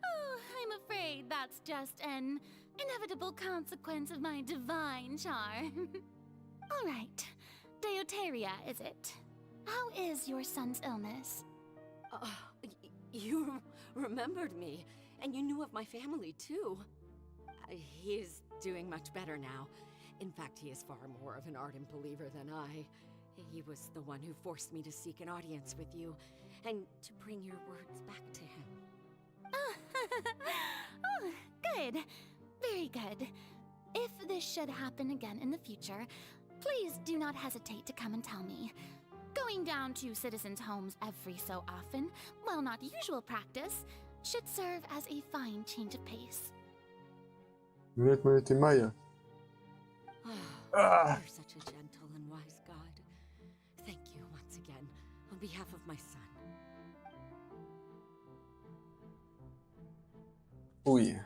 Oh, I'm afraid that's just an inevitable consequence of my divine charm. All right. Deuteria, is it? How is your son's illness? You remembered me, and you knew of my family, too. He is doing much better now. In fact, he is far more of an ardent believer than I. He was the one who forced me to seek an audience with you, and to bring your words back to him. Oh, good. Very good. If this should happen again in the future, please do not hesitate to come and tell me. Going down to citizens' homes every so often, while not usual practice, should serve as a fine change of pace. Minute e meia. You're such a gentle and wise God. Thank you once again, on behalf of my son. Ui.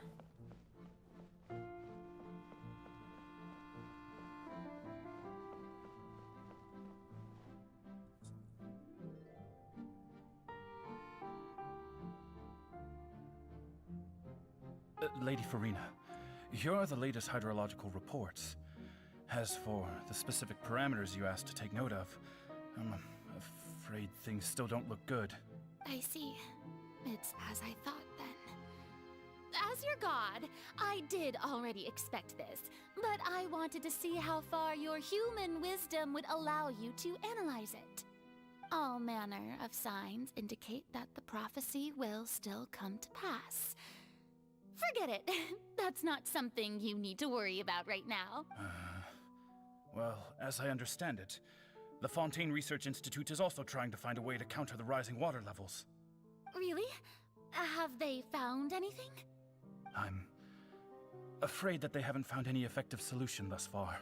Lady Farina, here are the latest hydrological reports. As for the specific parameters you asked to take note of, I'm afraid things still don't look good. I see. It's as I thought then. As your god, I did already expect this, but I wanted to see how far your human wisdom would allow you to analyze it. All manner of signs indicate that the prophecy will still come to pass. Forget it. That's not something you need to worry about right now. Well, as I understand it, the Fontaine Research Institute is also trying to find a way to counter the rising water levels. Really? Have they found anything? I'm afraid that they haven't found any effective solution thus far.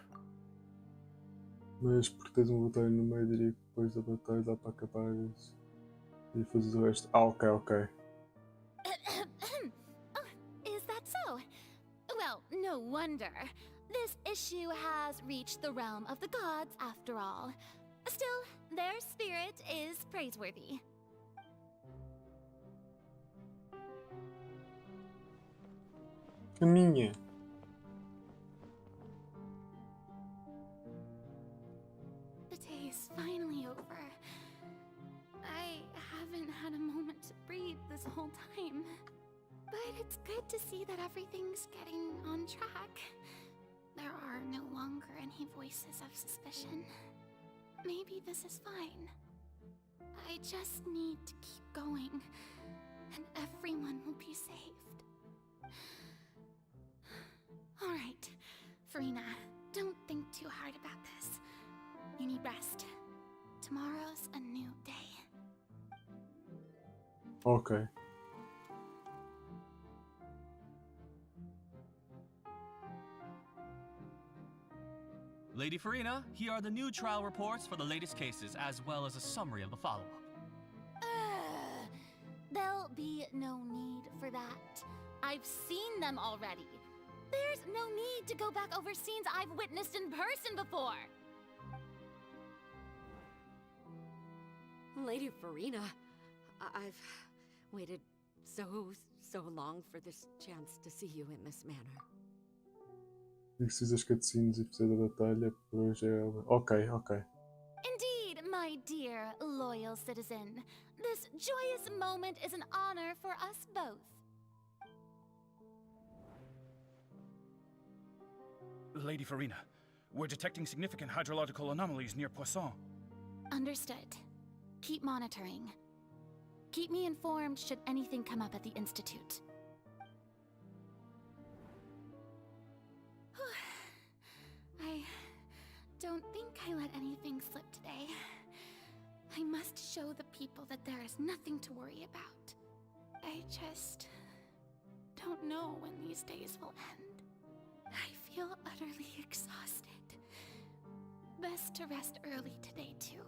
Mas porque tens batalha no meio, diria que depois da batalha dá para acabar isso e fazer o resto. Ok. Is that so? Well, no wonder. This issue has reached the realm of the gods, after all. Still, their spirit is praiseworthy. Caminha. The day is finally over. I haven't had a moment to breathe this whole time. But it's good to see that everything's getting on track. There are no longer any voices of suspicion. Maybe this is fine. I just need to keep going, and everyone will be saved. All right, Farina, don't think too hard about this. You need rest. Tomorrow's a new day. Ok. Lady Farina, here are the new trial reports for the latest cases, as well as a summary of the follow-up. There'll be no need for that. I've seen them already. There's no need to go back over scenes I've witnessed in person before. Lady Farina, I've waited so so long for this chance to see you in this manner. Preciso das cutscenes e fazer da batalha, por hoje é... Ok, ok. Indeed, my dear, loyal citizen. This joyous moment is an honor for us both. Lady Farina, we're detecting significant hydrological anomalies near Poisson. Understood. Keep monitoring. Keep me informed should anything come up at the Institute. I don't think I let anything slip today. I must show the people that there is nothing to worry about. I just don't know when these days will end. I feel utterly exhausted. Best to rest early today, too.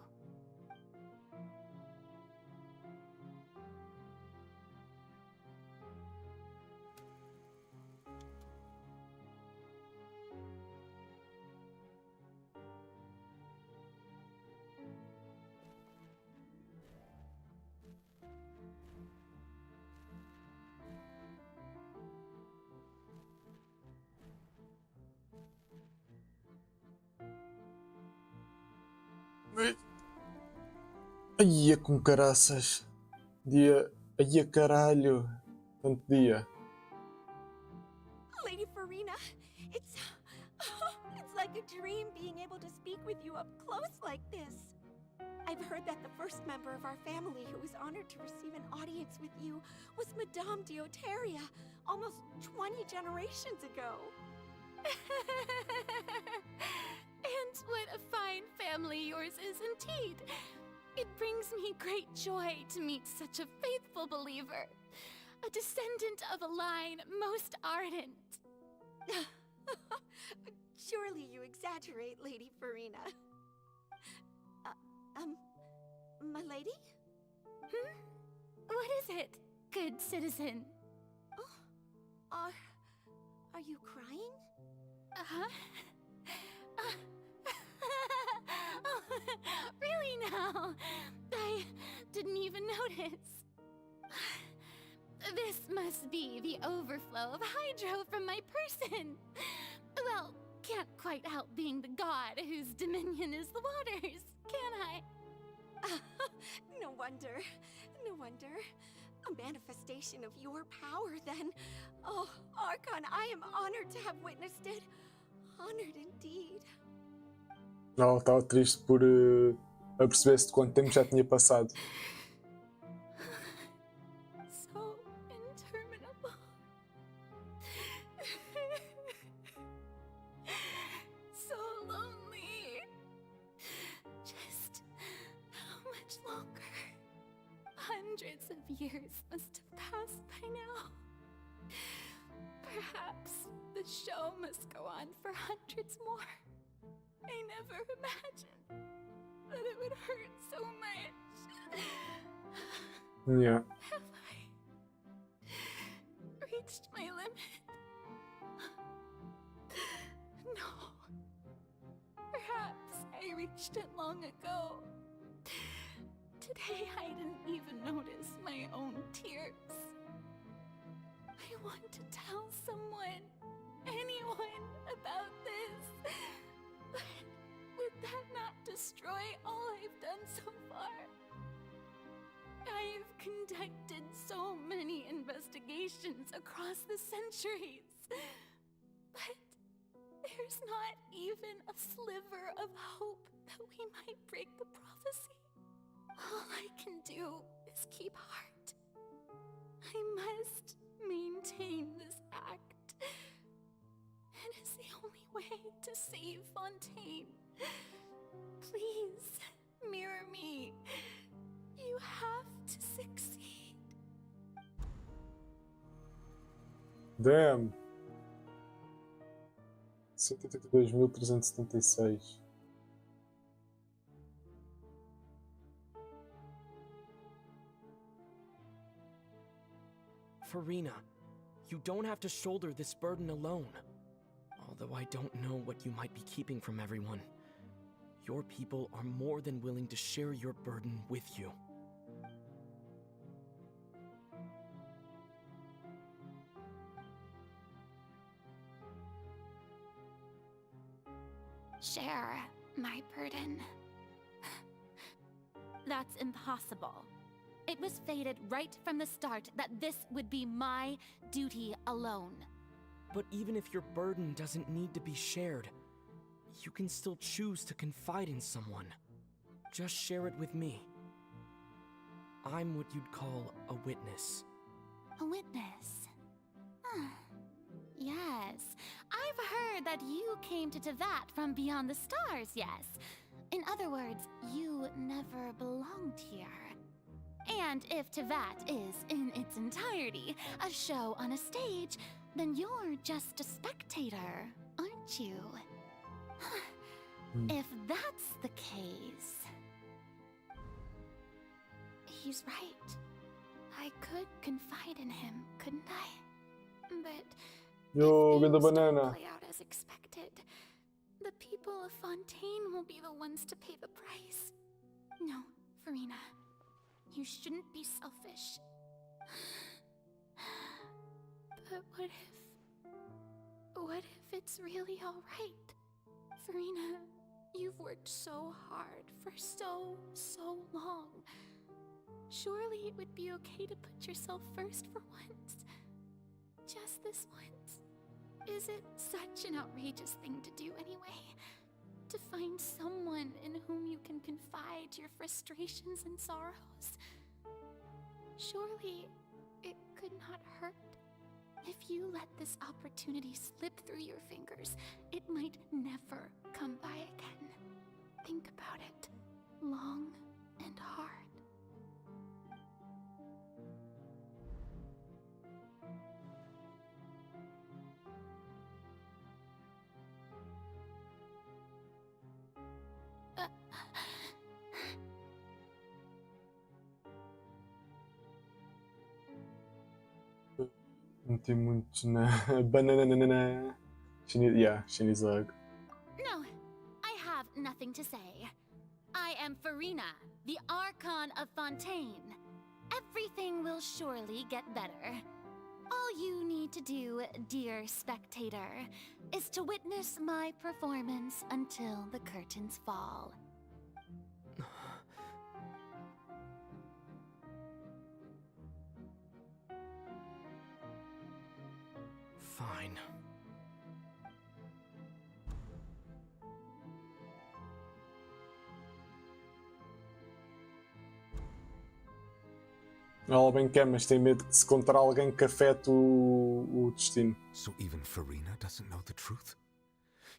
Ai, com caraças. Dia. Ai, caralho. Tanto dia. Lady Farina, it's like a dream being able to speak with you up close like this. I've heard that the first member of our family who was honored to receive an audience with you was Madame Deoteria, almost 20 generations ago. And what a fine family yours is indeed. It brings me great joy to meet such a faithful believer, a descendant of a line most ardent. Surely you exaggerate, Lady Farina. My lady? What is it, good citizen? Oh, are you crying? Uh-huh. Oh, really now? I didn't even notice. This must be the overflow of hydro from my person. Well, can't quite help being the god whose dominion is the waters, can I? No wonder. No wonder. A manifestation of your power, then. Oh, Archon, I am honored to have witnessed it. Honored indeed. Não, estava triste por aperceber-se de quanto tempo já tinha passado. So interminable. So lonely. Just how much longer? Hundreds of years must have passed by now. Perhaps the show must go on for hundreds more. I never imagined that it would hurt so much. Yeah. Have I reached my limit? No. Perhaps I reached it long ago. Today I didn't even notice my own tears. I want to tell someone, anyone, about this. But would that not destroy all I've done so far? I've conducted so many investigations across the centuries. But there's not even a sliver of hope that we might break the prophecy. All I can do is keep heart. I must maintain this act. It is the only way to save Fontaine. Please, mirror me. You have to succeed. Damn! 182.376. Farina, you don't have to shoulder this burden alone. Although I don't know what you might be keeping from everyone. Your people are more than willing to share your burden with you. share my burden. That's impossible. It was fated right from the start that this would be my duty alone. But even if your burden doesn't need to be shared, you can still choose to confide in someone. Just share it with me. I'm what you'd call a witness. A witness? Yes, I've heard that you came to Tevat from beyond the stars, yes. In other words, you never belonged here. And if Tevat is, in its entirety, a show on a stage, then you're just a spectator, aren't you? If that's the case... He's right. I could confide in him, couldn't I? But Yo, if ganda things don't banana. play out as expected, the people of Fontaine will be the ones to pay the price. No, Farina. You shouldn't be selfish. But what if it's really alright? Farina, you've worked so hard for so long. Surely it would be okay to put yourself first for once. Just this once. Is it such an outrageous thing to do anyway? To find someone in whom you can confide your frustrations and sorrows? Surely it could not hurt. If you let this opportunity slip through your fingers, it might never come by again. Think about it long and hard. Meti muito na banana. Chinese hug. No, I have nothing to say. I am Farina, the Archon of Fontaine. Everything will surely get better. All you need to do, dear spectator, is to witness my performance until the curtains fall. Fine. Ela bem quer, mas tem medo de se encontrar alguém que afete o destino. So even Farina doesn't know the truth?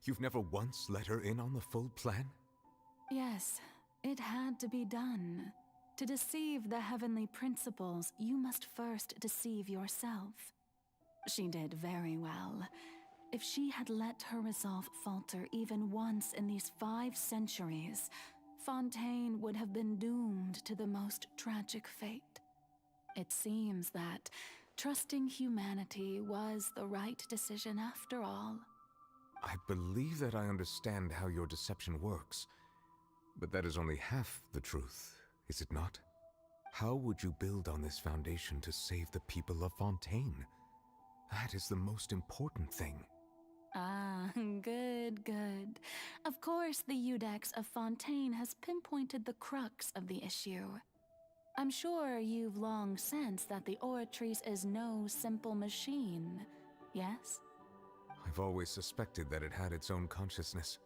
You've never once let her in on the full plan? Yes, it had to be done. To deceive the heavenly principles, you must first deceive yourself. She did very well. If she had let her resolve falter even once in these 5 centuries, Fontaine would have been doomed to the most tragic fate. It seems that trusting humanity was the right decision after all. I believe that I understand how your deception works, but that is only half the truth, is it not? How would you build on this foundation to save the people of Fontaine? That is the most important thing. Ah, good. Of course, the Iudex of Fontaine has pinpointed the crux of the issue. I'm sure you've long sensed that the Oratrice is no simple machine, yes? I've always suspected that it had its own consciousness.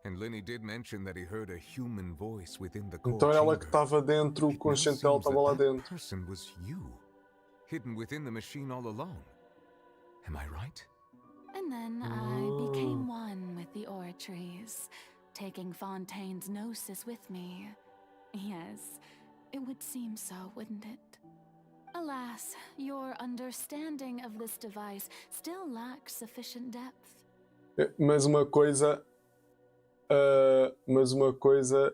And Lenny did mention that he heard a human voice within the core Então ela que chamber. estava dentro, o consciente dela estava lá dentro. That person was you, hidden within the machine all along. Am I right? And then I became one with the Oratrice, taking Fontaine's gnosis with me. Yes, it would seem so, wouldn't it? Alas, your understanding of this device still lacks sufficient depth. Mas uma coisa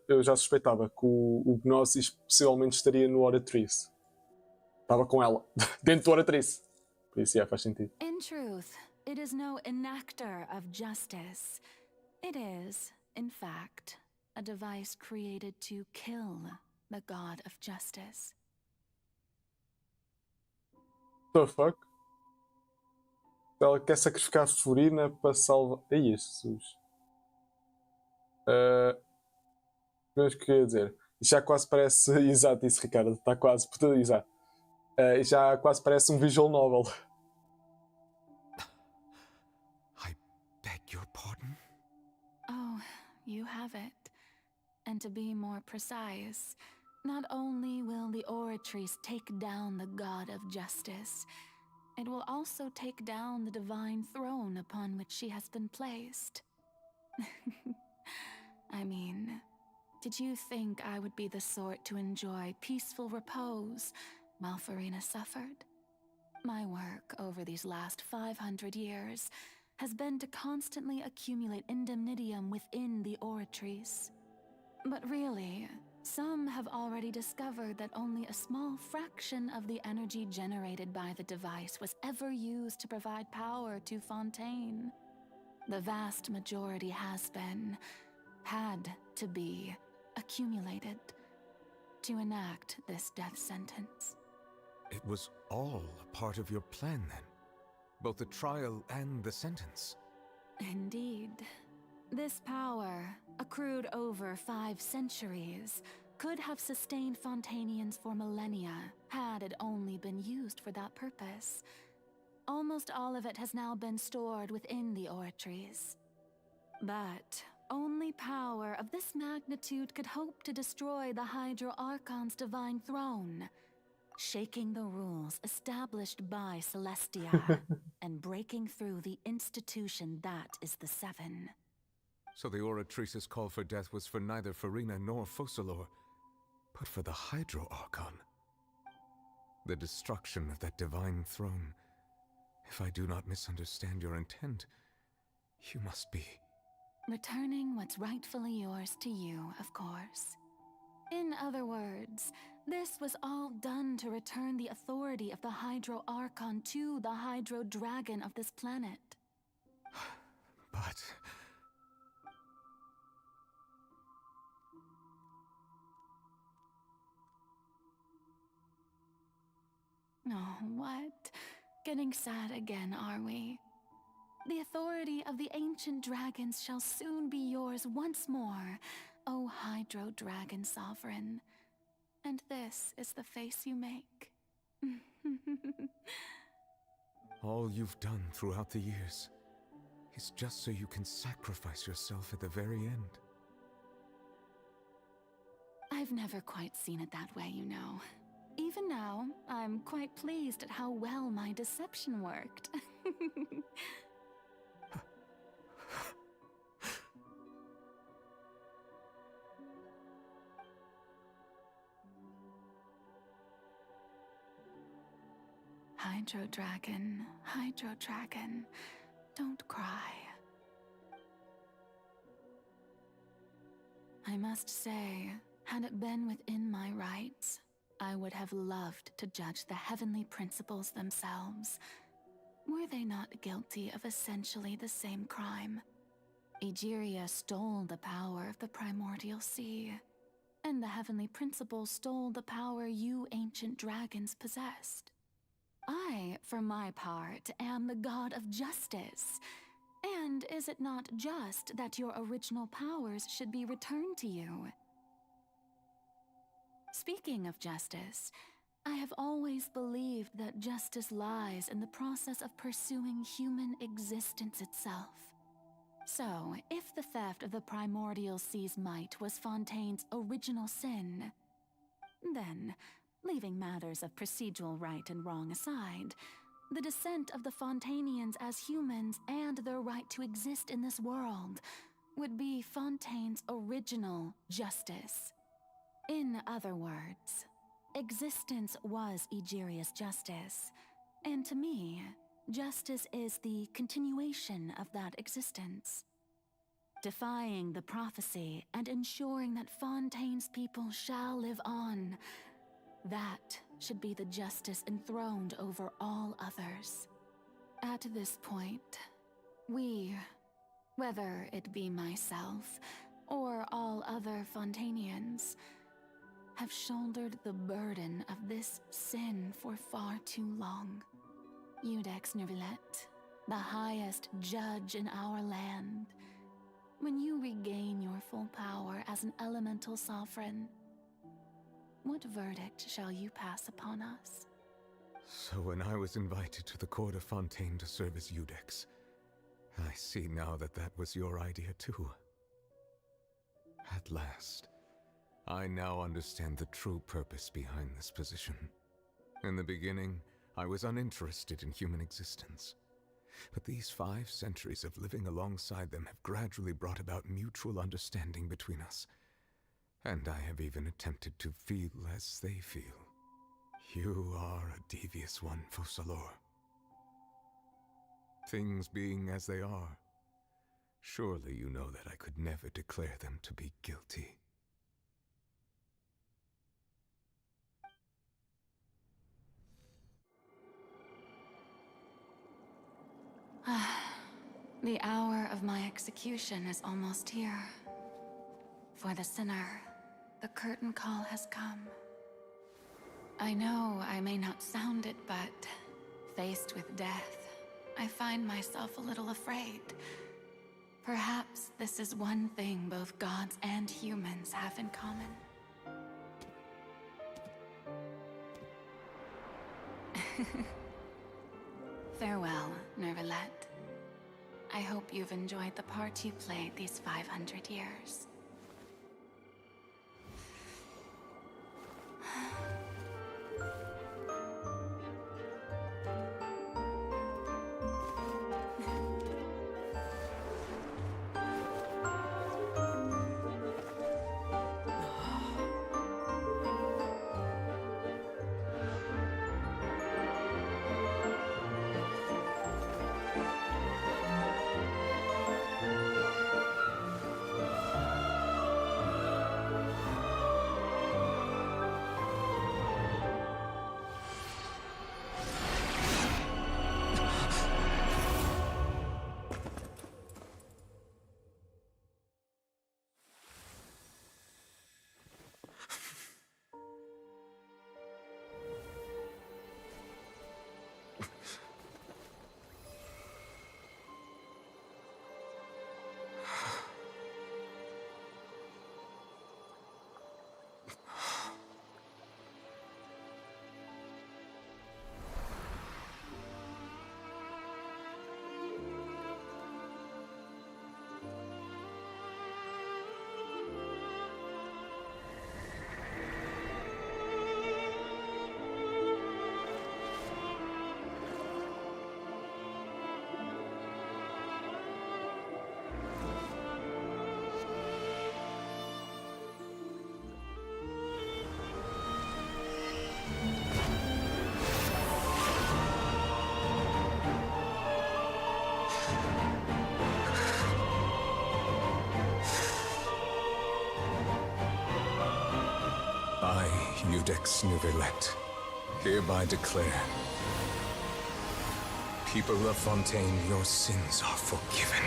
eu já suspeitava que o Gnosis possivelmente estaria no Oratrice. Estava com ela, dentro do Oratrice. Por isso, faz sentido. In truth, it is no enactor of justice. It is, in fact, a device created to kill the god of justice. What the fuck? Ela quer sacrificar a Furina para salvar... Ai, Jesus. Uh, mas o que eu ia dizer? Isto já quase parece. Exato, isso, Ricardo. Está quase. Exato. Isto já quase parece um visual novel. Beg your pardon? Oh, you have it. And to be more precise, not only will the Oratrice take down the God of Justice, it will also take down the divine throne upon which she has been placed. I mean, did you think I would be the sort to enjoy peaceful repose while Farina suffered? My work over these last 500 years has been to constantly accumulate indemnitium within the Oratrice. But really, some have already discovered that only a small fraction of the energy generated by the device was ever used to provide power to Fontaine. The vast majority had to be, accumulated to enact this death sentence. It was all a part of your plan, then? Both the trial and the sentence? Indeed. This power, accrued over 5 centuries, could have sustained Fontainians for millennia had it only been used for that purpose. Almost all of it has now been stored within the Oratrice. But only power of this magnitude could hope to destroy the Hydro Archon's divine throne, shaking the rules established by Celestia and breaking through the institution that is the Seven. So the Oratrice's call for death was for neither Farina nor Focalor, but for the Hydro Archon. The destruction of that divine throne. If I do not misunderstand your intent, you must be... Returning what's rightfully yours to you, of course. In other words, this was all done to return the authority of the Hydro Archon to the Hydro Dragon of this planet. But... Oh, what? Getting sad again, are we? The authority of the ancient dragons shall soon be yours once more, O Hydro Dragon Sovereign. And this is the face you make. all you've done throughout the years is just so you can sacrifice yourself at the very end. I've never quite seen it that way, you know. Even now, I'm quite pleased at how well my deception worked. Hydro Dragon, don't cry. I must say, had it been within my rights, I would have loved to judge the heavenly principles themselves. Were they not guilty of essentially the same crime? Egeria stole the power of the primordial sea, and the heavenly principles stole the power you ancient dragons possessed. I, for my part, am the god of justice. And is it not just that your original powers should be returned to you? Speaking of justice, I have always believed that justice lies in the process of pursuing human existence itself. So, if the theft of the primordial sea's might was Fontaine's original sin, then, leaving matters of procedural right and wrong aside, the descent of the Fontainians as humans and their right to exist in this world would be Fontaine's original justice. In other words, existence was Egeria's justice, and to me, justice is the continuation of that existence. Defying the prophecy and ensuring that Fontaine's people shall live on, that should be the justice enthroned over all others. At this point, we, whether it be myself or all other Fontainians, have shouldered the burden of this sin for far too long. Iudex Nervillet, the highest judge in our land, When you regain your full power as an elemental sovereign, what verdict shall you pass upon us? So when I was invited to the court of Fontaine to serve as Eudex, I see now that that was your idea too. At last, I now understand the true purpose behind this position. In the beginning, I was uninterested in human existence. But these 5 centuries of living alongside them have gradually brought about mutual understanding between us. And I have even attempted to feel as they feel. You are a devious one, Focalor. Things being as they are, surely you know that I could never declare them to be guilty. The hour of my execution is almost here. For the sinner, the curtain call has come. I know I may not sound it, but faced with death, I find myself a little afraid. Perhaps this is one thing both gods and humans have in common. Farewell, Nervalette. I hope you've enjoyed the part you played these 500 years. I, Eudex Nervalette, hereby declare, people of Fontaine, your sins are forgiven.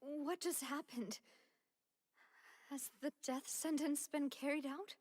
What just happened? Has the death sentence been carried out?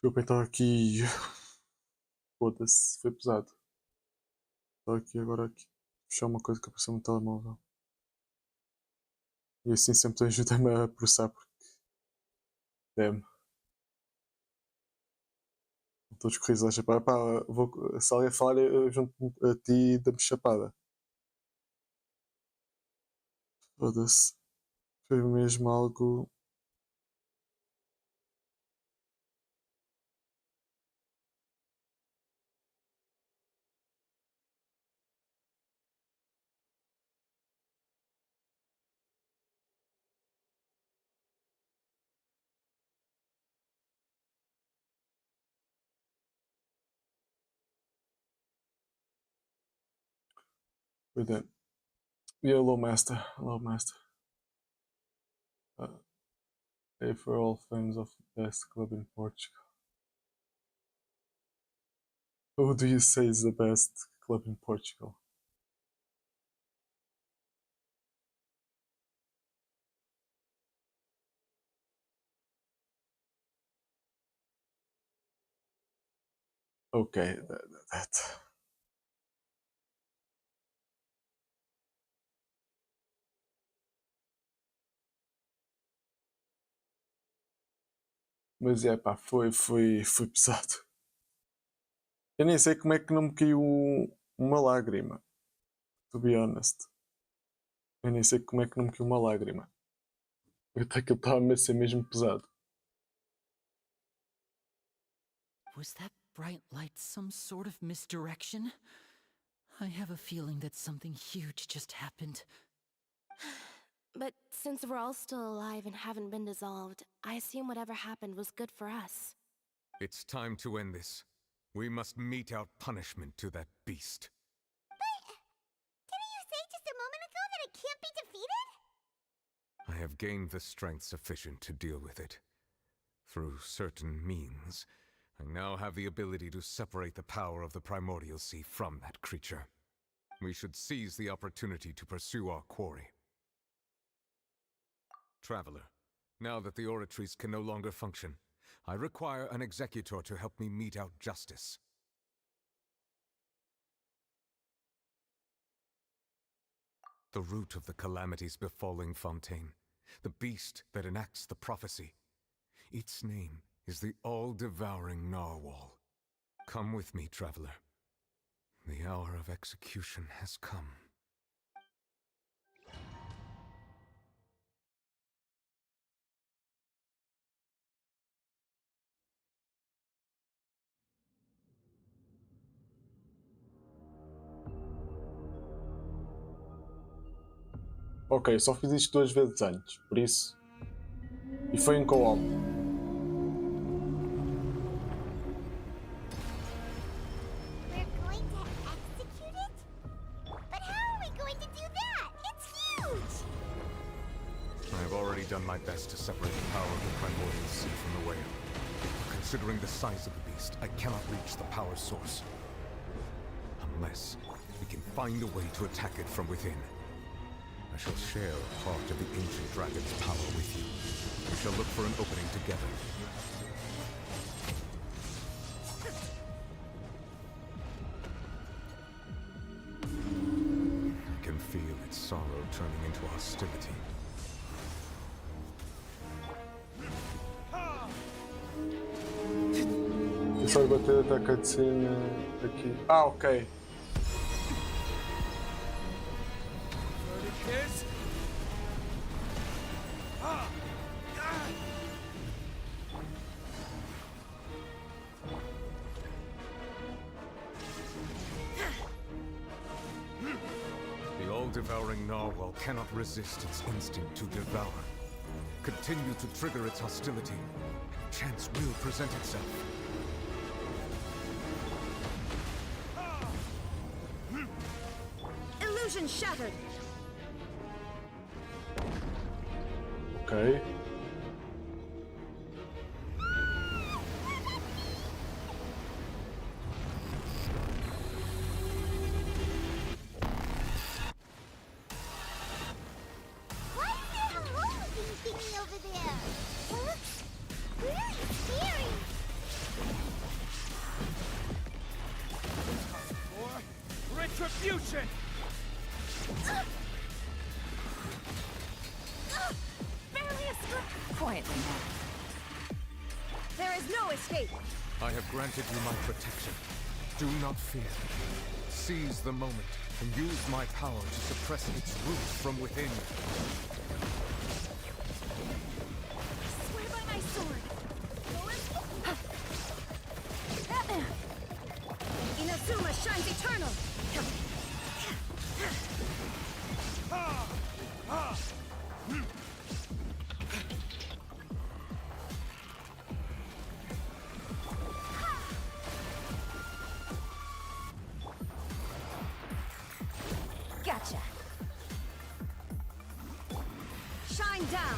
Desculpa, então aqui. Foda-se, foi pesado. Estou aqui agora aqui. Fechar uma coisa que apareceu no telemóvel. E assim sempre ajuda-me a processar porque. Damn. Todos corridos à chapada. Pá, se alguém falar, eu junto a ti e damos chapada. Foda-se. Foi mesmo algo. Foi damn. Yeah, low master. Low master. Hey for all fans of the best club in Portugal. Who do you say is the best club in Portugal? Okay, that. Mas é pá, foi pesado. Eu nem sei como é que não me caiu uma lágrima. To be honest. Eu nem sei como é que não me caiu uma lágrima. Até que ele estava a ser mesmo pesado. Was that bright light some sort of misdirection? I have a feeling that something huge just happened. But since we're all still alive and haven't been dissolved, I assume whatever happened was good for us. It's time to end this. We must mete out punishment to that beast. Didn't you say just a moment ago that it can't be defeated? I have gained the strength sufficient to deal with it. Through certain means, I now have the ability to separate the power of the Primordial Sea from that creature. We should seize the opportunity to pursue our quarry. Traveler, now that the oratories can no longer function, I require an executor to help me mete out justice. The root of the calamities befalling Fontaine, the beast that enacts the prophecy. Its name is the all-devouring narwhal. Come with me, traveler. The hour of execution has come. Ok, só fiz isto 2 vezes antes, por isso. E foi em co-op. We're going to execute it? But how are we going to do that? It's huge! I have already done my best to separate the power of the Primordial Sea from the whale. Considering the size of the beast, I cannot reach the power source. Unless we can find a way to attack it from within. I shall share a part of the ancient dragon's power with you. We shall look for an opening together. I can feel its sorrow turning into hostility. Eu só bater até a cutscene aqui. Ah, ok. The all-devouring narwhal cannot resist its instinct to devour. Continue to trigger its hostility. Chance will present itself. Illusion shattered! Ok. Why is there a hole thingy over there? It looks really scary. attention! Barely escaped! Quietly now. There is no escape! I have granted you my protection. Do not fear. Seize the moment and use my power to suppress its roots from within. I swear by my sword! Inazuma shines eternal! Gotcha! Shine down!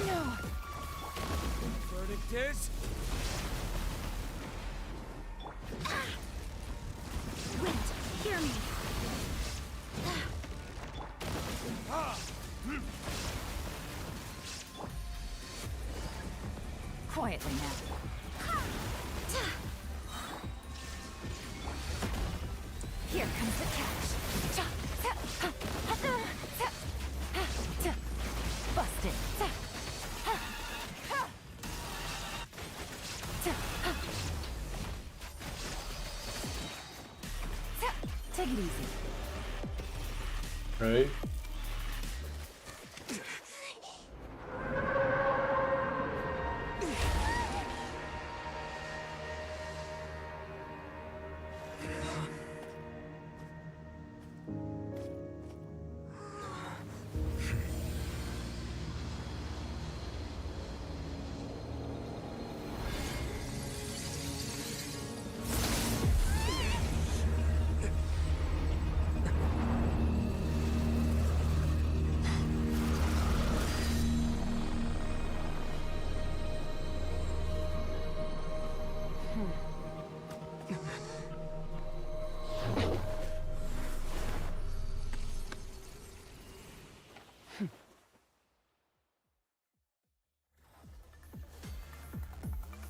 No! Verdict is... Wind, hear me! Quietly now. Here comes the catch. Busted. Take it easy. Right.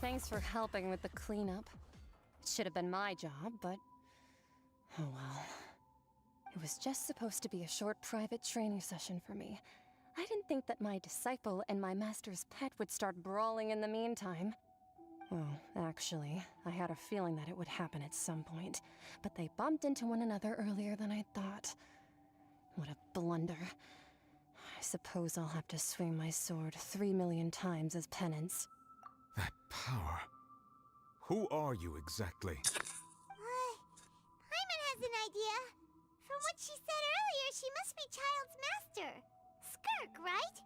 Thanks for helping with the cleanup. It should have been my job, but... oh well. It was just supposed to be a short private training session for me. I didn't think that my disciple and my master's pet would start brawling in the meantime. Well, actually, I had a feeling that it would happen at some point, but they bumped into one another earlier than I thought. What a blunder. I suppose I'll have to swing my sword 3 million times as penance. That power. Who are you exactly? Paimon has an idea. From what she said earlier, she must be Child's master. Skirk, right?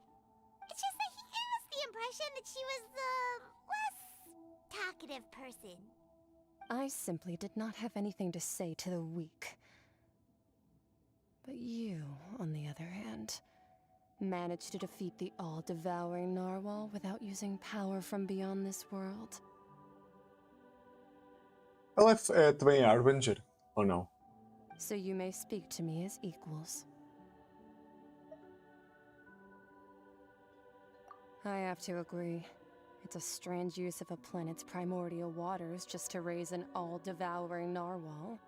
It's just that he gave us the impression that she was the less talkative person. I simply did not have anything to say to the weak. But you, on the other hand, managed to defeat the all-devouring narwhal without using power from beyond this world. Ela é também Harbinger, ou não? So you may speak to me as equals. I have to agree. It's a strange use of a planet's primordial waters just to raise an all-devouring narwhal.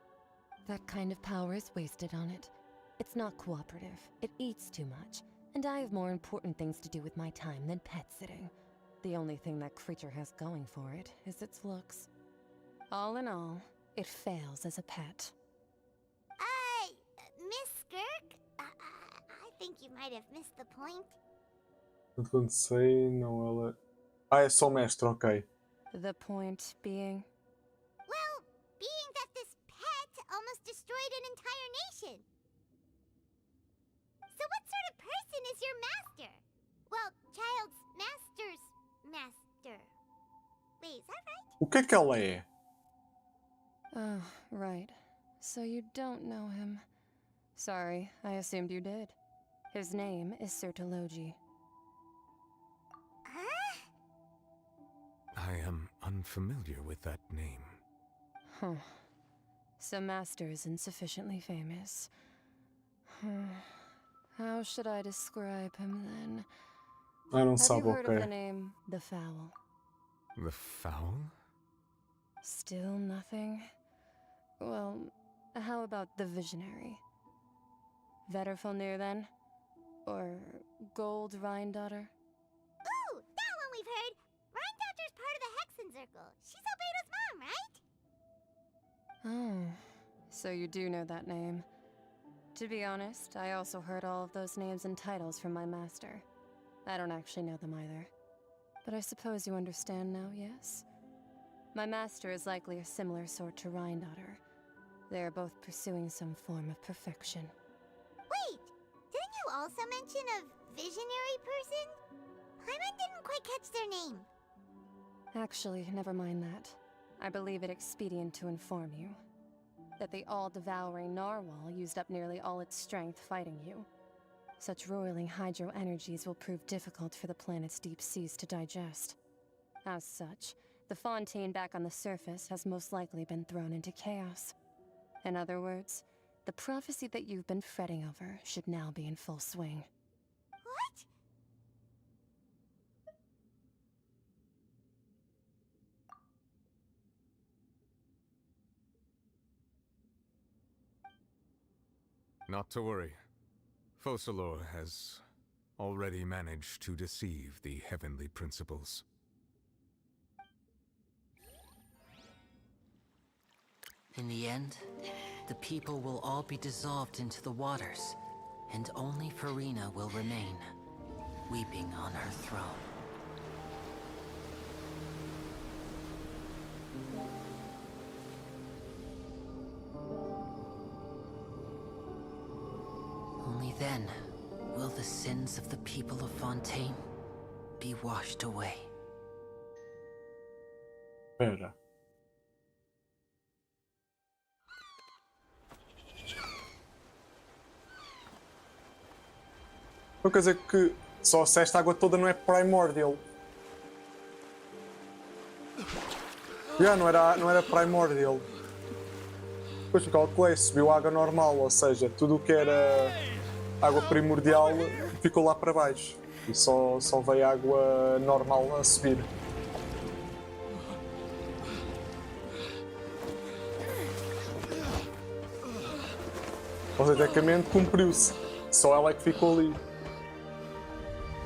That kind of power is wasted on it. It's not cooperative. It eats too much. And I have more important things to do with my time than pet sitting. The only thing that creature has going for it is its looks. All in all, it fails as a pet. Miss Skirk? I think you might have missed the point. Quando sei, não ela... Ah, é só mestre, ok. The point being? Well, being that this pet almost destroyed an entire nation. So what sort of person is your master? Well, Child's master's master. Wait, is that right? O que é que ela é? Oh, right. So you don't know him. Sorry, I assumed you did. His name is Sertologi. I am unfamiliar with that name. Huh. So Master isn't sufficiently famous. How should I describe him then? I don't Have sabe, you heard of ok. the name The Fowl? The Fowl? Still nothing? Well, how about the visionary? Vetterfulnir then? Or Gold Rhine-daughter? Ooh, that one we've heard. Rhine-daughter's part of the Hexen Circle. She's Albedo's mom, right? Oh, so you do know that name. To be honest, I also heard all of those names and titles from my master. I don't actually know them either. But I suppose you understand now, yes? My master is likely a similar sort to Rhine-daughter. They are both pursuing some form of perfection. Wait, didn't you also mention a visionary person? Paimon didn't quite catch their name. Actually, never mind that. I believe it expedient to inform you that the all-devouring narwhal used up nearly all its strength fighting you. Such roiling hydro energies will prove difficult for the planet's deep seas to digest. As such, the fontaine back on the surface has most likely been thrown into chaos. In other words, the prophecy that you've been fretting over should now be in full swing. What? Not to worry. Focalor has already managed to deceive the heavenly principles. In the end, the people will all be dissolved into the waters, and only Farina will remain, weeping on her throne. Only then will the sins of the people of Fontaine be washed away. Espera. Não quer dizer que só se esta água toda não é primordial. Já, não era primordial. Depois eu calculei, subiu água normal, ou seja, tudo o que era água primordial ficou lá para baixo. E só veio água normal a subir. Ou seja, tecnicamente cumpriu-se. Só ela é que ficou ali.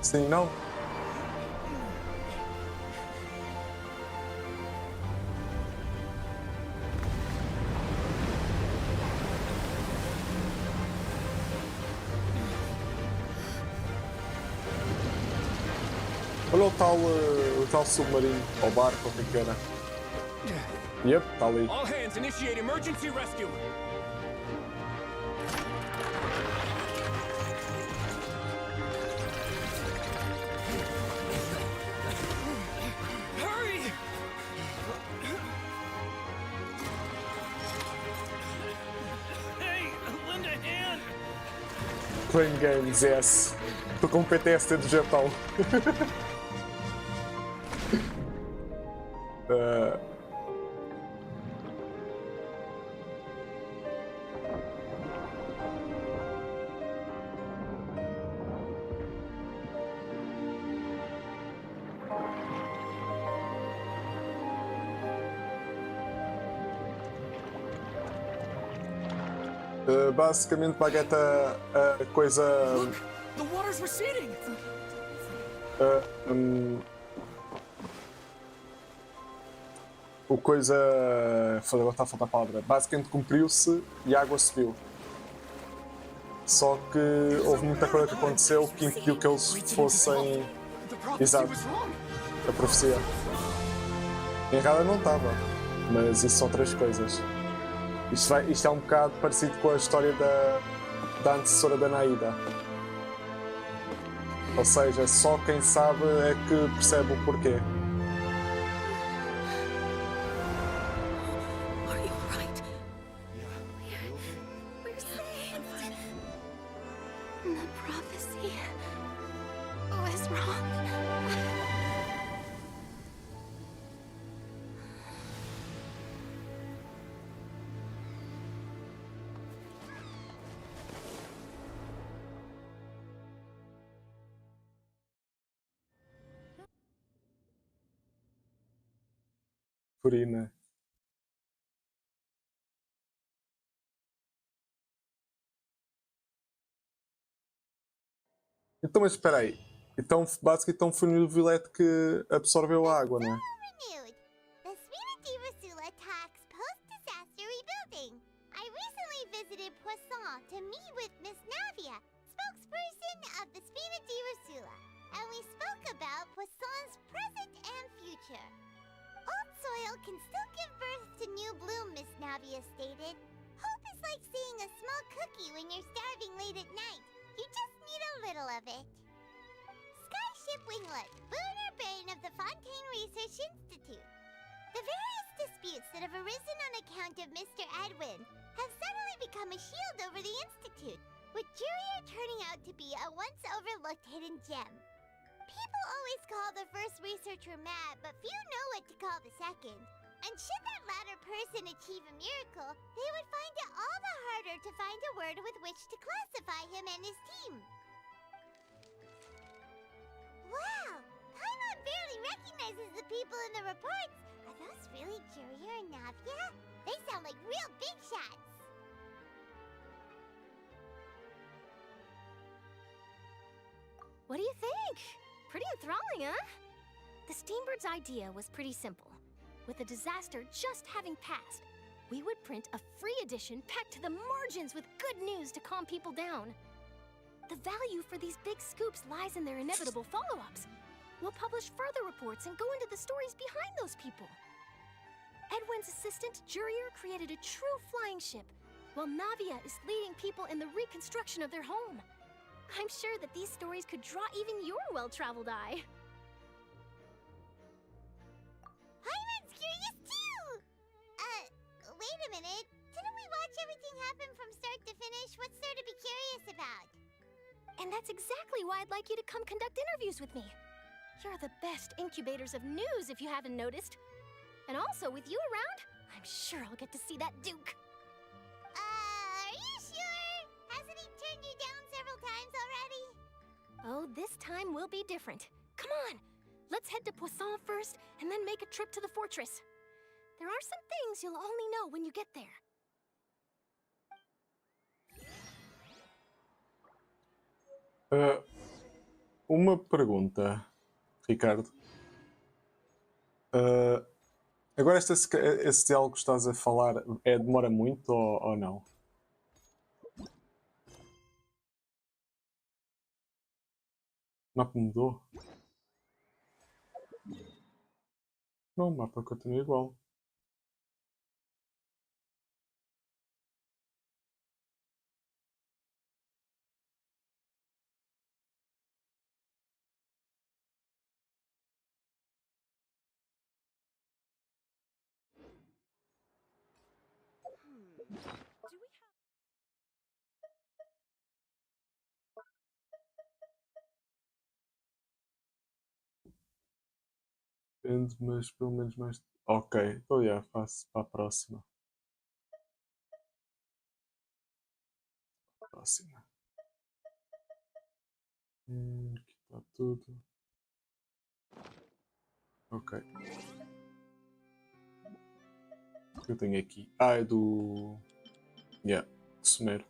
Sim, não? Olha o tal submarino, ou barco, ou o que era. Yep, está ali. All hands initiate emergency rescue. Hurry! Hey, lend a hand! Playing Games, yes. Estou com PTSD do Japão. Basicamente, Baguette, a coisa. Look, the water's receding. O coisa. Agora está a faltar a palavra. Basicamente cumpriu-se e a água subiu. Só que houve muita coisa que aconteceu que impediu que eles fossem. Exato. A profecia. Errada não estava, mas isso são três coisas. Isto é um bocado parecido com a história da antecessora da Naida. Ou seja, só quem sabe é que percebe o porquê. Are you alright? We're saved. The prophecy was wrong. Farina. Então, mas espera aí. Então, basicamente, foi no Villette que absorveu a água, não é? Renewed. The Spina di Rasula talks post-disaster rebuilding. I recently visited Poisson to meet with Miss Navia, spokesperson of the Spina di Rasula, and we spoke about Poisson's present and future. Old soil can still give birth to new bloom, Miss Navia stated. Hope is like seeing a small cookie when you're starving late at night. You just need a little of it. Skyship Winglet, boon or bane of the Fontaine Research Institute. The various disputes that have arisen on account of Mr. Edwin have suddenly become a shield over the Institute, with Jurier turning out to be a once-overlooked hidden gem. People always call the first researcher mad, but few know what to call the second. And should that latter person achieve a miracle, they would find it all the harder to find a word with which to classify him and his team. Wow! Paimon barely recognizes the people in the reports. Are those really Jurier and Navia? They sound like real big shots. What do you think? Pretty enthralling, huh? The Steambird's idea was pretty simple. With the disaster just having passed, we would print a free edition packed to the margins with good news to calm people down. The value for these big scoops lies in their inevitable follow-ups. We'll publish further reports and go into the stories behind those people. Edwin's assistant, Jurier, created a true flying ship, while Navia is leading people in the reconstruction of their home. I'm sure that these stories could draw even your well-traveled eye. Paimon's curious too! Wait a minute. Didn't we watch everything happen from start to finish? What's there to be curious about? And that's exactly why I'd like you to come conduct interviews with me. You're the best incubators of news, if you haven't noticed. And also, with you around, I'm sure I'll get to see that Duke. Are you sure? Hasn't he turned you down several times already? Oh, this time will be different. Come on! Let's head to Poisson first, and then make a trip to the fortress. There are some things you'll only know when you get there. Uma pergunta, Ricardo. Agora esse diálogo que estás a falar demora muito ou não? O mapa mudou? Não, o mapa continua igual. Depende, mas pelo menos mais. Ok, então já faço para a próxima. Próxima. Aqui está tudo. Ok. O que eu tenho aqui? Ah, é do. Yeah, do Sumero.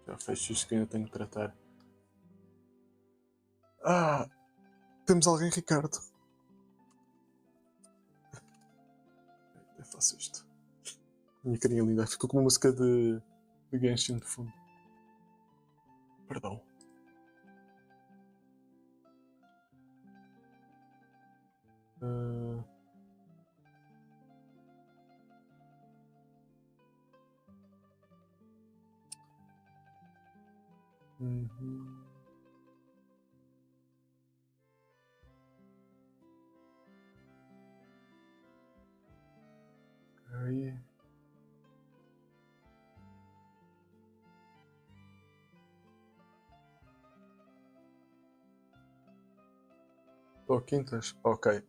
Já fecho isto que ainda tenho que tratar. Ah! Temos alguém, Ricardo? Eu faço isto. Minha carinha linda. Ficou com uma música de Genshin de fundo. Perdão. Aí. Oh, quintas? Ok.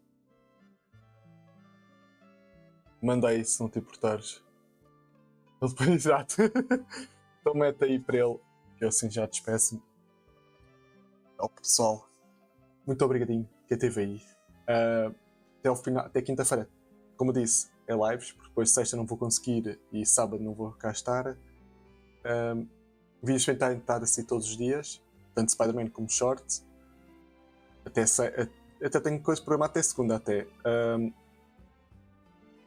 Manda aí se não te importares. Ele depois, exato. Então mete aí para ele. Que eu assim já despeço-me. Ao pessoal. Muito obrigadinho que esteve aí. Até ao final, até quinta-feira. Como eu disse, é lives, porque depois sexta não vou conseguir e sábado não vou cá estar. Vídeos tentar estar assim todos os dias, tanto Spider-Man como Shorts. Até tenho coisa programada até segunda até.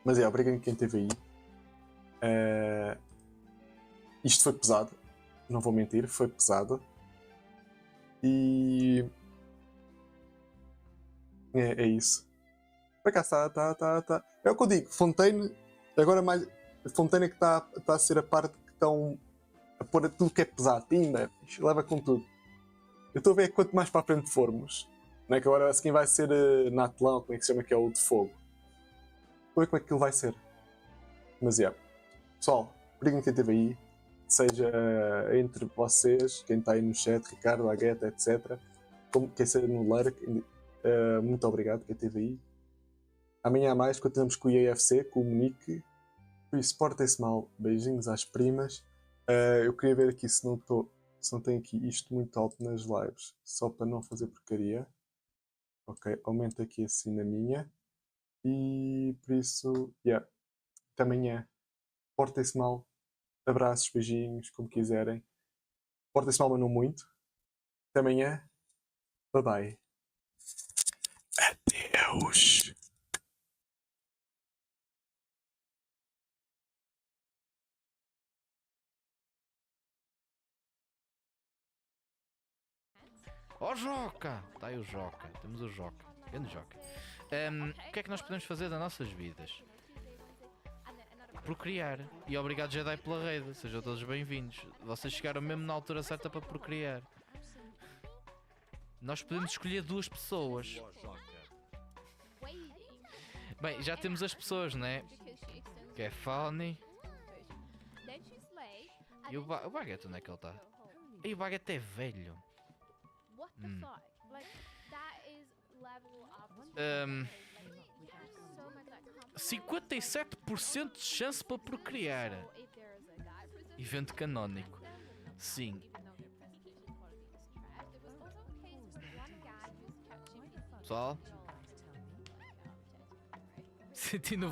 Mas obrigado quem esteve aí. Isto foi pesado, não vou mentir, foi pesado. E é isso. Por acaso está. É o que eu digo, Fontaine, agora mais. Fontaine é que está a ser a parte que estão a pôr tudo que é pesado, pimba, leva com tudo. Eu estou a ver quanto mais para a frente formos, não é que agora quem vai ser Natlão, como é que se chama, que é o de fogo. Vou ver como é que ele vai ser. Mas pessoal, obrigado quem esteve aí, seja entre vocês, quem está aí no chat, Ricardo, Agueta, etc. Como quem seja no Lurk, muito obrigado quem esteve aí. Amanhã a mais continuamos com o IAFC, com o Monique. Por isso, portem-se mal. Beijinhos às primas. Eu queria ver aqui se não tem aqui isto muito alto nas lives, só para não fazer porcaria. Ok, aumenta aqui assim na minha. E por isso, até amanhã. Portem-se mal. Abraços, beijinhos, como quiserem. Portem-se mal, mas não muito. Até amanhã. Bye bye. Adeus. Ó Joca! Está aí o Joca. Temos o Joca. Grande Joca. O que é que nós podemos fazer das nossas vidas? Procriar. E obrigado Jedi pela raid. Sejam todos bem-vindos. Vocês chegaram mesmo na altura certa para procriar. Nós podemos escolher 2 pessoas. Bem, já temos as pessoas, né? Que é Fanny. E o Baguete, onde é que ele está? E o Baguete é velho. 57% de chance para procriar. Evento canónico. Sim. Pessoal. 190.